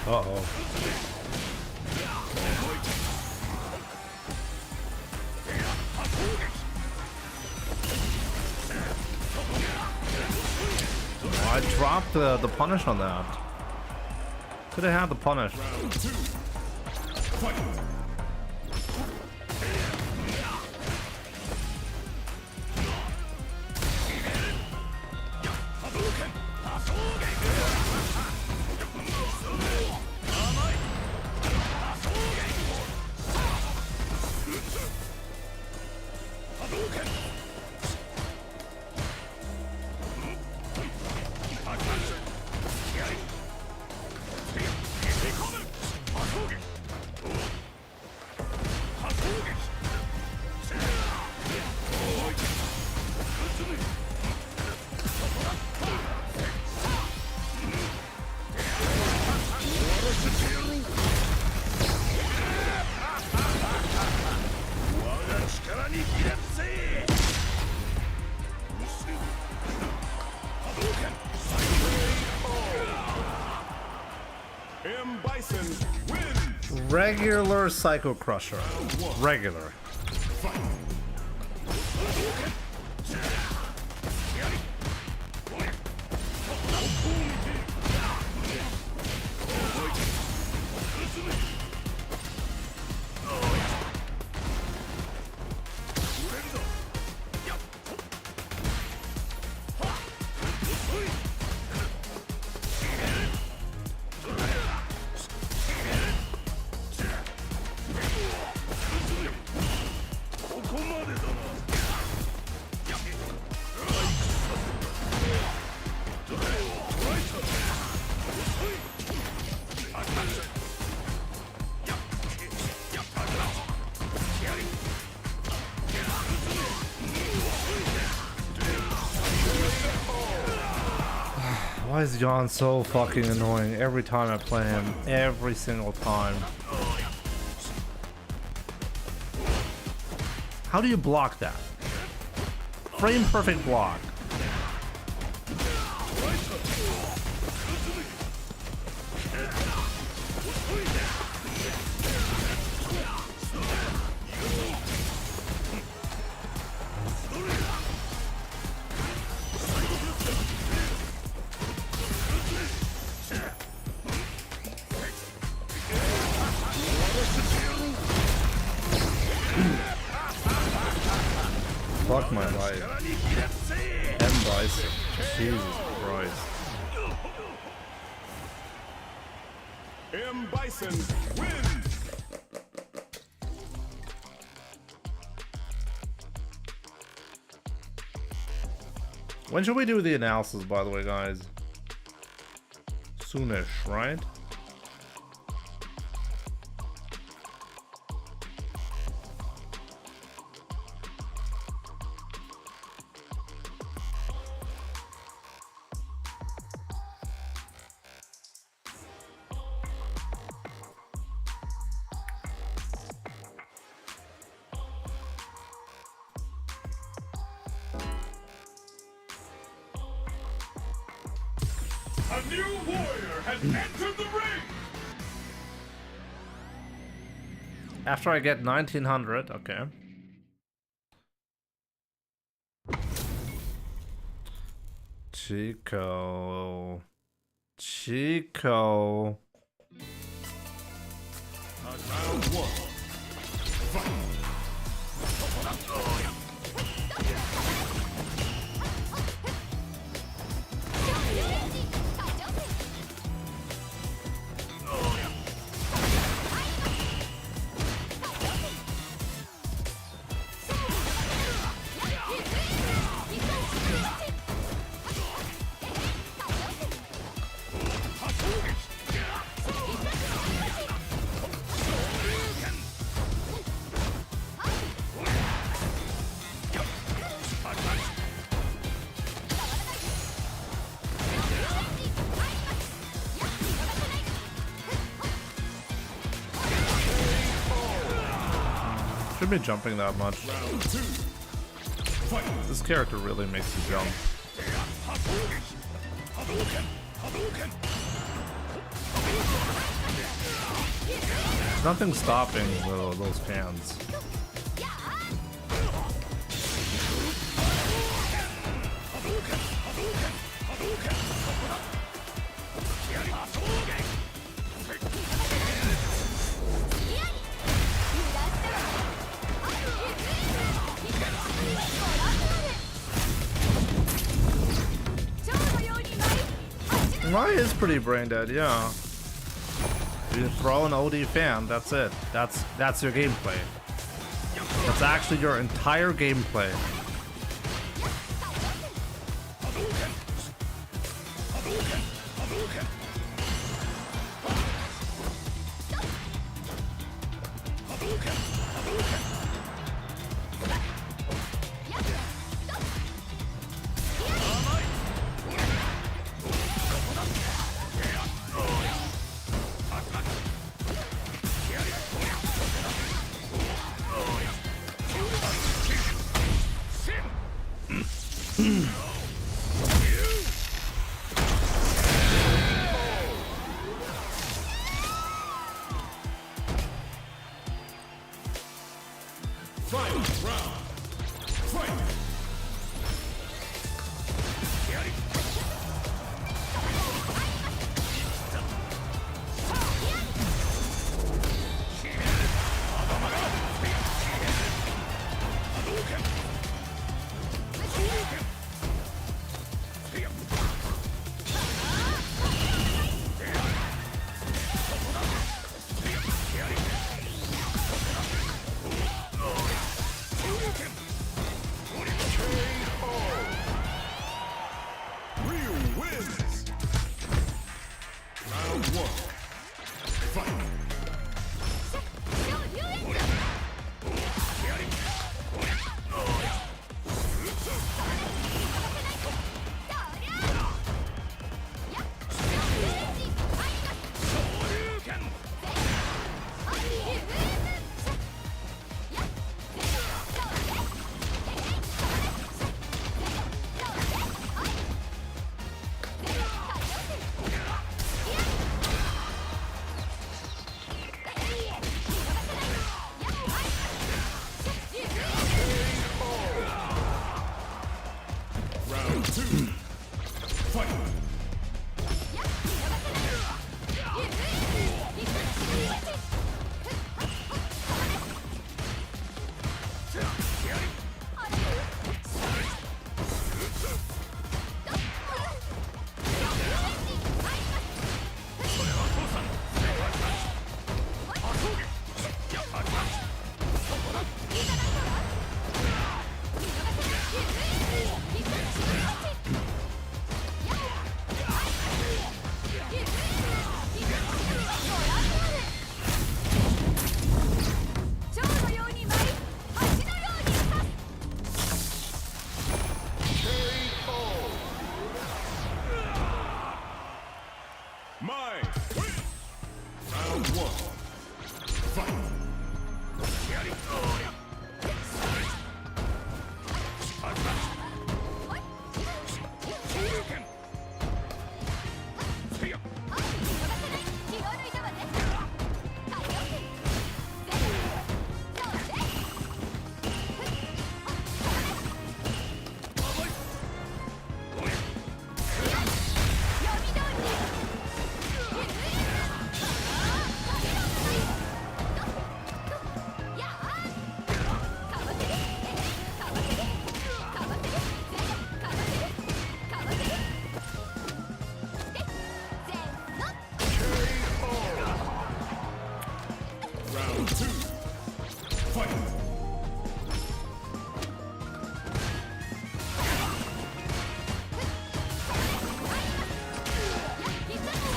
Uh-oh. Oh, I dropped the punish on that. Could have had the punish. Regular Psycho Crusher. Regular. Why is Jan so fucking annoying every time I play him? Every single time. How do you block that? Frame perfect block. Fuck my life. M Bison. Jesus Christ. M. Bison wins. When should we do the analysis, by the way, guys? Soonish, right? A new warrior has entered the ring. After I get 1900, okay. Chico. Chico. Round one. Fight. Should be jumping that much. Round two. Fight. This character really makes you jump. There's nothing stopping those fans. Mine is pretty brain dead, yeah. You throw an OD fan, that's it. That's your gameplay. That's actually your entire gameplay.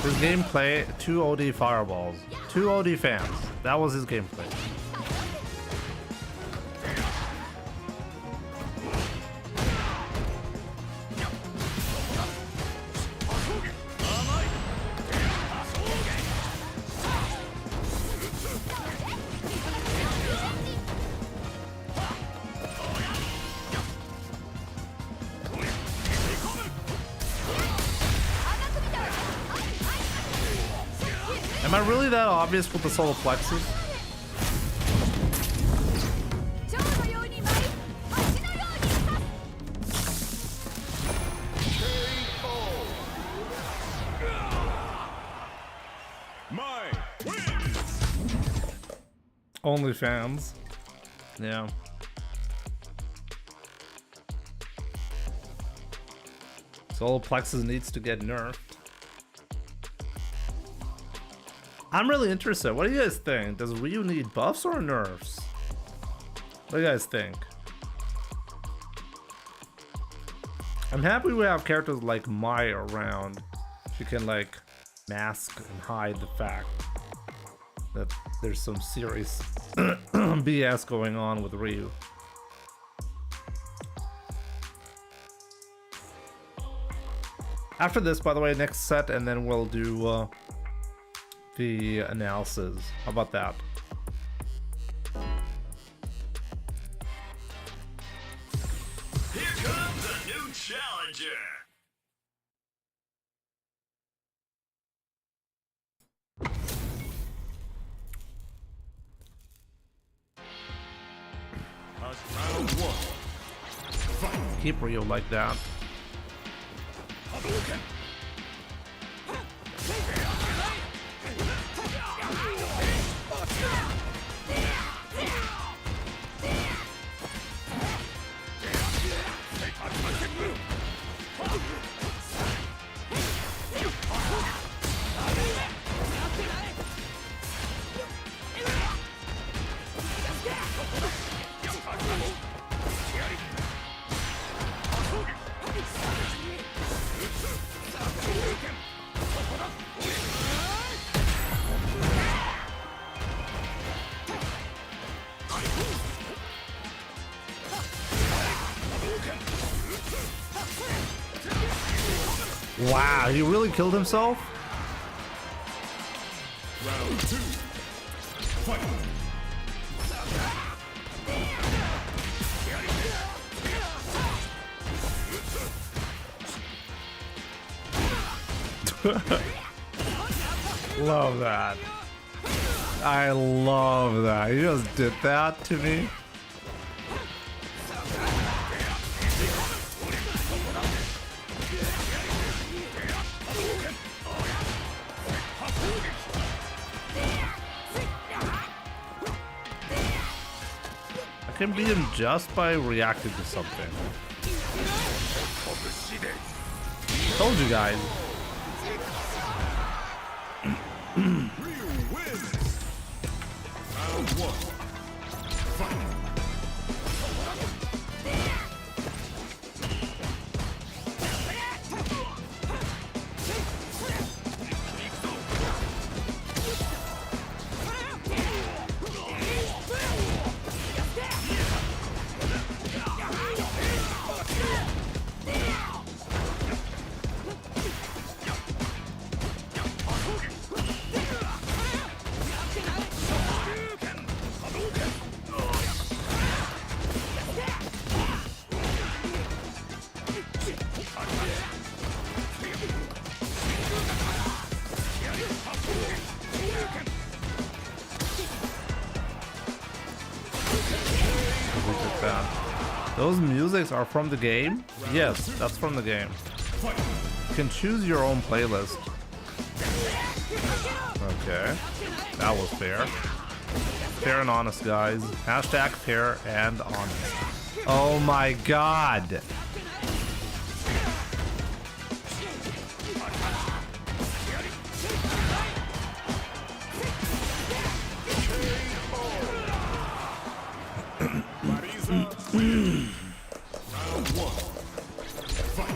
His gameplay, 2 OD fireballs. 2 OD fans. That was his gameplay. Am I really that obvious with the solar plexus? Only fans. Yeah. Solar plexus needs to get nerfed. I'm really interested. What do you guys think? Does Ryu need buffs or nerfs? What do you guys think? I'm happy we have characters like Mai around. She can like mask and hide the fact that there's some serious BS going on with Ryu. After this, by the way, next set, and then we'll do the analysis. How about that? Here comes a new challenger. Round 1. Keep Ryu like that. Wow, he really killed himself? Round 2. Fight. Love that. I love that. He just did that to me. I can beat him just by reacting to something. Told you guys. Ryu wins. Round 1. Fight. Those musics are from the game? Yes, that's from the game. You can choose your own playlist. Okay, that was fair. Fair and honest, guys. Hashtag fair and honest. Oh my god! Round 1. Fight.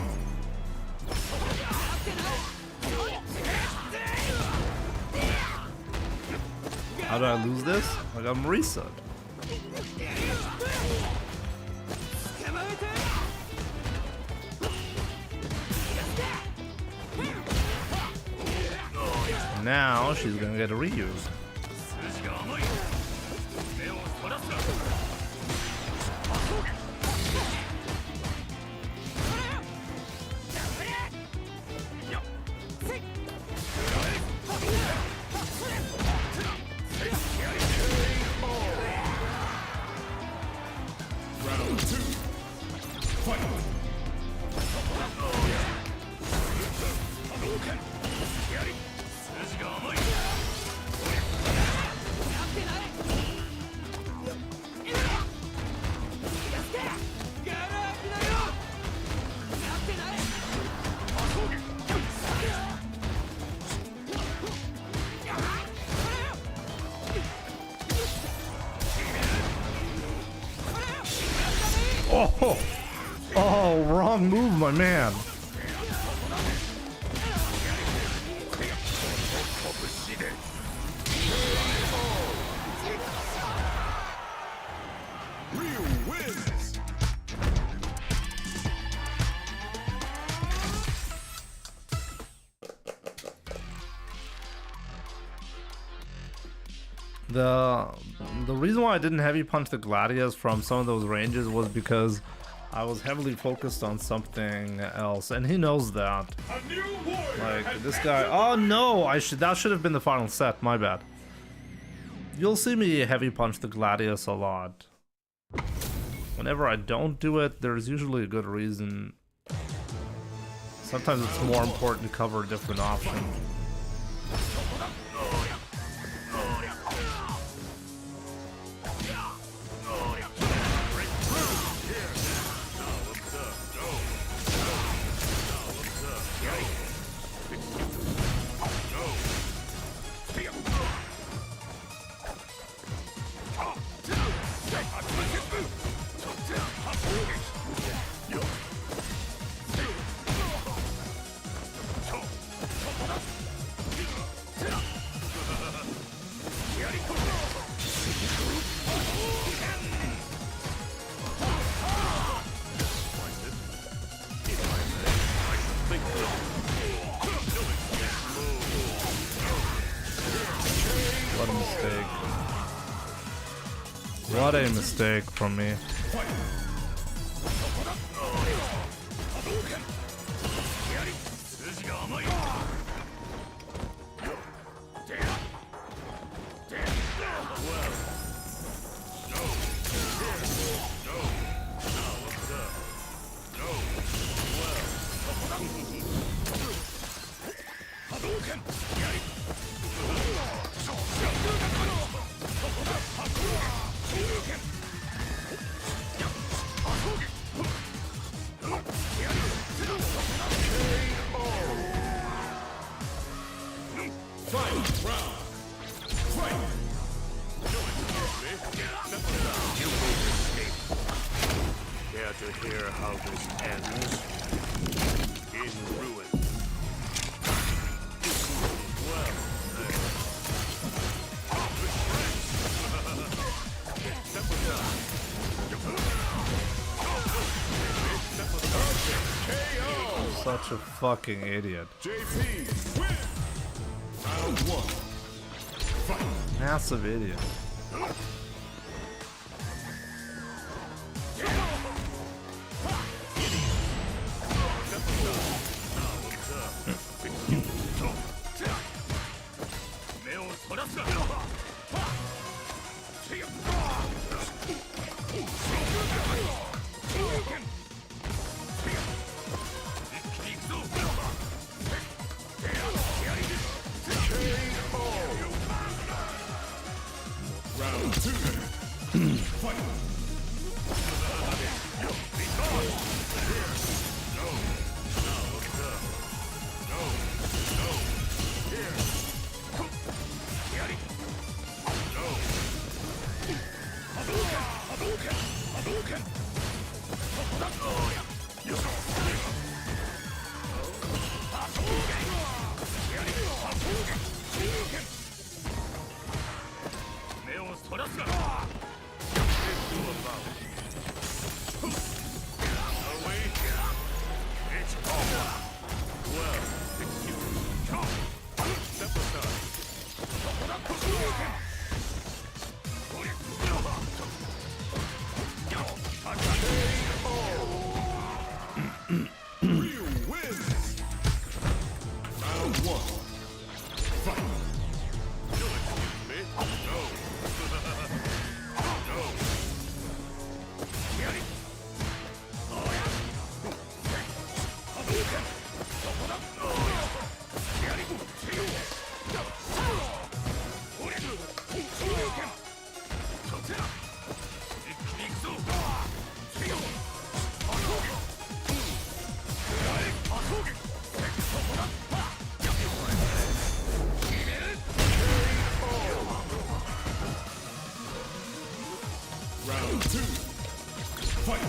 How did I lose this? I got Marisa. Now she's gonna get a reuse. Oh, oh, wrong move, my man. The reason why I didn't heavy punch the Gladius from some of those ranges was because I was heavily focused on something else, and he knows that. Like this guy. Oh no! That should have been the final set. My bad. You'll see me heavy punch the Gladius a lot. Whenever I don't do it, there's usually a good reason. Sometimes it's more important to cover a different option. What a mistake from me. To hear how this ends in ruin. Well, Such a fucking idiot. JP, win! Round one. Fight. Massive idiot. Round two. Fight. Round 2. Fight!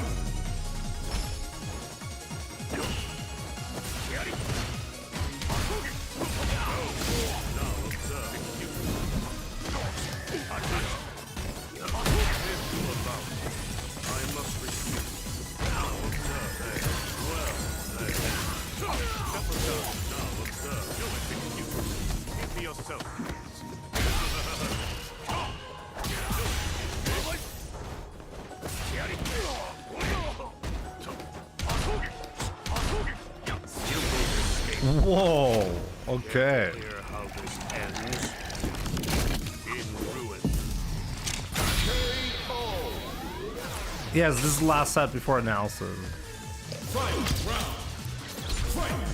Whoa. Okay. Hear how this ends in ruin. Yes, this is the last set before analysis. Fight! Round! Fight!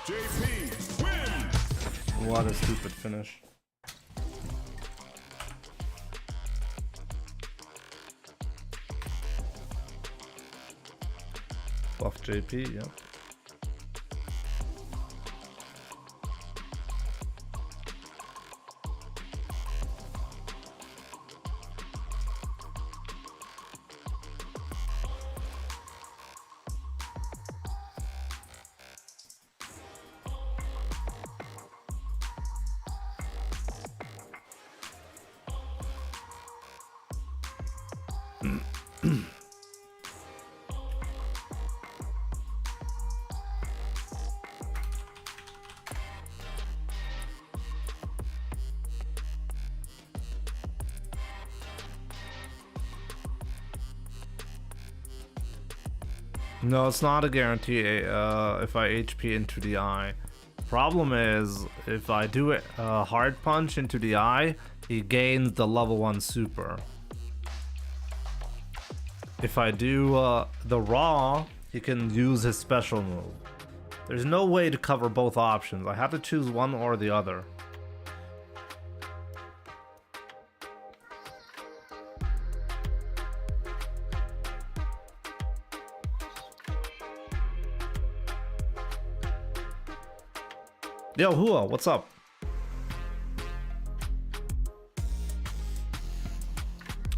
JP, win! What a stupid finish. Buff JP, yeah. No, it's not a guarantee if I HP into the eye. Problem is, if I do a hard punch into the eye, he gains the level 1 super. If I do the raw, he can use his special move. There's no way to cover both options. I have to choose one or the other. Yo, Hua, what's up?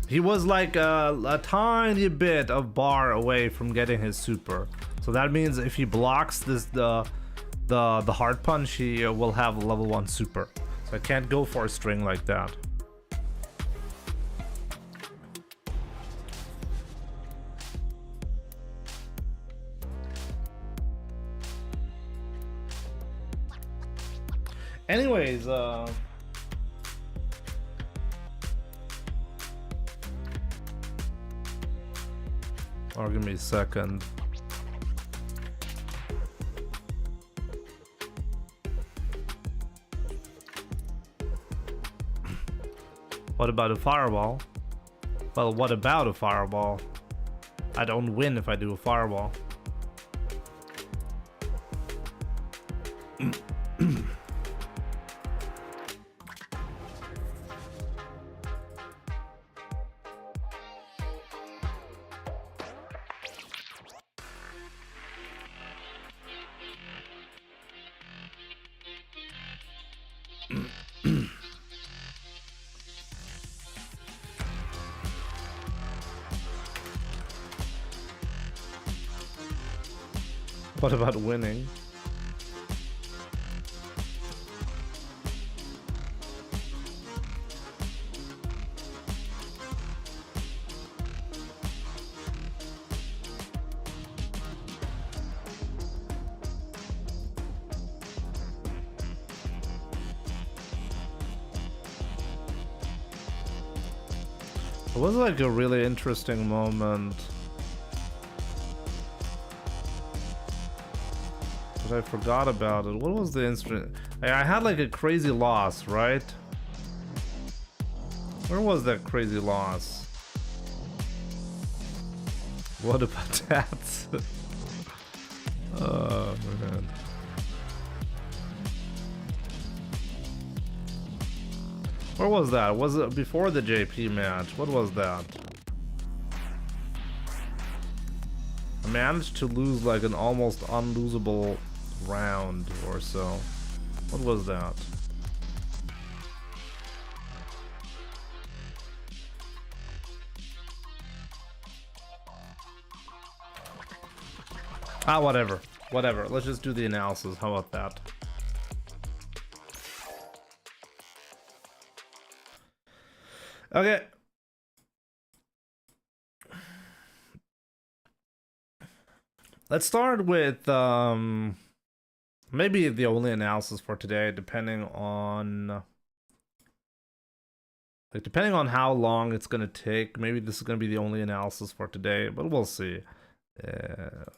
He was like a tiny bit of bar away from getting his super. So that means if he blocks this the hard punch, he will have a level 1 super. So I can't go for a string like that. Anyways, or give me a second. What about a fireball? Well, what about a fireball? I don't win if I do a fireball. What about winning? It was like a really interesting moment. But I forgot about it. What was the incident? I had like a crazy loss, right? Where was that crazy loss? What about that? Oh man. Where was that? Was it before the JP match? What was that? I managed to lose like an almost unlosable round or so. What was that? Ah, whatever. Whatever. Let's just do the analysis. How about that? Okay. Let's start with maybe the only analysis for today, depending on how long it's gonna take. Maybe this is gonna be the only analysis for today, but we'll see.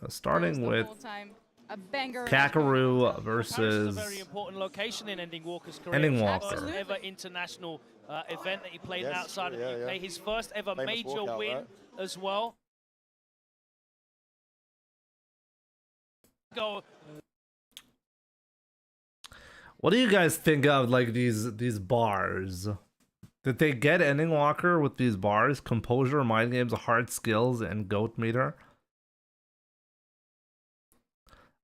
Starting with Kakaru versus a very important location in Ending Walker's career. Ending Walker. First ever international event that he played outside of the UK. His first ever major win as well. Go. What do you guys think of like these bars? Did they get Ending Walker with these bars? Composure, mind games, hard skills, and goat meter.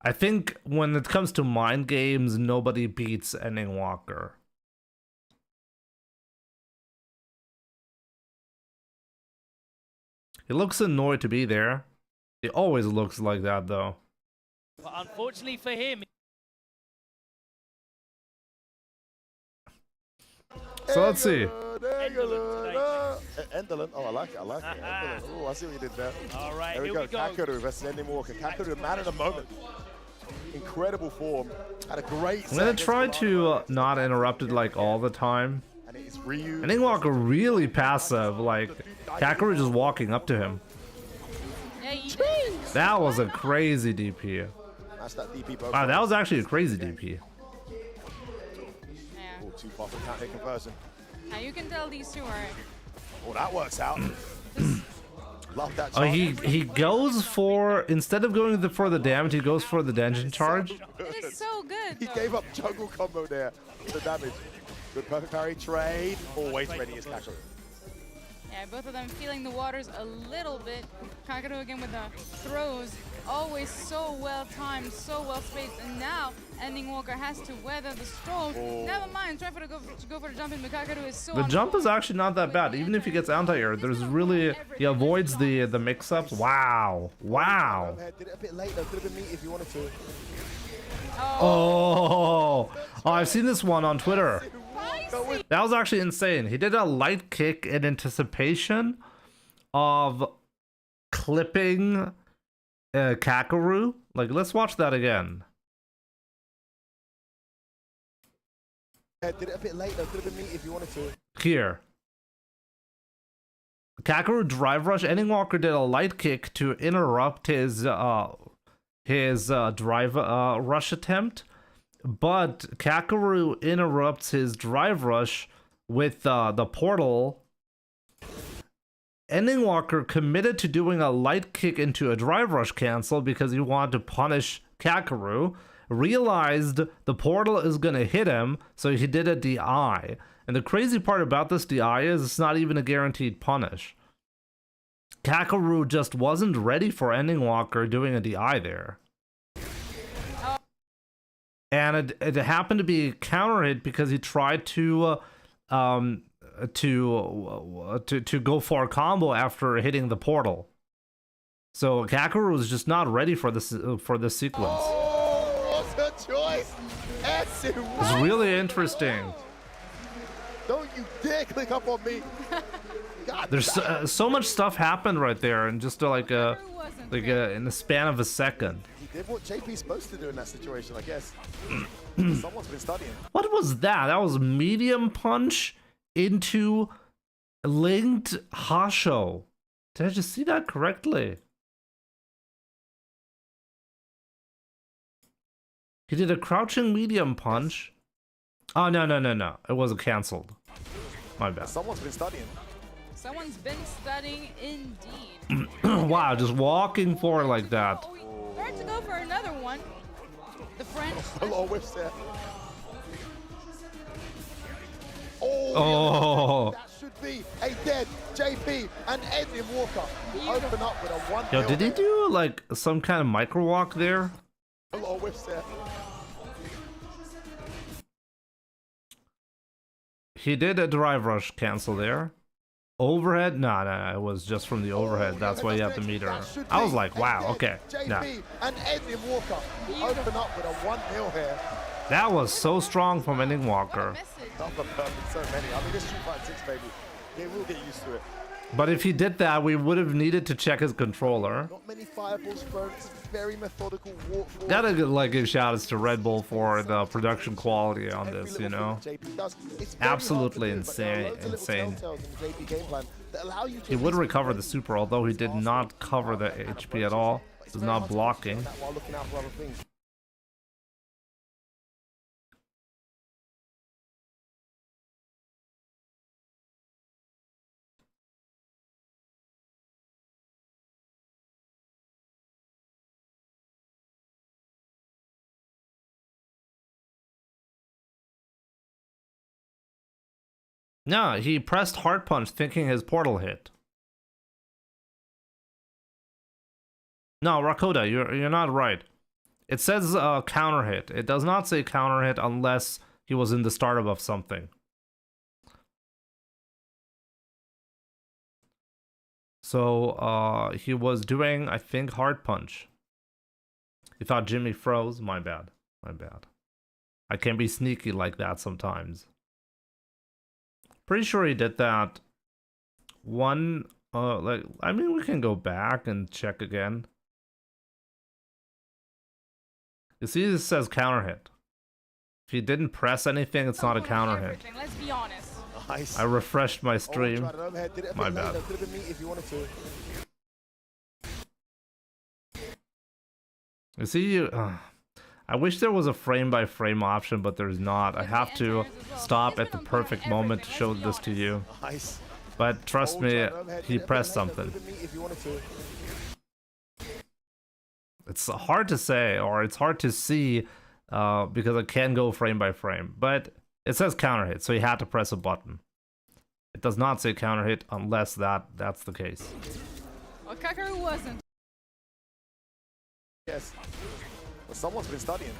I think when it comes to mind games, nobody beats Ending Walker. He looks annoyed to be there. He always looks like that though. But unfortunately for him. So let's see. Enderlin. Oh, I like it. Enderlin. Oh, I see what you did there. All right, here we go. Kakaru versus Ending Walker. Kakaru, man of the moment. Incredible form. Had a great. I'm gonna try to not interrupt it like all the time. And it's Ryu. Ending Walker really passive. Like Kakaru just walking up to him. That was a crazy DP. That's that DP. Wow, that was actually a crazy DP. Oh, too far for counter conversion. Now you can tell these two are. Oh, that works out. Love that. Oh, he goes for, instead of going for the damage, he goes for the dungeon charge. It is so good. He gave up jungle combo there. The damage. Good perfect parry trade. Always ready as Kakaru. Yeah, both of them feeling the waters a little bit. Kakaru again with the throws. Always so well timed, so well spaced. And now Ending Walker has to weather the storm. Never mind, try to go for the jump in, but Kakaru is so The jump is actually not that bad. Even if he gets anti-air, there's really, he avoids the mix-ups. Wow. Wow. Did it a bit late though. Could have been neat if you wanted to. Oh, I've seen this one on Twitter. That was actually insane. He did a light kick in anticipation of clipping Kakaru. Like, let's watch that again. Did it a bit late though. Could have been neat if you wanted to. Here. Kakaru drive rush. Ending Walker did a light kick to interrupt his drive rush attempt. But Kakaru interrupts his drive rush with the portal. Ending Walker committed to doing a light kick into a drive rush cancel because he wanted to punish Kakaru. Realized the portal is going to hit him, so he did a DI. And the crazy part about this DI is it's not even a guaranteed punish. Kakaru just wasn't ready for Ending Walker doing a DI there. And it happened to be counter hit because he tried to go for a combo after hitting the portal. So Kakarot was just not ready for this sequence. Oh, what's her choice? It's really interesting. Don't you dare click up on me. God, There's so much stuff happened right there, and just in the span of a second. He did what JP's supposed to do in that situation, I guess. Someone's been studying. What was that? That was medium punch into linked Hasho. Did I just see that correctly? He did a crouching medium punch. Oh, no. It wasn't cancelled. My bad. Someone's been studying. Someone's been studying indeed. Wow, just walking forward like that. Hard to go for another one. The French. A lot of whiffs there. Oh. That should be a dead JP and Edwin Walker. Open up with a 1-0. Yo, did he do like some kind of micro walk there? A lot of whiffs there. He did a drive rush cancel there. Overhead? No, it was just from the overhead. That's why you have the meter. I was like, wow, okay. Nah. And Edwin Walker open up with a 1-0 here. That was so strong from Ending Walker. So many. I mean, this Street Fighter 6, baby. They will get used to it. But if he did that, we would have needed to check his controller. Not many fireballs thrown. It's a very methodical walk forward. Gotta give shout outs to Red Bull for the production quality on this, you know. Absolutely insane. He would recover the super, although he did not cover the HP at all. He was not blocking. No, he pressed hard punch thinking his portal hit. No, Rakoda, you're not right. It says counter hit. It does not say counter hit unless he was in the startup of something. So he was doing, I think, hard punch. He thought Jimmy froze. My bad. I can be sneaky like that sometimes. Pretty sure he did that one, I mean, we can go back and check again. You see, this says counter hit. If he didn't press anything, it's not a counter hit. Let's be honest. Nice. I refreshed my stream. My bad. You see, I wish there was a frame-by-frame option, but there's not. I have to stop at the perfect moment to show this to you. But trust me, he pressed something. It's hard to say, or it's hard to see, because it can go frame-by-frame. But it says counter hit, so you had to press a button. It does not say counter hit unless that's the case. Well, Kakarot wasn't. Yes. But someone's been studying.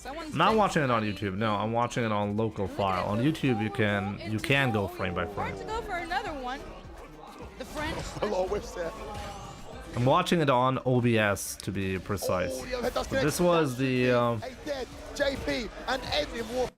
I'm not watching it on YouTube. No, I'm watching it on local file. On YouTube, you can go frame by frame. Hard to go for another one. The French. A lot of whiffs there. I'm watching it on OBS to be precise. But this was the JP and Edwin Walker.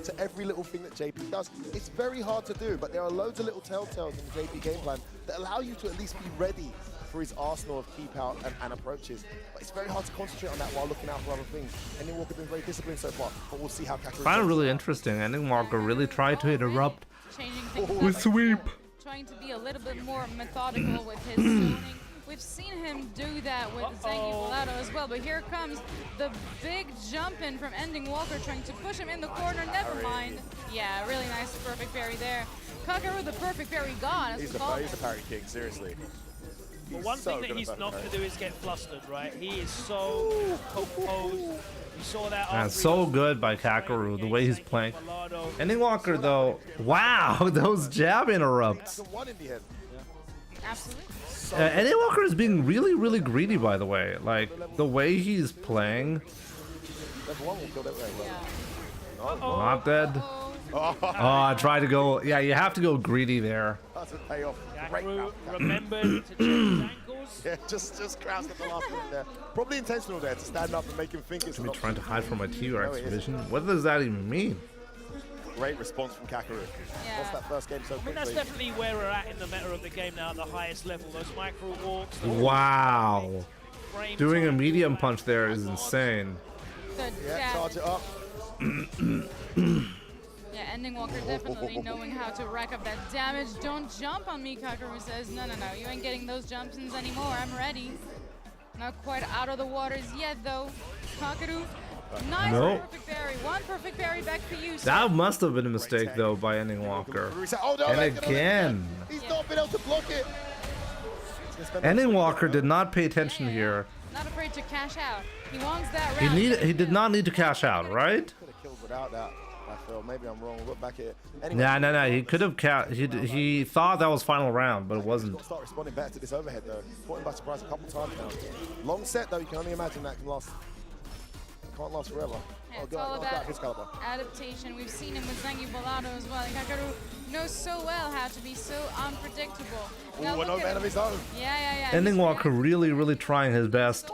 To every little thing that JP does. It's very hard to do, but there are loads of little telltales in the JP game plan that allow you to at least be ready for his arsenal of keep out and approaches. But it's very hard to concentrate on that while looking out for other things. Ending Walker has been very disciplined so far, but we'll see how Kakarot. I find it really interesting. Ending Walker really tried to interrupt with sweep. Trying to be a little bit more methodical with his zoning. We've seen him do that with Zangief Volado as well, but here comes the big jump in from Ending Walker, trying to push him in the corner. Never mind. Yeah, really nice perfect parry there. Kakarot, the perfect parry god. He's a parry king, seriously. But one thing that he's not going to do is get flustered, right? He is so composed. You saw that. Man, so good by Kakarot, the way he's playing. Ending Walker, though, wow, those jab interrupts. Absolutely. Ending Walker is being really, really greedy, by the way. Like, the way he's playing. Not dead. Oh, I tried to go. Yeah, you have to go greedy there. Doesn't pay off. Gakru remembered to check his ankles. Yeah, just crouched at the last minute there. Probably intentional there to stand up and make him think it's Me an trying to hide from my T-Rex No, it vision. What does that even mean? Great response from Kakaru. Yeah. Lost that first game so I mean, quickly. that's definitely where we're at in the meta of the game now, at the highest level. Those micro walks. Wow. Frame Doing a time, medium punch there is insane. Good Yeah, charge it up. Yeah, Ending Walker definitely knowing how to rack up that damage. Don't jump on me, Kakaru says. No, you ain't getting those jump-ins anymore. I'm ready. Not quite out of the waters yet, though. Kakaru, nice perfect parry. One perfect parry back for you. That must have been a mistake, though, by Ending Walker. Oh, no, And again. He's not been able to block it. Ending Walker did not pay attention here. Not afraid to cash out. He wants that round. He did not need to cash out, right? Could have killed without that. I feel maybe I'm wrong. Look back at it. Anyway, No. He could have he thought that was final round, but it wasn't. Start responding better to this overhead though. Caught him by surprise a couple times now. Long set though. You can only imagine that can last. Can't last forever. Yeah, it's all about adaptation. We've seen him with Zangi Bolado as well. And Kakaru knows so well how to be so unpredictable. Ooh, an man of his own. Yeah. Ending Walker really trying his best.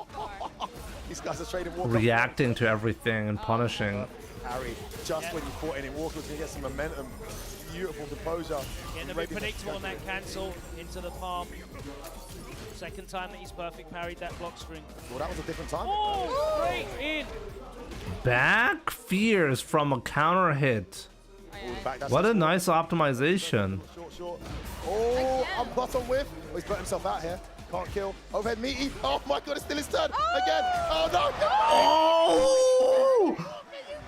These guys are trading walk Reacting to everything and punishing. Harry, just when you thought Ending Walker was going to get some momentum. Beautiful composure. Getting a bit predictable on that cancel into the palm. Second time that he's perfect parried that block string. Well, that was a different time. Oh, great in. Back fears from a counter hit. What a nice optimization. Short. Oh, unplus on whiff. Oh, he's put himself out here. Can't kill. Overhead meaty. Oh my god, it's still his turn. Again. Oh no. Oh!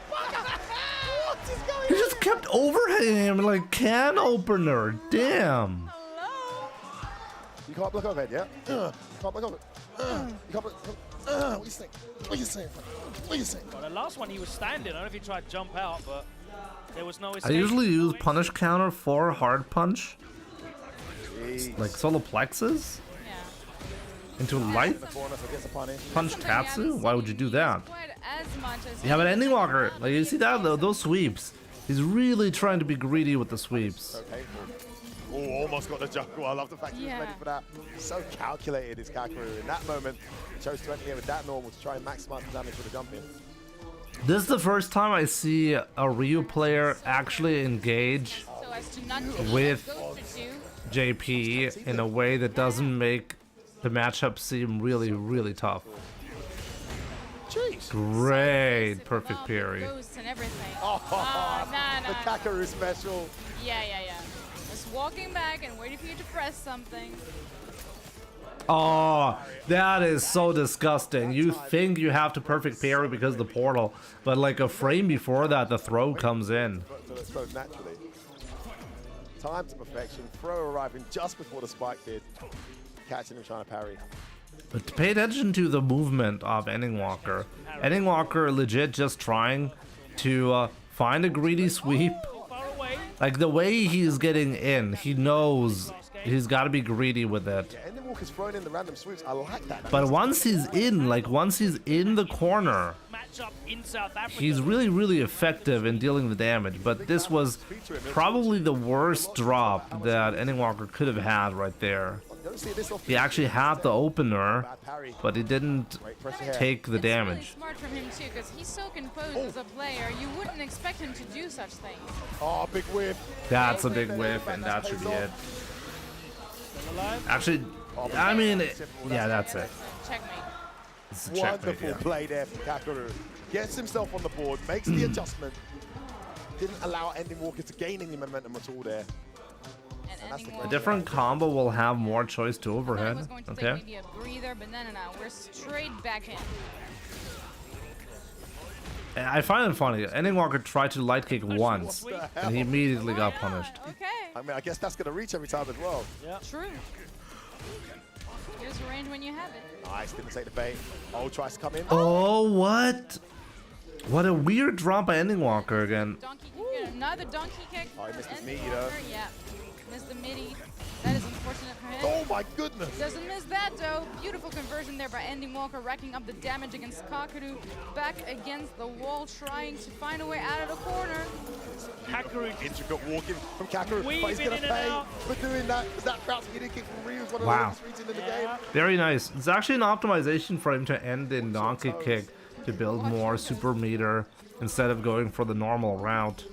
What is going He just kept overheading him like can opener. Damn. You can't block overhead, yeah? You can't block overhead. You can't block. What are you saying? What are you saying? What are you saying? Well, the last one he was standing. I don't know if he tried to jump out, but there was no escape. I usually use punish counter for hard punch. Jeez. Like solar plexus? Into light? Punch Tatsu? Why would you do that? Yeah, but Ending Walker, like you see that though, those sweeps. He's really trying to be greedy with the sweeps. Oh, almost got the juggle. I love the fact he was ready for that. So calculated is Kakaru. In that moment, chose to enter here with that normal to try and maximize the damage with the jump in. This is the first time I see a Ryu player actually engage with JP in a way that doesn't make the matchup seem really tough. Jeez. Great perfect parry. The Kakaru special. Yeah. Just walking back and waiting for you to press something. Oh, that is so disgusting. You think you have to perfect parry because of the portal, but like a frame before that, the throw comes in. So it flows naturally. Time to perfection. Throw arriving just before the spike did. Catching him trying to parry. But pay attention to the movement of Ending Walker. Ending Walker legit just trying to find a greedy sweep. Like the way he's getting in, he knows he's got to be greedy with it. Yeah, Ending Walker's throwing in the random sweeps. I like that. But once he's in, once he's in the corner, he's really effective in dealing the damage. But this was probably the worst drop that Ending Walker could have had right there. He actually had the opener, but he didn't take the damage. It's really smart from him too, because he's so composed as a player. You wouldn't expect him to do such things. Oh, big whiff. That's a big whiff, and that should be it. Actually, I mean, yeah, that's it. Checkmate. It's a checkmate, Wonderful play there from Kakaru. Gets himself on the board, makes the adjustment. Didn't allow Ending Walker to gain any momentum at all there. A different combo will have more choice to overhead. Okay. Maybe a breather, but no. We're straight back in. I find it funny. Ending Walker tried to light kick once, and he immediately got punished. Okay. I mean, I guess that's going to reach every time as well. Yeah. True. Here's range when you have it. Nice, didn't take the bait. Oh, tries to come in. Oh, what? What a weird drop by Ending Walker again. Donkey kick, another donkey kick. Oh, he missed his meaty though. Yeah. Missed the midi. That is unfortunate for him. Oh my goodness! Doesn't miss that though. Beautiful conversion there by Ending Walker, racking up the damage against Kakaru. Back against the wall, trying to find a way out of the corner. Kakaroo Intricate walking from Kakaroo, but he's going to pay for doing that. That bounce meter kick from Ryu is one of the longest reads in the game. Very nice. It's actually an optimization for him to end in Donkey Kick to build more super meter instead of going for the normal route.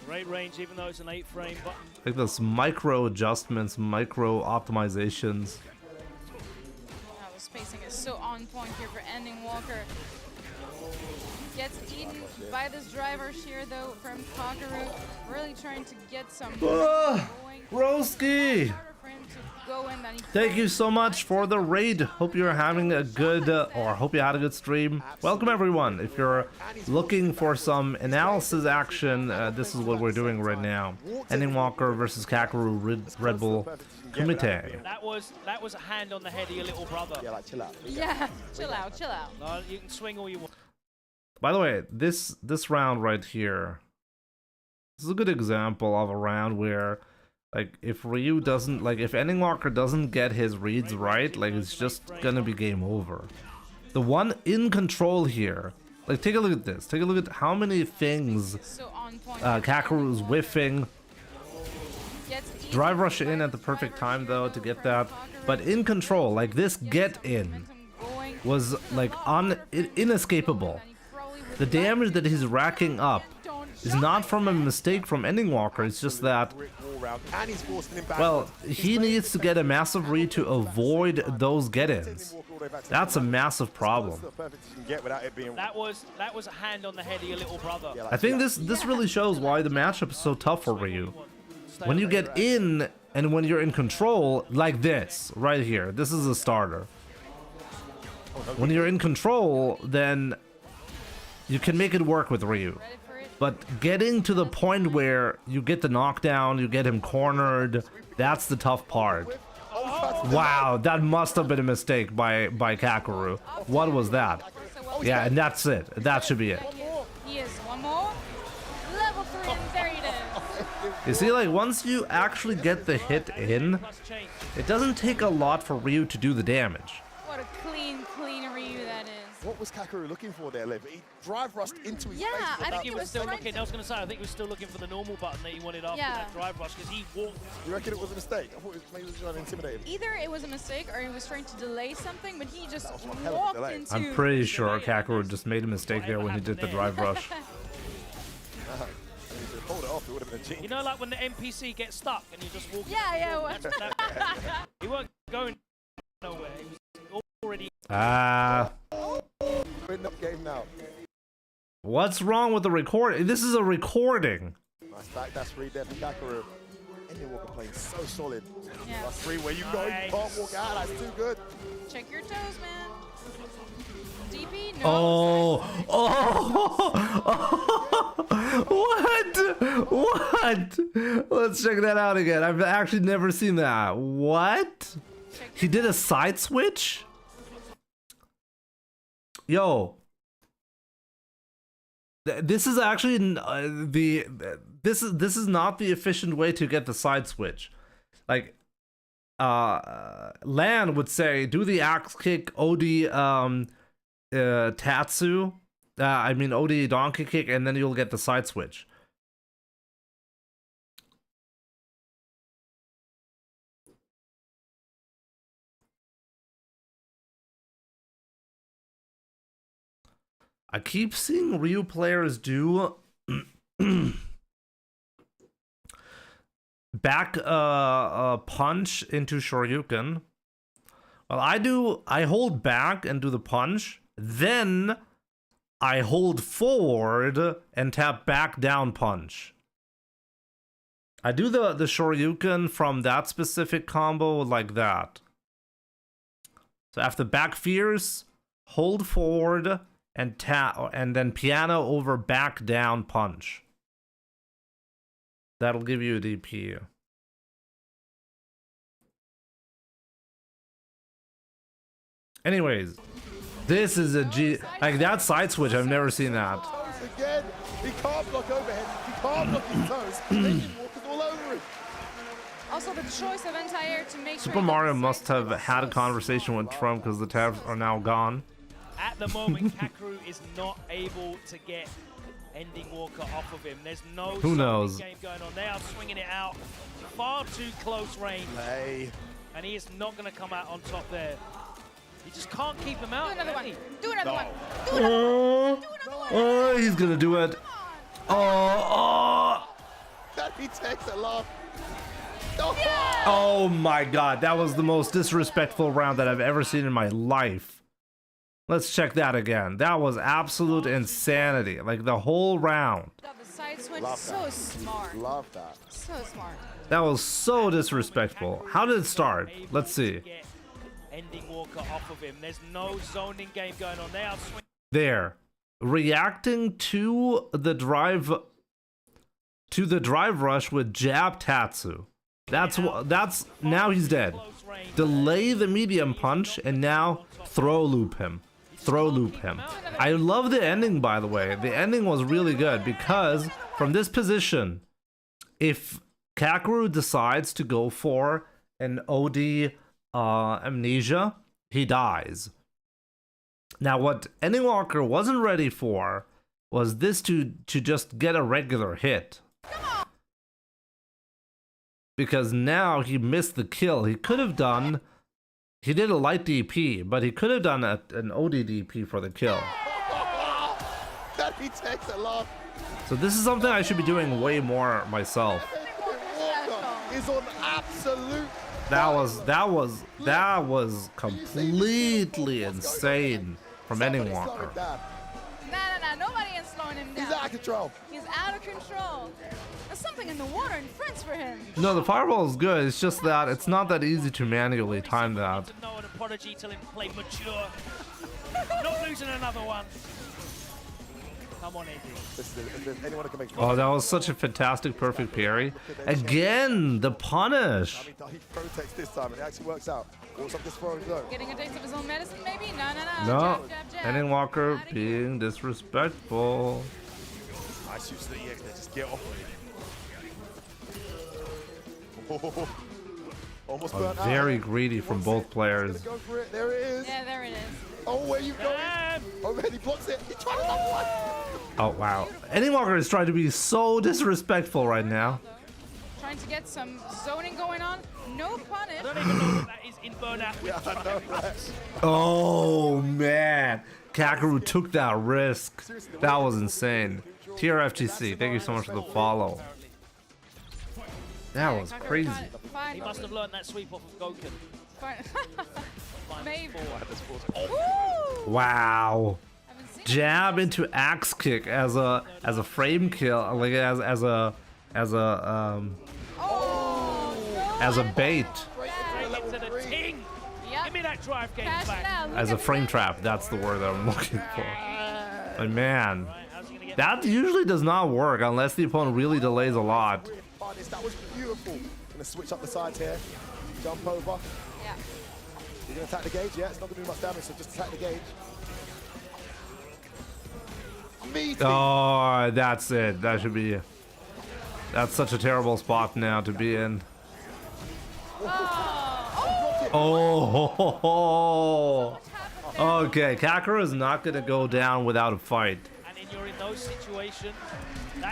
Great range, even though it's an 8-frame button. Like those micro adjustments, micro optimizations. The spacing is so on point here for Ending Walker. Gets eaten by this driver shear though from Kakaroo. Really trying to get some going. Broski! Thank you so much for the raid. Hope you're having a good, or hope you had a good stream. Welcome everyone. If you're looking for some analysis action, this is what we're doing right now. Ending Walker versus Kakaroo Red Bull Kumite. That was a hand on the head of your little brother. Yeah, like chill out. Yeah, chill out, chill out. No, you can swing all you want. By the way, this round right here, this is a good example of a round where, like, if Ryu doesn't, like, if Ending Walker doesn't get his reads right, like, it's just gonna be game over. The one in control here, like, take a look at this. Take a look at how many things Kakaroo's whiffing. Drive rush in at the perfect time, though, to get that. But in control, like, this get in was, like, inescapable. The damage that he's racking up is not from a mistake from Ending Walker, it's just that, well, he needs to get a massive read to avoid those get-ins. That's a massive problem. That was a hand on the head of your little brother. I think this really shows why the matchup is so tough for Ryu. When you get in and when you're in control, like this, right here, this is a starter. When you're in control, then you can make it work with Ryu. But getting to the point where you get the knockdown, you get him cornered, that's the tough part. Wow, that must have been a mistake by Kakaroo. What was that? Yeah, and that's it. That should be it. He is one more. Level 3, and there it is. You see, like, once you actually get the hit in, it doesn't take a lot for Ryu to do the damage. What a clean Ryu that is. What was Kakaroo looking for there, Liv? He drive rushed into his face. I think he was still looking. I was going to say, I think he was still looking for the normal button that he wanted after that drive rush because he walked. You reckon it was a mistake? I thought maybe he was trying to intimidate him. Either it was a mistake or he was trying to delay something, but he just walked into. I'm pretty sure Kakaroo just made a mistake there when he did the drive rush. You know, like when the NPC gets stuck and you just walk. Yeah. He weren't going nowhere. He was already. Game now. What's wrong with the recording? This is a recording. Nice back dash read there from Kakaroo. Ending Walker playing so solid. Yeah. That's 3 where you go, you can't walk out. That's too good. Check your toes, man. DP? No. What? Let's check that out again. I've actually never seen that. What? He did a side switch? Yo. This is actually this is not the efficient way to get the side switch. Like Lan would say do the axe kick OD Tatsu, I mean OD donkey kick, and then you'll get the side switch. I keep seeing Ryu players do back punch into Shoryuken. Well, I hold back and do the punch, then I hold forward and tap back down punch. I do the Shoryuken from that specific combo like that. So after back fierce, hold forward and tap, and then piano over back down punch. That'll give you a DP. Anyways, this is a like that side switch. I've never seen that. Again, he can't block overhead. He can't block his toes. Ending Walker's all over him. Also, the choice of anti-air to make Super Mario must have had a conversation with Trump because the tabs are now gone. At the moment, Kakaroo is not able to get Ending Walker off of him. There's no Who knows? game going on. They are swinging it out far too close range. Hey. And he is not going to come out on top there. He just can't keep him out. Do another one. Do another one. Do Oh, another one. Do another one. oh, he's gonna do it. Oh, That he takes a lot. oh my God, that was the most disrespectful round that I've ever seen in my life. Let's check that again. That was absolute insanity. Like the whole round. Got the side switch. Love So that. smart. Love that. So smart. That was so disrespectful. How did it start? Let's see. Ending Walker off of him. There's no zoning game going on. They are swinging. There, reacting to the drive rush with jab Tatsu. That's now he's dead. Delay the medium punch and now throw loop him. Throw loop him. I love the ending, by the way. The ending was really good because from this position, if Kakeru decides to go for an OD amnesia, he dies. Now what Ending Walker wasn't ready for was this to just get a regular hit. Because now he missed the kill. He could have done, he did a light DP, but he could have done an OD DP for the kill. That he takes a lot. So this is something I should be doing way more myself. Walker is on absolute. That was completely insane from Ending Walker. Nah, nobody is slowing him down. He's out of control. He's out of control. There's something in the water in France for him. No, the fireball is good. It's just that it's not that easy to manually time that. No an apology till him play mature. Not losing another one. Come on, Eddie. If there's anyone who can make Oh, that was such a fantastic perfect parry. Again, the punish. I mean, he protects this time, and it actually works out. Walks up this throwing zone. Getting a taste of his own medicine, maybe? No. No, Jab, jab, jab. Ending Walker being disrespectful. Nice use of the EX there, just get off. Oh, almost Oh, burnt out. very greedy from both players. Go for it. There it is. Yeah, there it is. Oh, where you going? Oh, man, he blocks it. He tried another one. Oh, wow. Ending Walker is trying to be so disrespectful right now. Trying to get some zoning going on. No punish. I don't even know what that is in burnout. Yeah, I know, right? Oh, man. Kakeru took that risk. That was insane. TRFGC, thank you so much for the follow. That was crazy. He must have learned that sweep off of Goken. Maybe. Wow. Jab into axe kick as a frame kill, like as a bait. Give me that drive game back. As a frame trap, that's the word that I'm looking for. Like, man, that usually does not work unless the opponent really delays a lot. That was beautiful. Gonna switch up the sides here. Jump over. Yeah. You're gonna attack the gauge, yeah? It's not gonna do much damage, so just attack the gauge. Oh, that's it. That should be. That's such a terrible spot now to be in. Oh. Okay, Kakeru is not gonna go down without a fight. And then you're in those situations.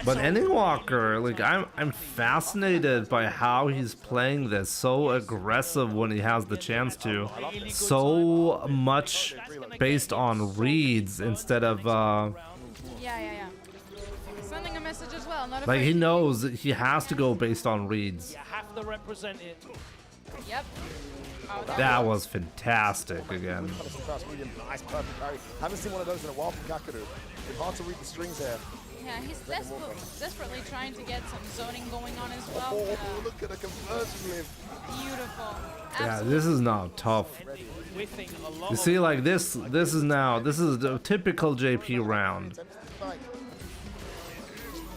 But Ending Walker, like I'm fascinated by how he's playing this, so aggressive when he has the chance to, so much based on reads instead of Yeah. Sending a message as well. Not like afraid he to knows he has to go based on reads. You have to represent it. Yep. Oh, That was fantastic again. Nice, perfect parry. Haven't seen one of those in a while from Kakeru. It's hard to read the strings here. Yeah, he's desperately trying to get some zoning going on as well. Oh, look at the conversion live. Beautiful. Yeah, this is now tough. You see, like this is the typical JP round.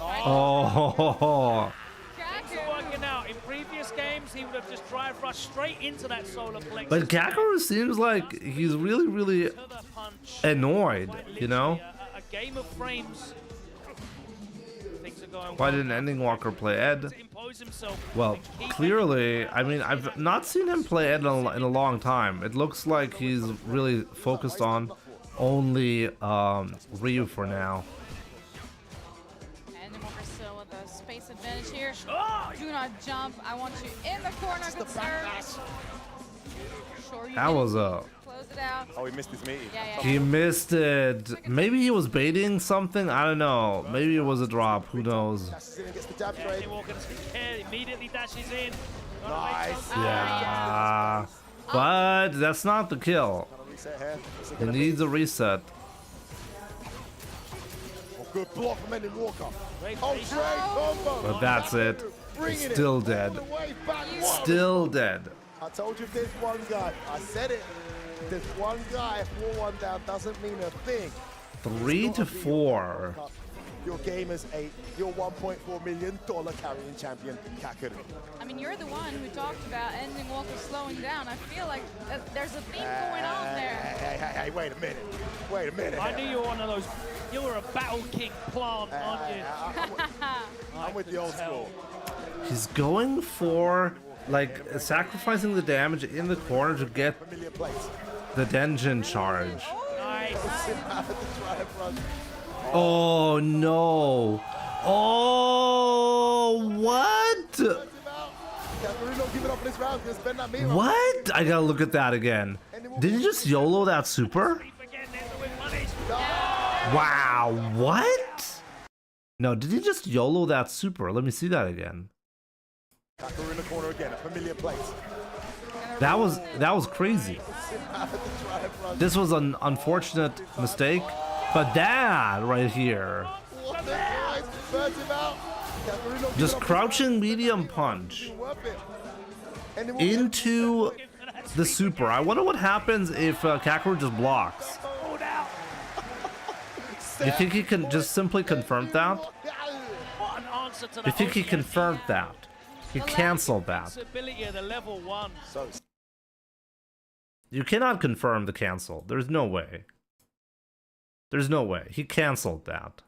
Oh. It's working out. In previous games, he would have just drive rushed straight into that solar plexus. But Kakeru seems like he's really annoyed, you know? A game of frames. Things are going Why didn't Ending Walker play Ed? Well, clearly, I mean, I've not seen him play Ed in a long time. It looks like he's really focused on only Ryu for now. advantage here. Do not jump. I want you in the corner, good sir. Sure, That was a... Close it out. Oh, he missed his meaty. Yeah. He missed it. Maybe he was baiting something. I don't know. Maybe it was a drop. Who knows? Gets the jab trade. Immediately dashes in. Nice. Yeah. But that's not the kill. He needs a reset. Oh, good block from Ending Walker. Oh, Trey combo. But that's it. He's still dead. Still dead. I told you if there's one guy, I said it. There's one guy, 4-1 down doesn't mean a thing. 3 to 4. Your game is 8. Your $1.4 million carrying champion, Kakuru. I mean, you're the one who talked about Ending Walker slowing down. I feel like there's a theme going on there. Hey, wait a minute. Wait a minute. I knew you were one of those. You were a Battle King plant, aren't you? I'm with the old school. He's going for, like, sacrificing the damage in the corner to get the Denjin charge. Oh no! Oh, what? What? I gotta look at that again. Did he just YOLO that super? Wow, what? No, did he just YOLO that super? Let me see that again. in the corner again, a familiar place. That was crazy. This was an unfortunate mistake, but that right here, just crouching medium punch into the super. I wonder what happens if Kakuru just blocks. You think he can just simply confirm that? You think he confirmed that? He canceled that. You cannot confirm the cancel. There's no way. There's no way. He canceled that.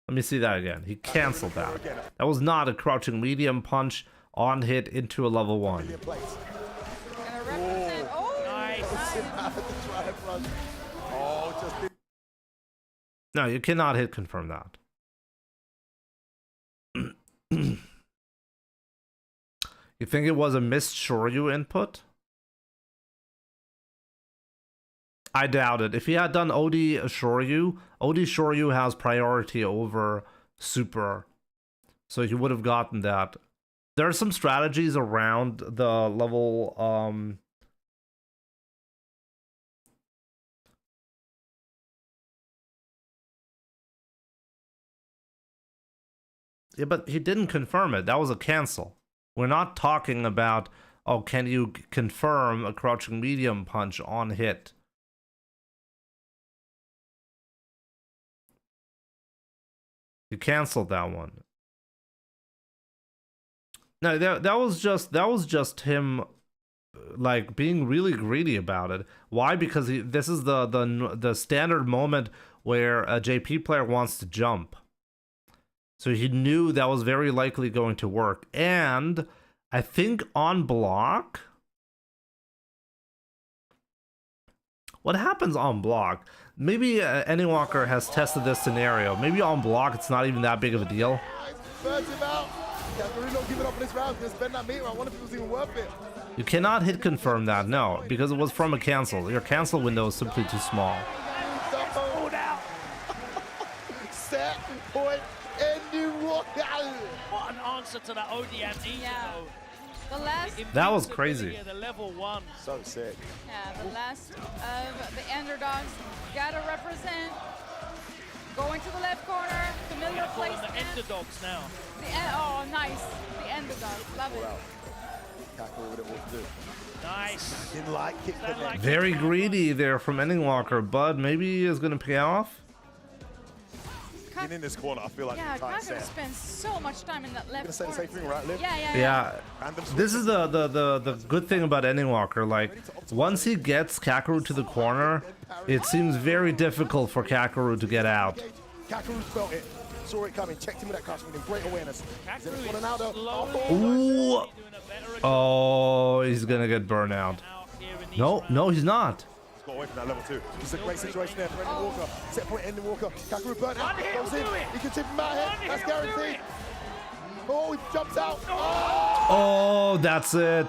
Let me see that again. He canceled that. That was not a crouching medium punch on hit into a level 1. No, you cannot hit confirm that. You think it was a missed Shoryu input? I doubt it. If he had done OD Shoryu has priority over Super. So he would have gotten that. There are some strategies around the level yeah, but he didn't confirm it. That was a cancel. We're not talking about, oh, can you confirm a crouching medium punch on hit? You canceled that one. No, that was just him, like, being really greedy about it. Why? Because this is the standard moment where a JP player wants to jump. So he knew that was very likely going to work. And I think on block, what happens on block? Maybe Anywalker has tested this scenario. Maybe on block it's not even that big of a deal. You cannot hit confirm that, no, because it was from a cancel. Your cancel window is simply too small. Set point. What an answer to that ODM. Yeah. The last. That was crazy. The level 1. So sick. Yeah, the last of the underdogs gotta represent. Going to the left corner, familiar place. The underdogs now. Oh, nice. The underdogs, love it. Nice. Didn't like kick the neck. Very greedy there from Endingwalker, but maybe it's gonna pay off. In this corner, I feel like Kakuru spends so much time in that left corner. Same thing, right, Liv? Yeah. This is the good thing about Endingwalker. Like, once he gets Kakuru to the corner, it seems very difficult for Kakuru to get out. Kakuru felt it, saw it coming, checked him with that custom with great awareness. Ooh. Oh, he's gonna get burned out. No, he's not. Got away from that level 2. This is a great situation there for Ending Walker. Set point Ending Walker. Kakuru burnt out. He can tip him out here. That's guaranteed. Oh, he jumps out. Oh, that's it.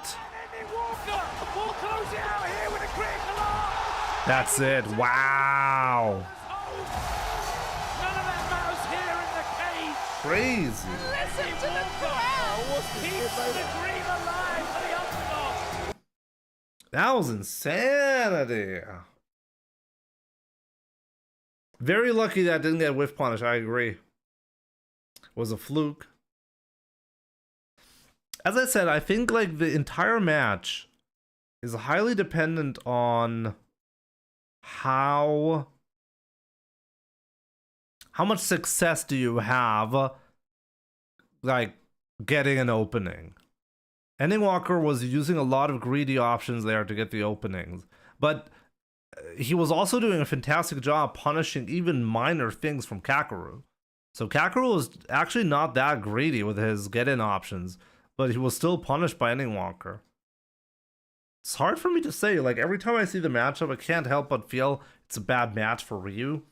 That's it. Wow. None of that matters here in the cage. Crazy. Listen to the crowd. Keeps the dream alive for the underdog. That was insanity. Very lucky that didn't get whiff punish. I agree. It was a fluke. As I said, I think like the entire match is highly dependent on how much success do you have like getting an opening. Ending Walker was using a lot of greedy options there to get the openings, but he was also doing a fantastic job punishing even minor things from Kakeru. So Kakeru was actually not that greedy with his get-in options, but he was still punished by Ending Walker. It's hard for me to say. Like, every time I see the matchup, I can't help but feel it's a bad match for Ryu.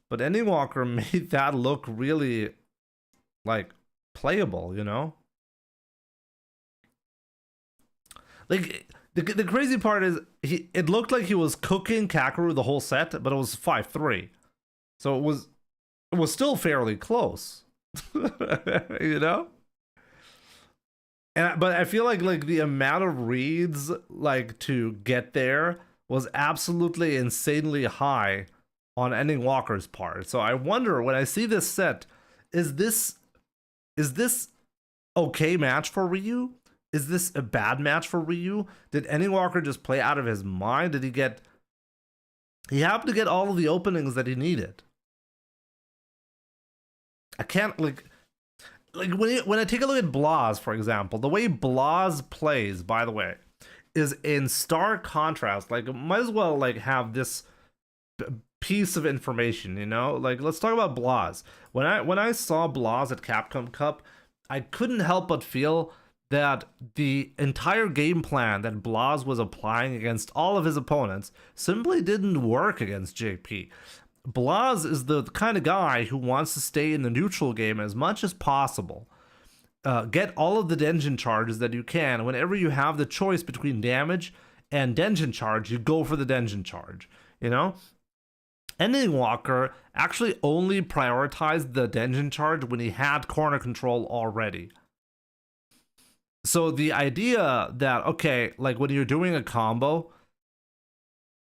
But Ending Walker made that look really, like, playable, you know? Like, the crazy part is, it looked like he was cooking Kakeru the whole set, but it was 5-3. So it was still fairly close. You know? But I feel like the amount of reads like to get there was absolutely insanely high on Ending Walker's part. So I wonder, when I see this set, is this okay match for Ryu? Is this a bad match for Ryu? Did Ending Walker just play out of his mind? Did he happened to get all of the openings that he needed? I can't like when I take a look at Blas, for example, the way Blas plays, by the way, is in stark contrast. Like, might as well like have this piece of information, you know? Like, let's talk about Blas. When I saw Blas at Capcom Cup, I couldn't help but feel that the entire game plan that Blas was applying against all of his opponents simply didn't work against JP. Blas is the kind of guy who wants to stay in the neutral game as much as possible. Get all of the Denjin charges that you can. Whenever you have the choice between damage and Denjin charge, you go for the Denjin charge, you know? Ending Walker actually only prioritized the Denjin charge when he had corner control already. So the idea that, okay, like when you're doing a combo,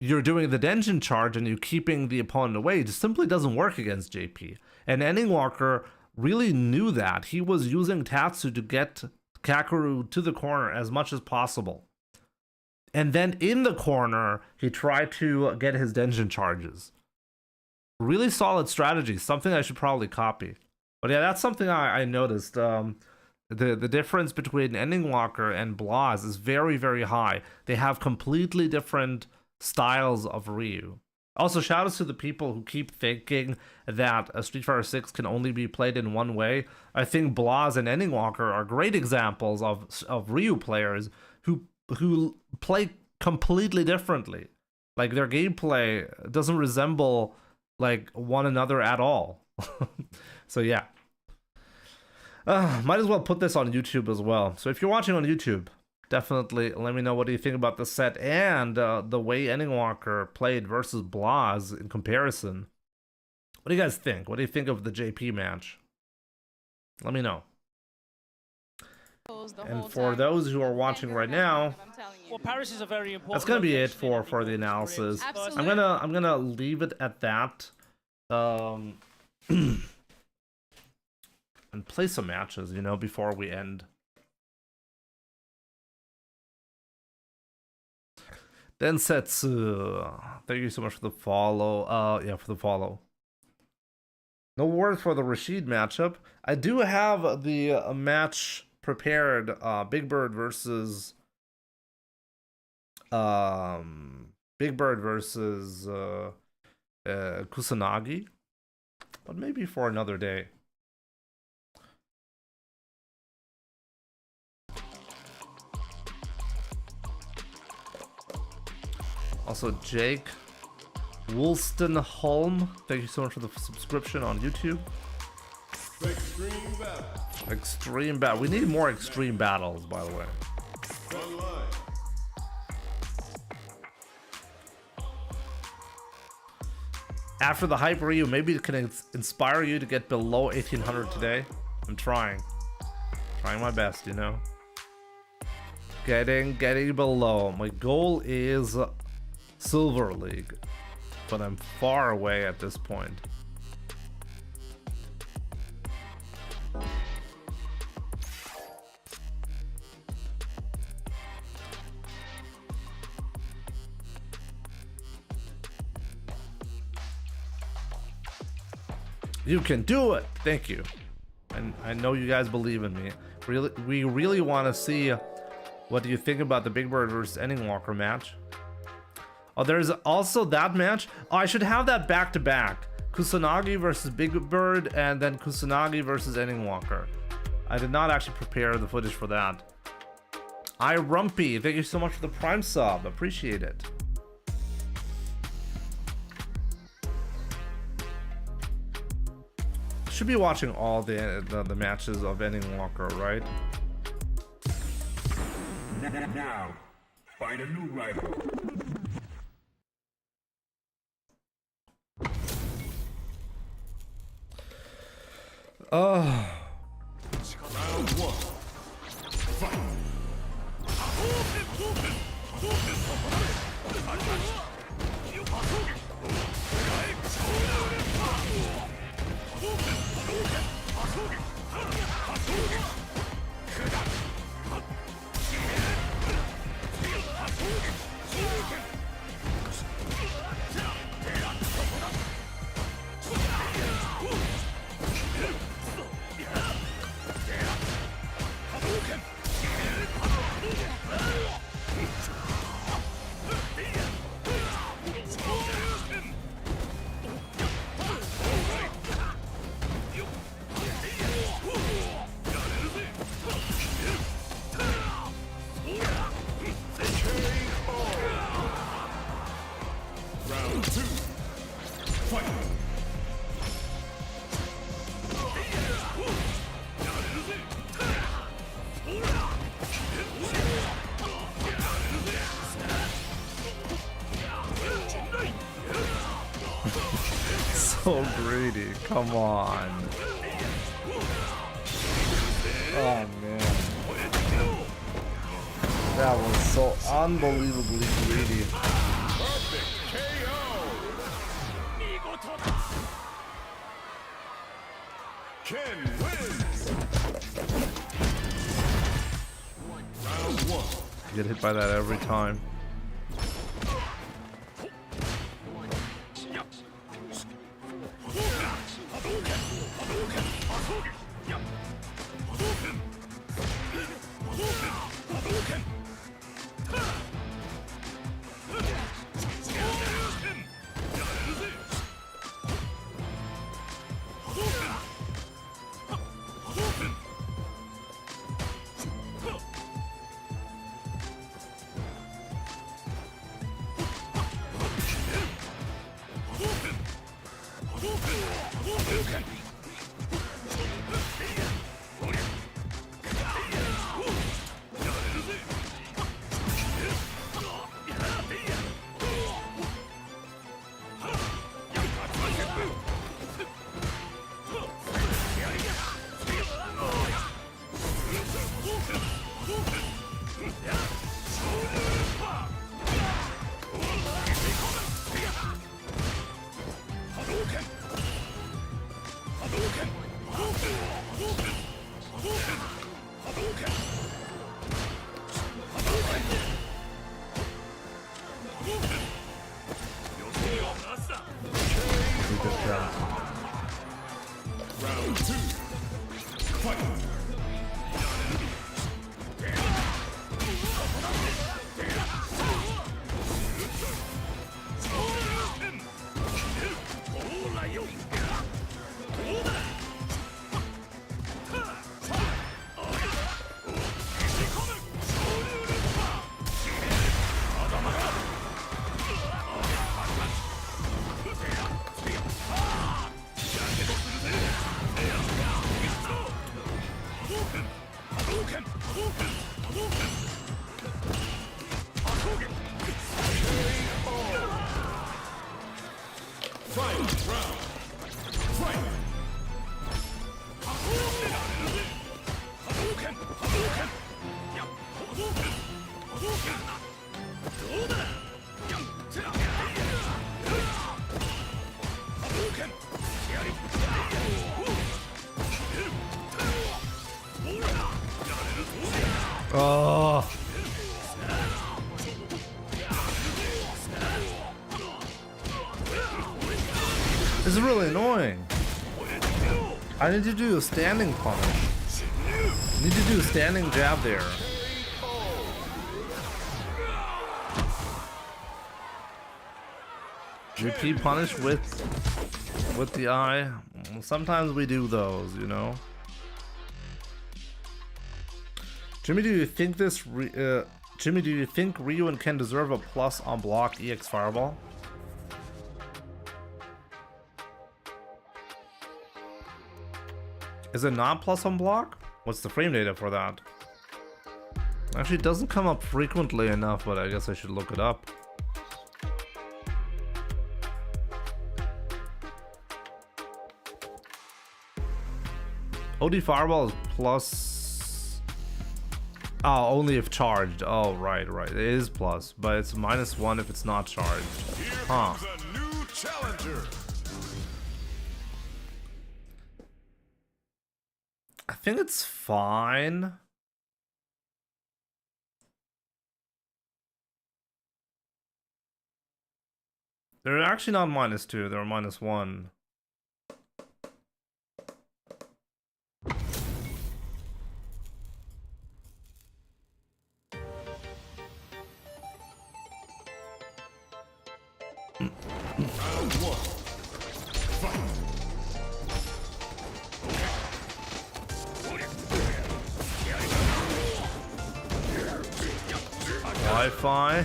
you're doing the Denjin charge and you're keeping the opponent away, just simply doesn't work against JP. And Ending Walker really knew that. He was using Tatsu to get Kakeru to the corner as much as possible. And then in the corner, he tried to get his Denjin charges. Really solid strategy, something I should probably copy. But yeah, that's something I noticed. The difference between Ending Walker and Blas is very, very high. They have completely different styles of Ryu. Also, shout outs to the people who keep thinking that Street Fighter 6 can only be played in one way. I think Blas and Ending Walker are great examples of Ryu players who play completely differently. Like, their gameplay doesn't resemble like one another at all. So yeah. Might as well put this on YouTube as well. So if you're watching on YouTube, definitely let me know what do you think about the set and the way Ending Walker played versus Blas in comparison. What do you guys think? What do you think of the JP match? Let me know. And for those who are watching right now, well, Paris is a very important. That's gonna be it for the analysis. Absolutely. I'm gonna leave it at that. And play some matches, you know, before we end. Densetsu, thank you so much for the follow. Yeah, for the follow. No word for the Rashid matchup. I do have the match prepared. Big Bird versus Kusanagi, but maybe for another day. Also, Jake Woolston Holm, thank you so much for the subscription on YouTube. Extreme battle. Extreme battle. We need more extreme battles, by the way. Online. After the hype Ryu, maybe it can inspire you to get below 1800 today. I'm trying my best, you know. Getting below. My goal is Silver League, but I'm far away at this point. You can do it. Thank you. And I know you guys believe in me. We really want to see what do you think about the Big Bird versus Endingwalker match. Oh, there's also that match. Oh, I should have that back to back. Kusanagi versus Big Bird and then Kusanagi versus Endingwalker. I did not actually prepare the footage for that. Rumpy, thank you so much for the Prime sub. Appreciate it. Should be watching all the matches of Endingwalker, right? Now, find a new rival. Oh. Round one. Fight. So greedy, come on. Oh man. That was so unbelievably greedy. Perfect KO. Ken wins. Round one. Get hit by that every time. Round two. Fight. Oh. This is really annoying. I need to do a standing punish. I need to do a standing jab there. Repeat punish with the eye. Sometimes we do those, you know. Jimmy, do you think Jimmy, do you think Ryu and Ken deserve a plus on block EX Fireball? Is it not plus on block? What's the frame data for that? Actually, it doesn't come up frequently enough, but I guess I should look it up. OD Fireball is plus... Oh, only if charged. Oh, right. It is plus, but it's -1 if it's not charged. Huh. Here comes a new challenger. I think it's fine. They're actually not -2, they're -1. Wi-Fi.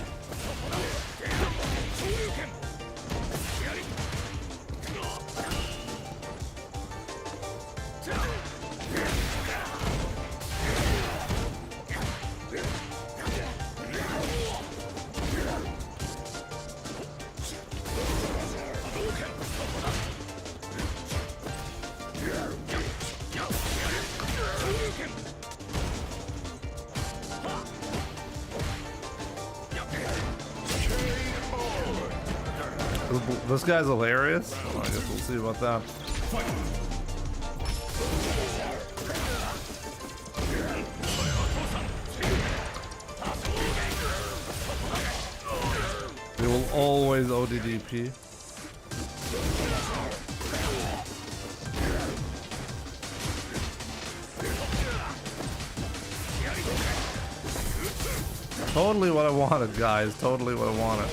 This guy's hilarious. Well, I guess we'll see about that. They will always ODDP. Totally what I wanted, guys. Totally what I wanted.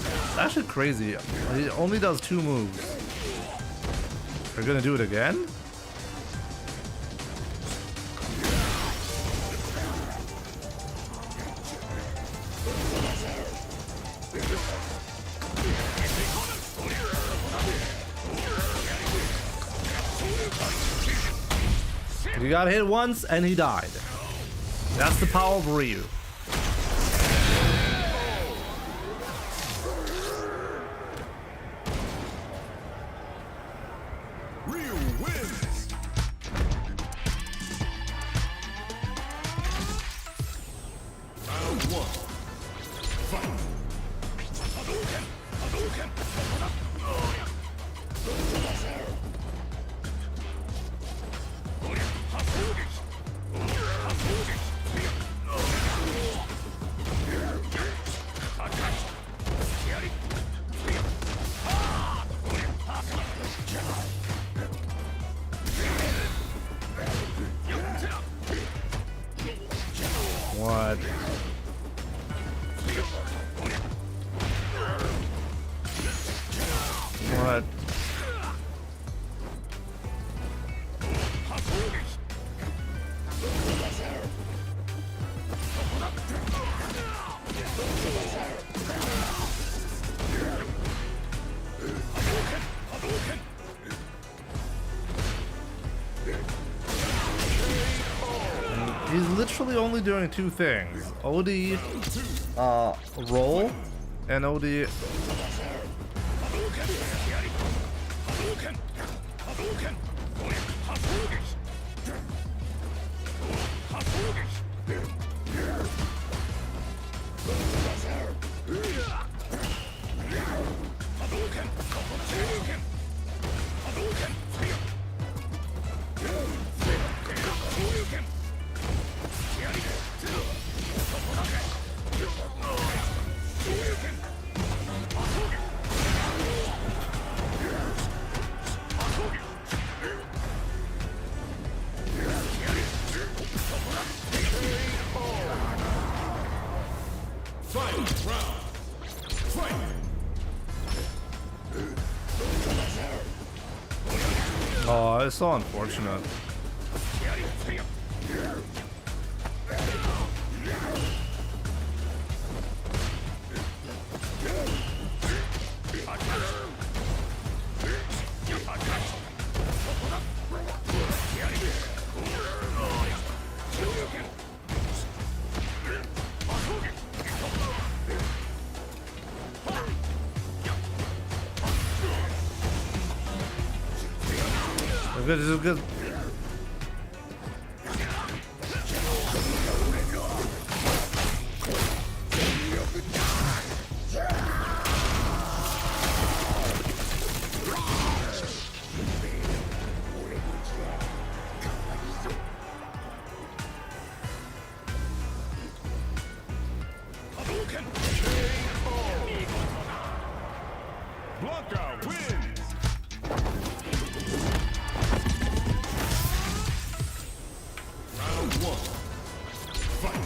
It's actually crazy. He only does 2 moves. They're gonna do it again? He got hit once and he died. That's the power of Ryu. What? What? He's literally only doing two things. OD roll and OD oh, it's so unfortunate. Good, this is good. Blanca wins. Round one. Fight.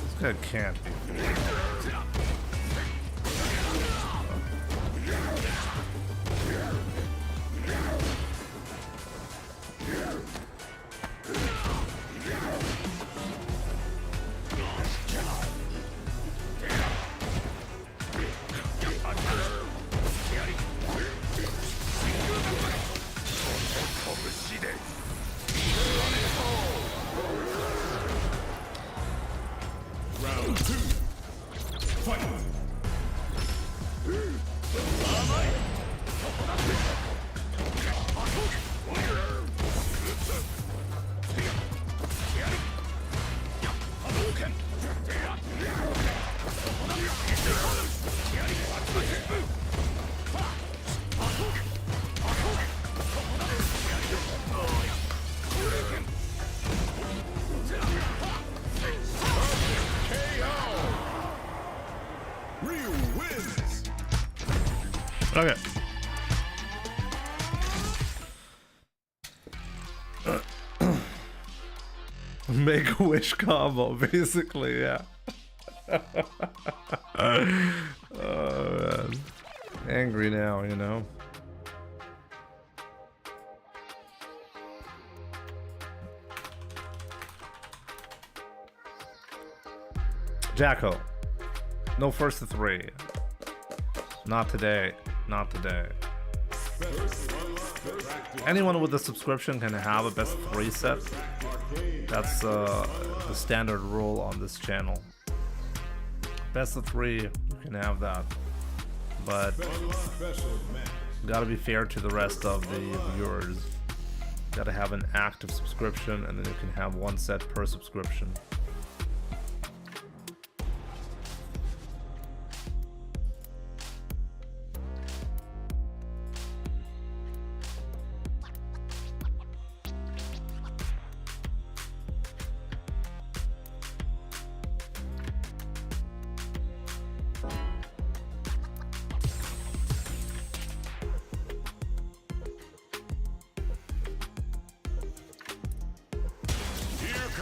This guy can't be. Round two. Fight. Ryu wins. Okay. Make a wish combo, basically, yeah. Oh, man. Angry now, you know. Jacko. No first to three. Not today. Not today. Anyone with a subscription can have a best of three set. That's the standard rule on this channel. Best of three, you can have that. But gotta be fair to the rest of the viewers. Gotta have an active subscription, and then you can have one set per subscription.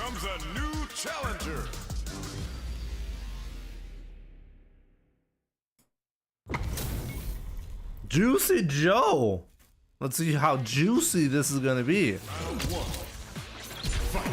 comes a new challenger. Juicy Joe. Let's see how juicy this is gonna be. Round one. Fight.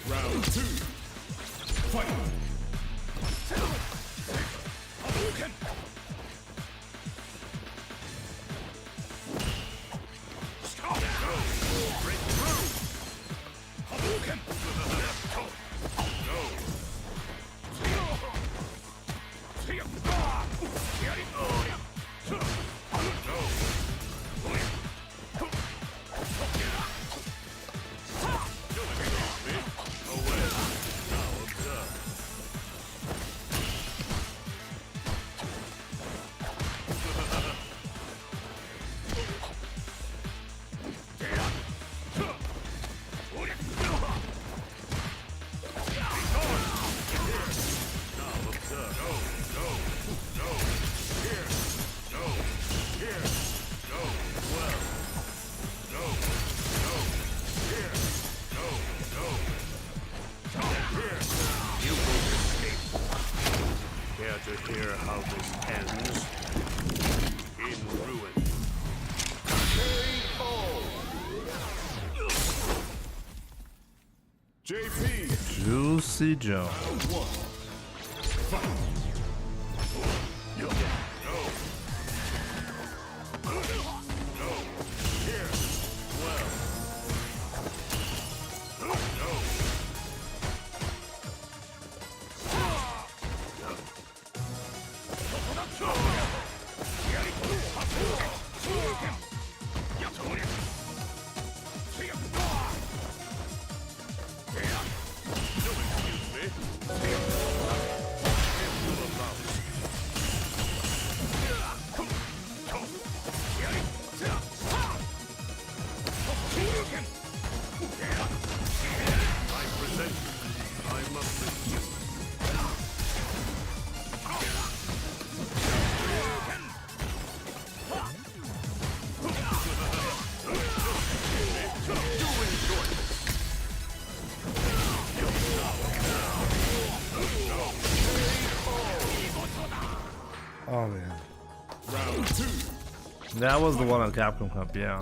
Round two. Fight. To hear how this ends in ruin. JP. Juicy Joe. Round one. Fight. Oh man. Round two. That was the one on Capcom Cup, yeah.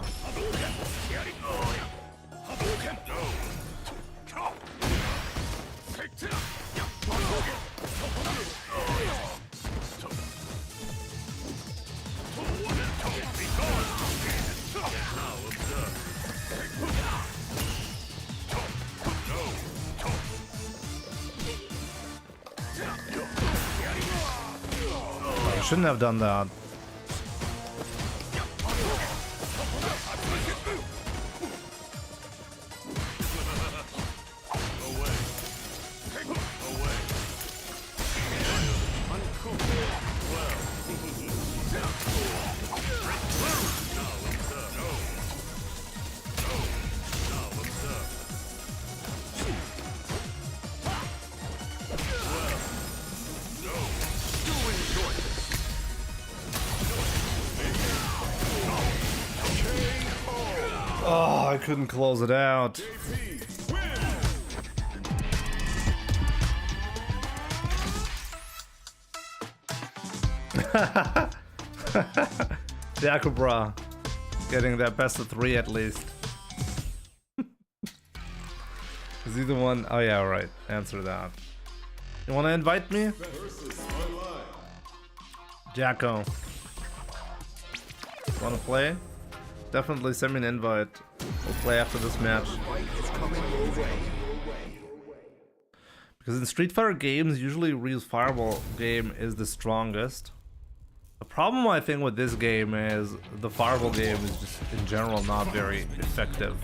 I shouldn't have done that. Oh, I couldn't close it out. Jakubra getting that best of 3 at least. Is he the one? Oh yeah, right. Answer that. You wanna invite me? Jacko. Wanna play? Definitely send me an invite. We'll play after this match. Because in Street Fighter games, usually Ryu's Fireball game is the strongest. The problem I think with this game is the Fireball game is just in general not very effective.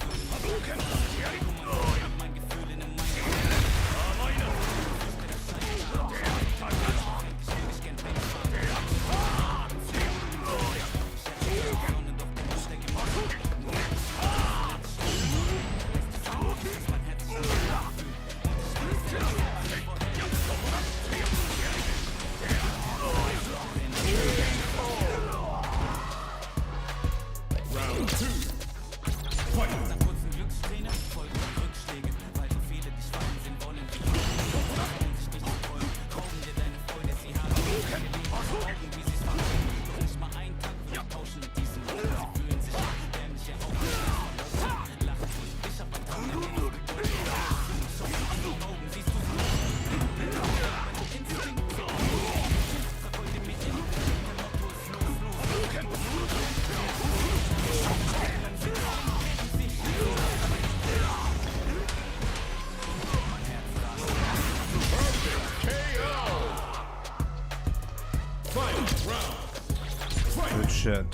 Good shit.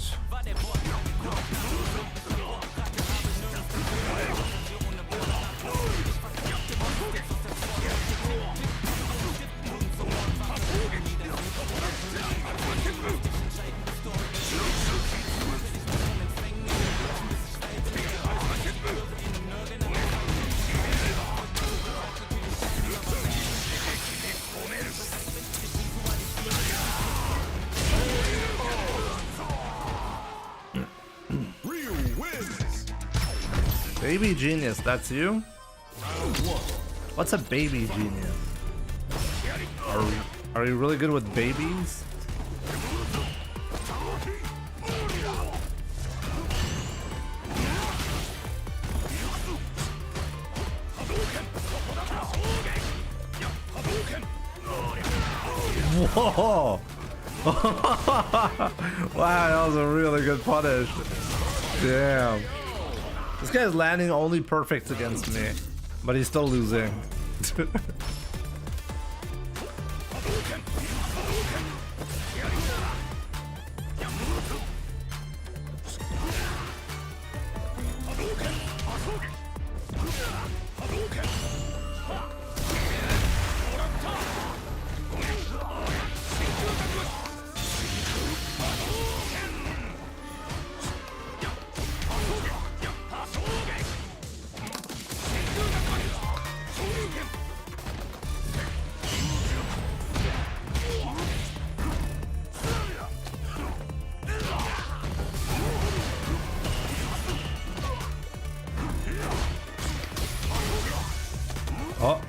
Baby genius, that's you? What's a baby genius? Are you really good with babies? Whoa! Wow, that was a really good punish. Damn. This guy is landing only perfects against me, but he's still losing. Oh.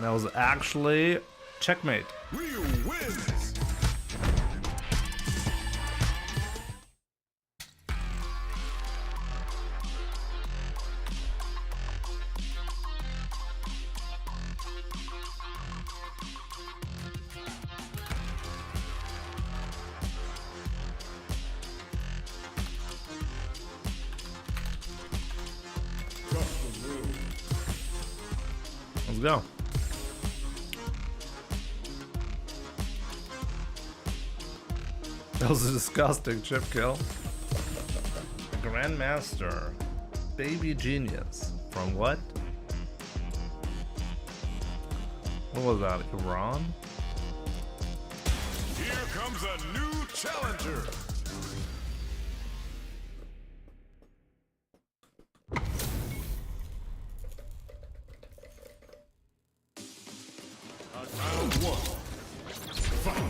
That was actually checkmate. Ryu wins. Let's go. That was a disgusting chip kill. Grandmaster. Baby Genius. From what? What was that? Iran? Here comes a new challenger. Round 1. Fight.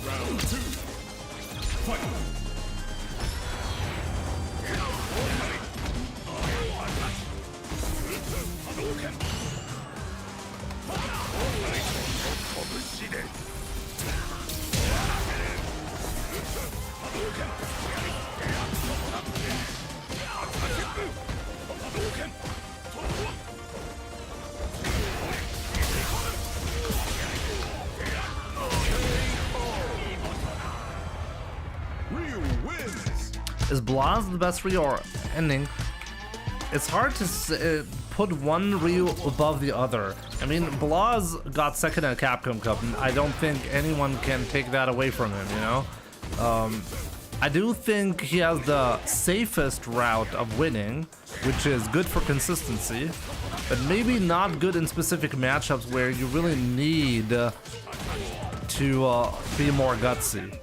Round 2. Fight. Ryu wins. Is Blaz the best Ryu or ending? It's hard to put one Ryu above the other. I mean, Blaz got second at Capcom Cup, and I don't think anyone can take that away from him, you know? I do think he has the safest route of winning, which is good for consistency, but maybe not good in specific matchups where you really need to be more gutsy.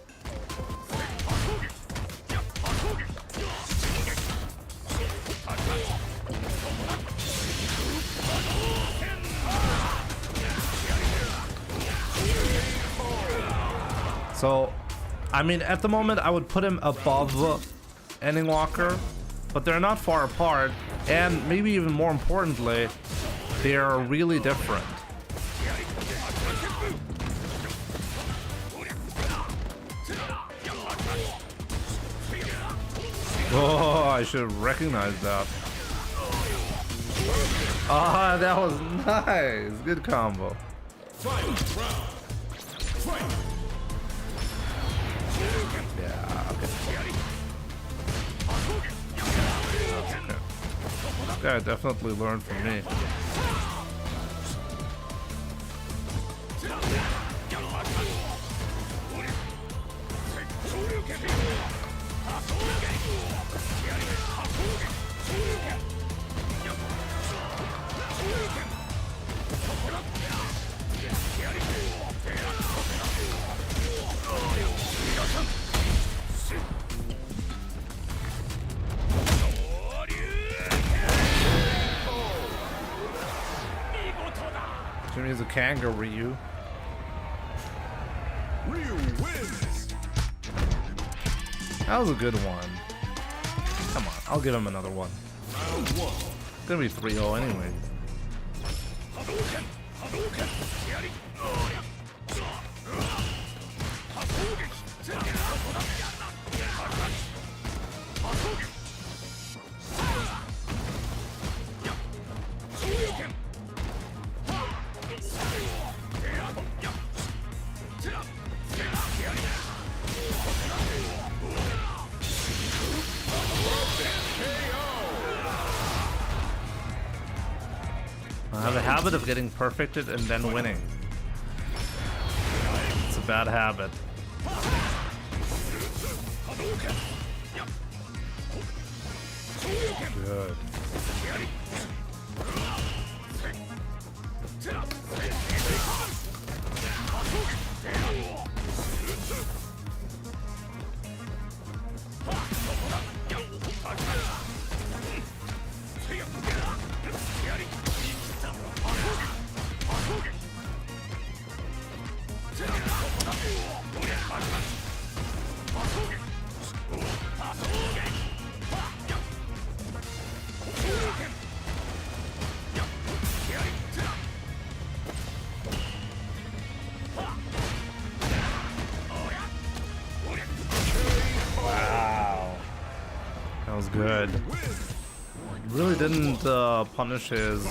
So, I mean, at the moment, I would put him above Ending Walker, but they're not far apart, and maybe even more importantly, they're really different. Oh, I should have recognized that. Ah, that was nice. Good combo. Yeah, okay. This guy definitely learned from me. Jimmy's a kangaroo. Ryu wins. That was a good one. Come on, I'll give him another one. It's gonna be 3-0 anyway. I have a habit of getting perfected and then winning. It's a bad habit. Good. was good. Really didn't punish his.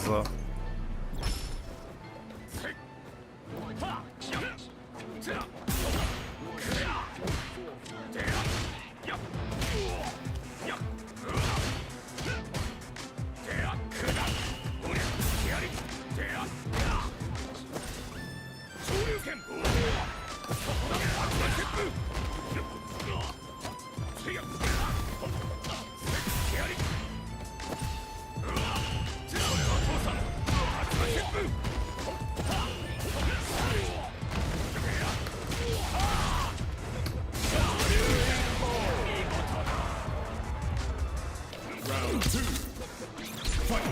Round 2. Fight!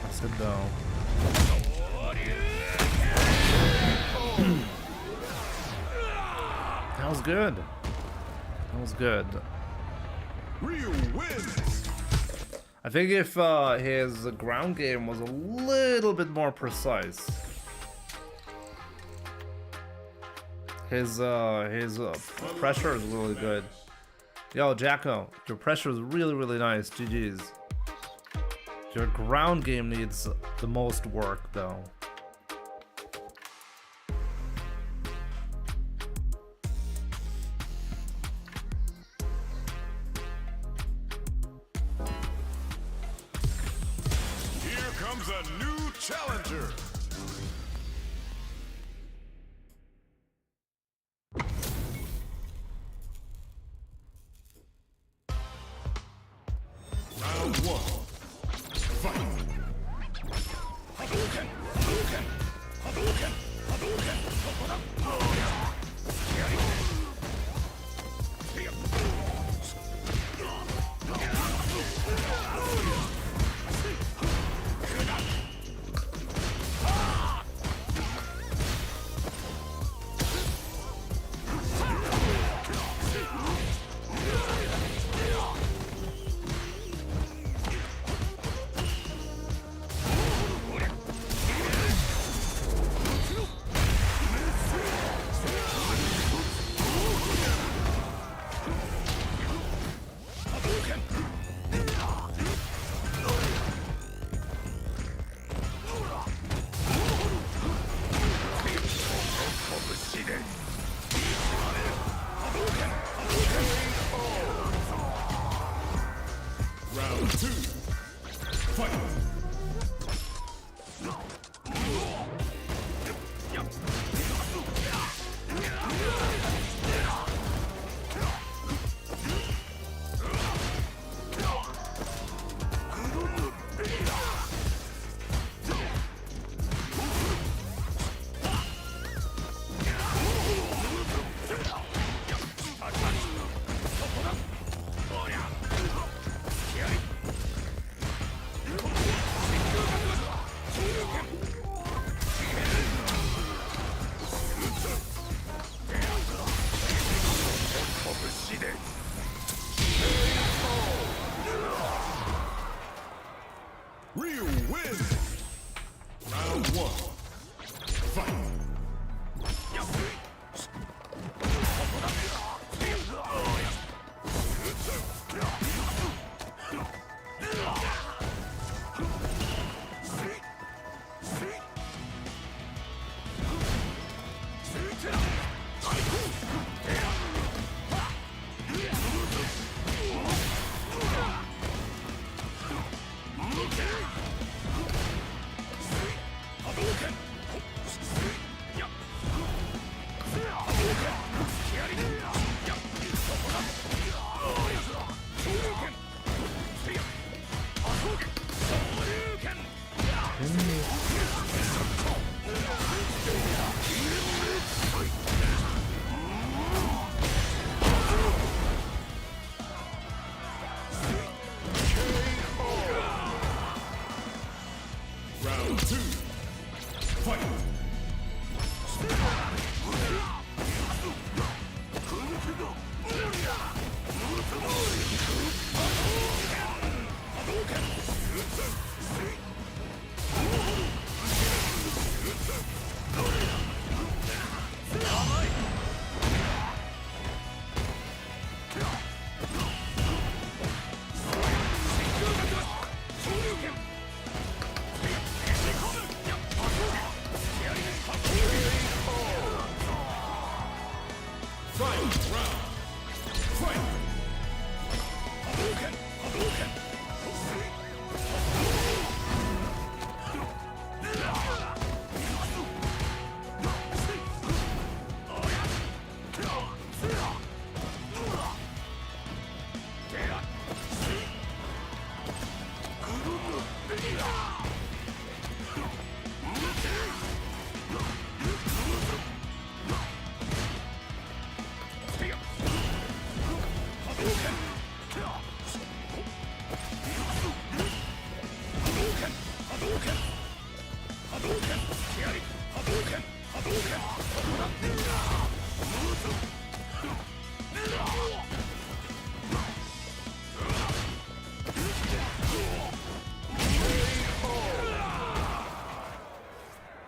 That's it though. That was good. That was good. Ryu wins. I think if his ground game was a little bit more precise, his pressure is really good. Yo, Jacko, your pressure is really nice. GG's. Your ground game needs the most work, though. Here comes a new challenger. Round 1. Fight! Hadouken! Hadouken! Hadouken! Hadouken! Final round. Fight! Hadouken! Hadouken!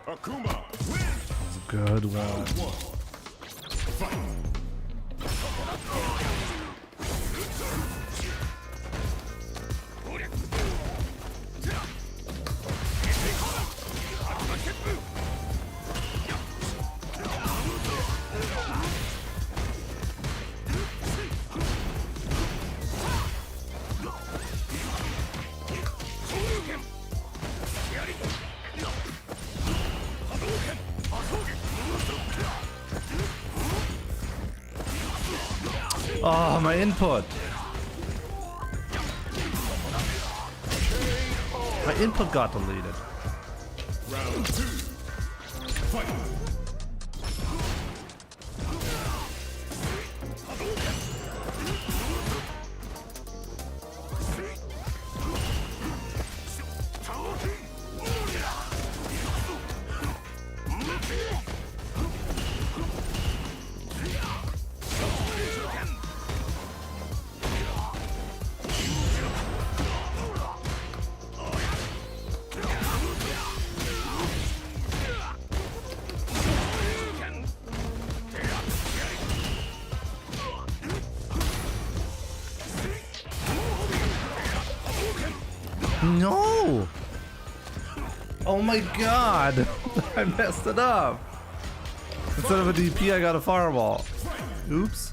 Akuma wins. Good one. Fight. Oh, my input. My input got deleted. Round 2. Fight. No! Oh my god! I messed it up! Instead of a DP, I got a fireball. Oops.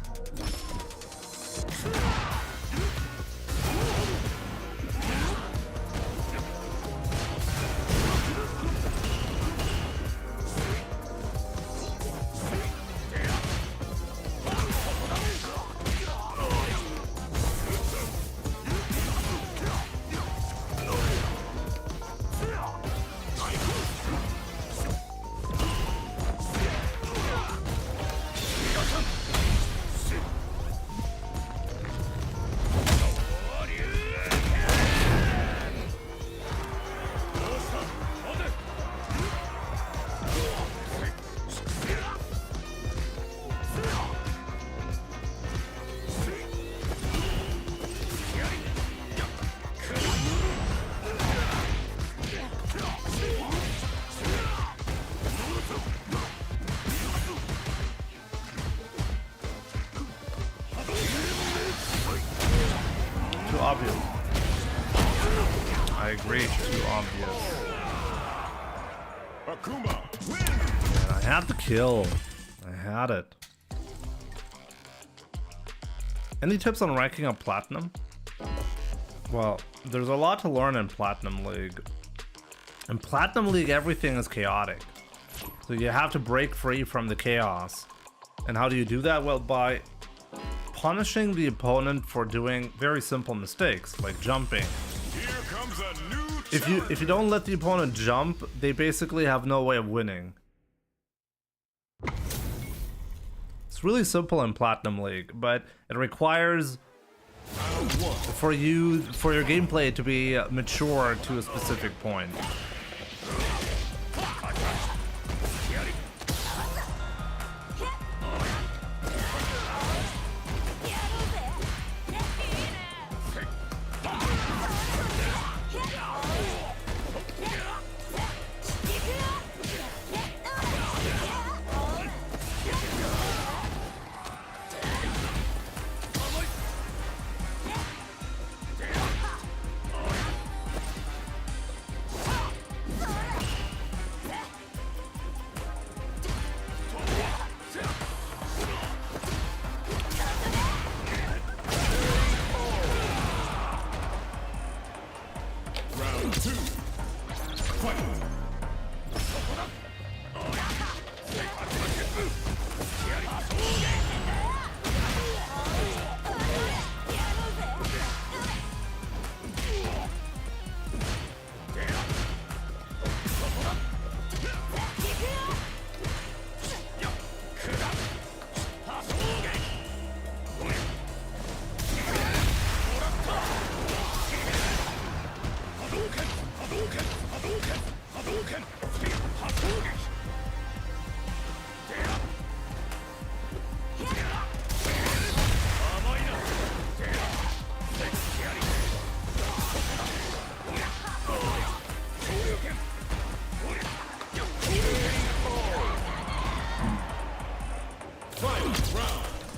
Too obvious. I agree, too obvious. Akuma wins. Man, I had the kill. I had it. Any tips on ranking up Platinum? Well, there's a lot to learn in Platinum League. In Platinum League, everything is chaotic. So you have to break free from the chaos. And how do you do that? Well, by punishing the opponent for doing very simple mistakes, like jumping. Here comes a new If you don't let the opponent jump, they basically have no way of winning. It's really simple in Platinum League, but it requires for your gameplay to be mature to a specific point.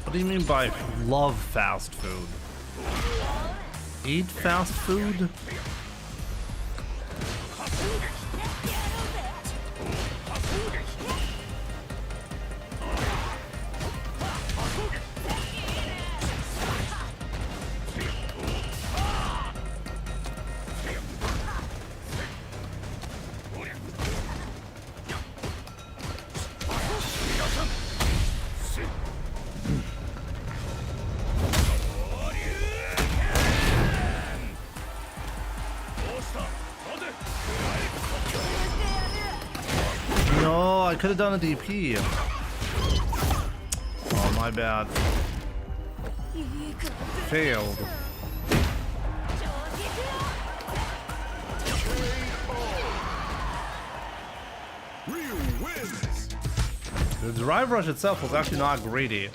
What do you mean by love fast food? Eat fast food? No, I could have done a DP. Oh, my bad. Failed. The drive rush itself was actually not greedy.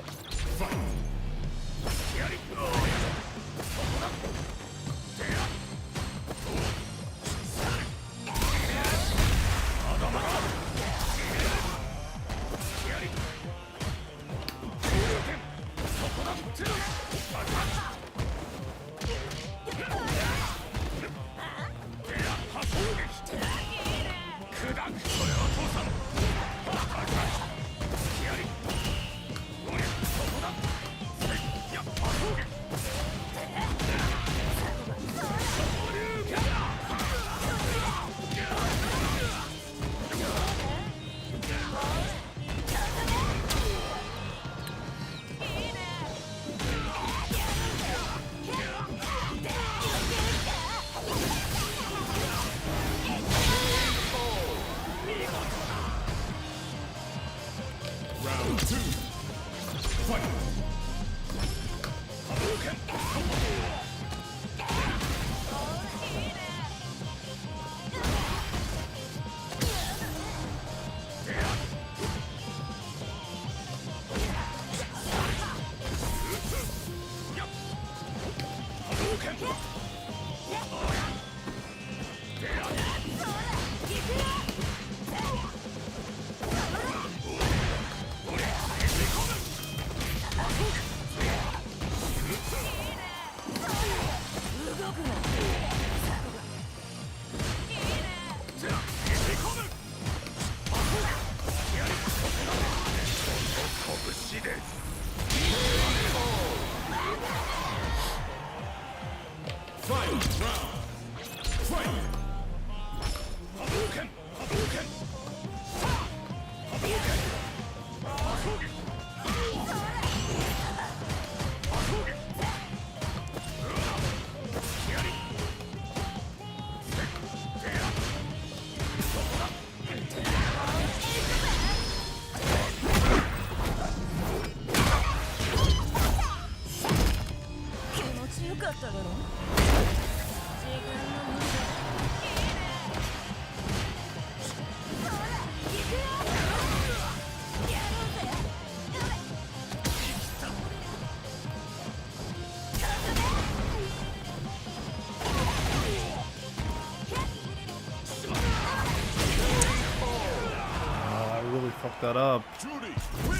Fuck that up. Judy, win!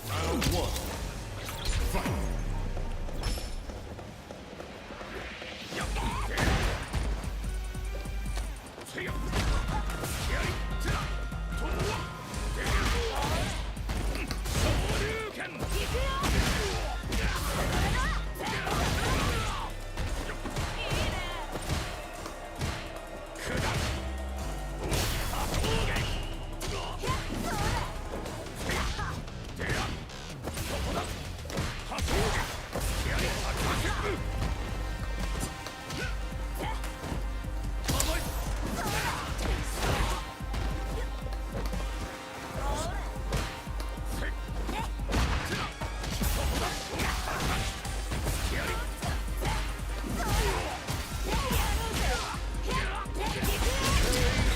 Round one. Fight!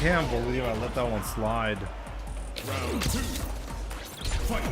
Can't believe I let that one slide. Round two. Fight!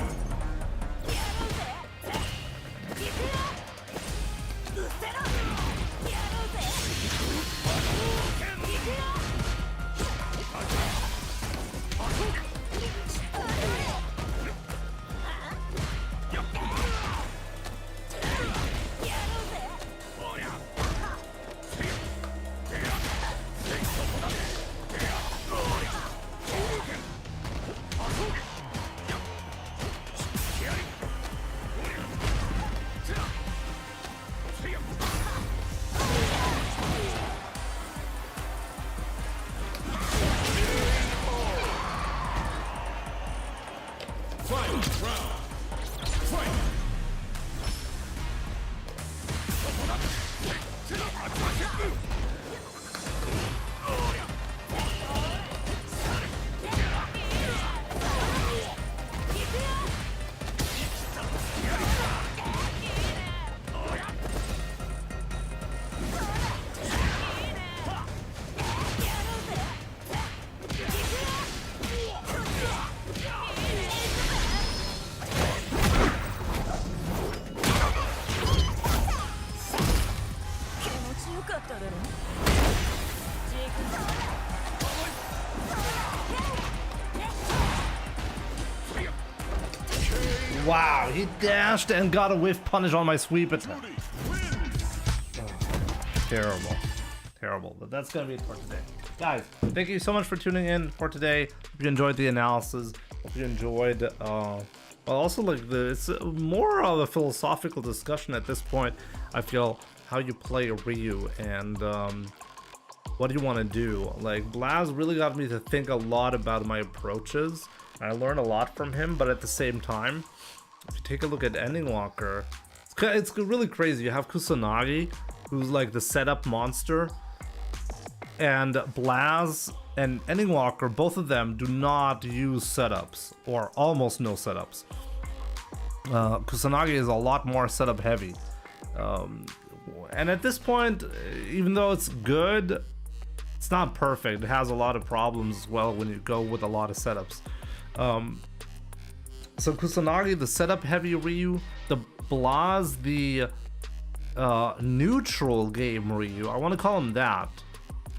he dashed and got a whiff punish on my sweep attack. Terrible. Terrible. But that's gonna be it for today. Guys, thank you so much for tuning in for today. Hope you enjoyed the analysis. Hope you enjoyed well, also like it's more of a philosophical discussion at this point. I feel how you play Ryu and what do you want to do. Like Blaz really got me to think a lot about my approaches. I learned a lot from him, but at the same time, if you take a look at Ending Walker, it's really crazy. You have Kusanagi, who's like the setup monster, and Blaz and Ending Walker, both of them do not use setups, or almost no setups. Kusanagi is a lot more setup heavy. And at this point, even though it's good, it's not perfect. It has a lot of problems as well when you go with a lot of setups. So Kusanagi, the setup heavy Ryu, the Blaz, the neutral game Ryu. I want to call him that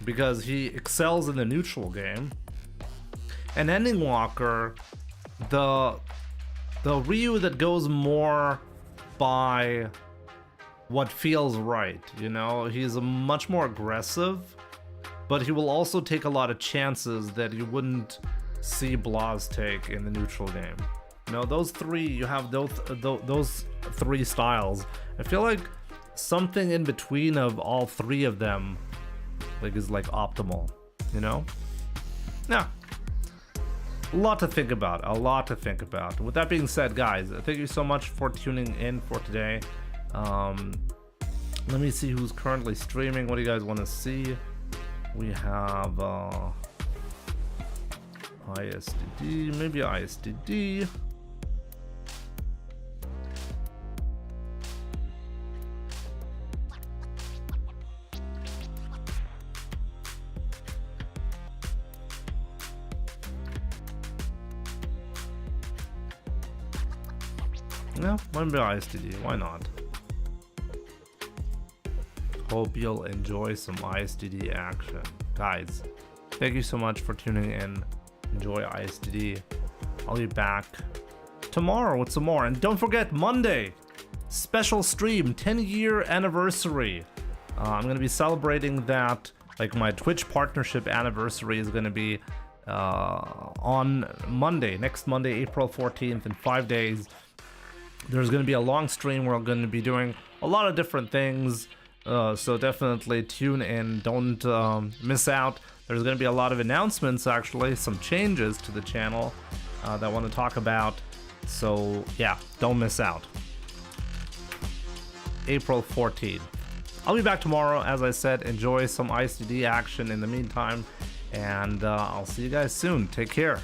because he excels in the neutral game. And Ending Walker, the Ryu that goes more by what feels right, you know? He's a much more aggressive, but he will also take a lot of chances that you wouldn't see Blaz take in the neutral game. You know, those three, you have those three styles. I feel like something in between of all three of them like is like optimal, you know? Yeah. A lot to think about, a lot to think about. With that being said, guys, thank you so much for tuning in for today. Let me see who's currently streaming. What do you guys want to see? We have ISDD, maybe ISDD. Yeah, maybe ISDD, why not? Hope you'll enjoy some ISDD action. Guys, thank you so much for tuning in. Enjoy ISDD. I'll be back tomorrow with some more. And don't forget, Monday, special stream, 10-year anniversary. I'm going to be celebrating that. Like my Twitch partnership anniversary is going to be on Monday, next Monday, April 14th, in 5 days. There's going to be a long stream where I'm going to be doing a lot of different things. So definitely tune in. Don't miss out. There's going to be a lot of announcements, actually, some changes to the channel that I want to talk about. So yeah, don't miss out. April 14th. I'll be back tomorrow. As I said, enjoy some ISDD action in the meantime. And I'll see you guys soon. Take care.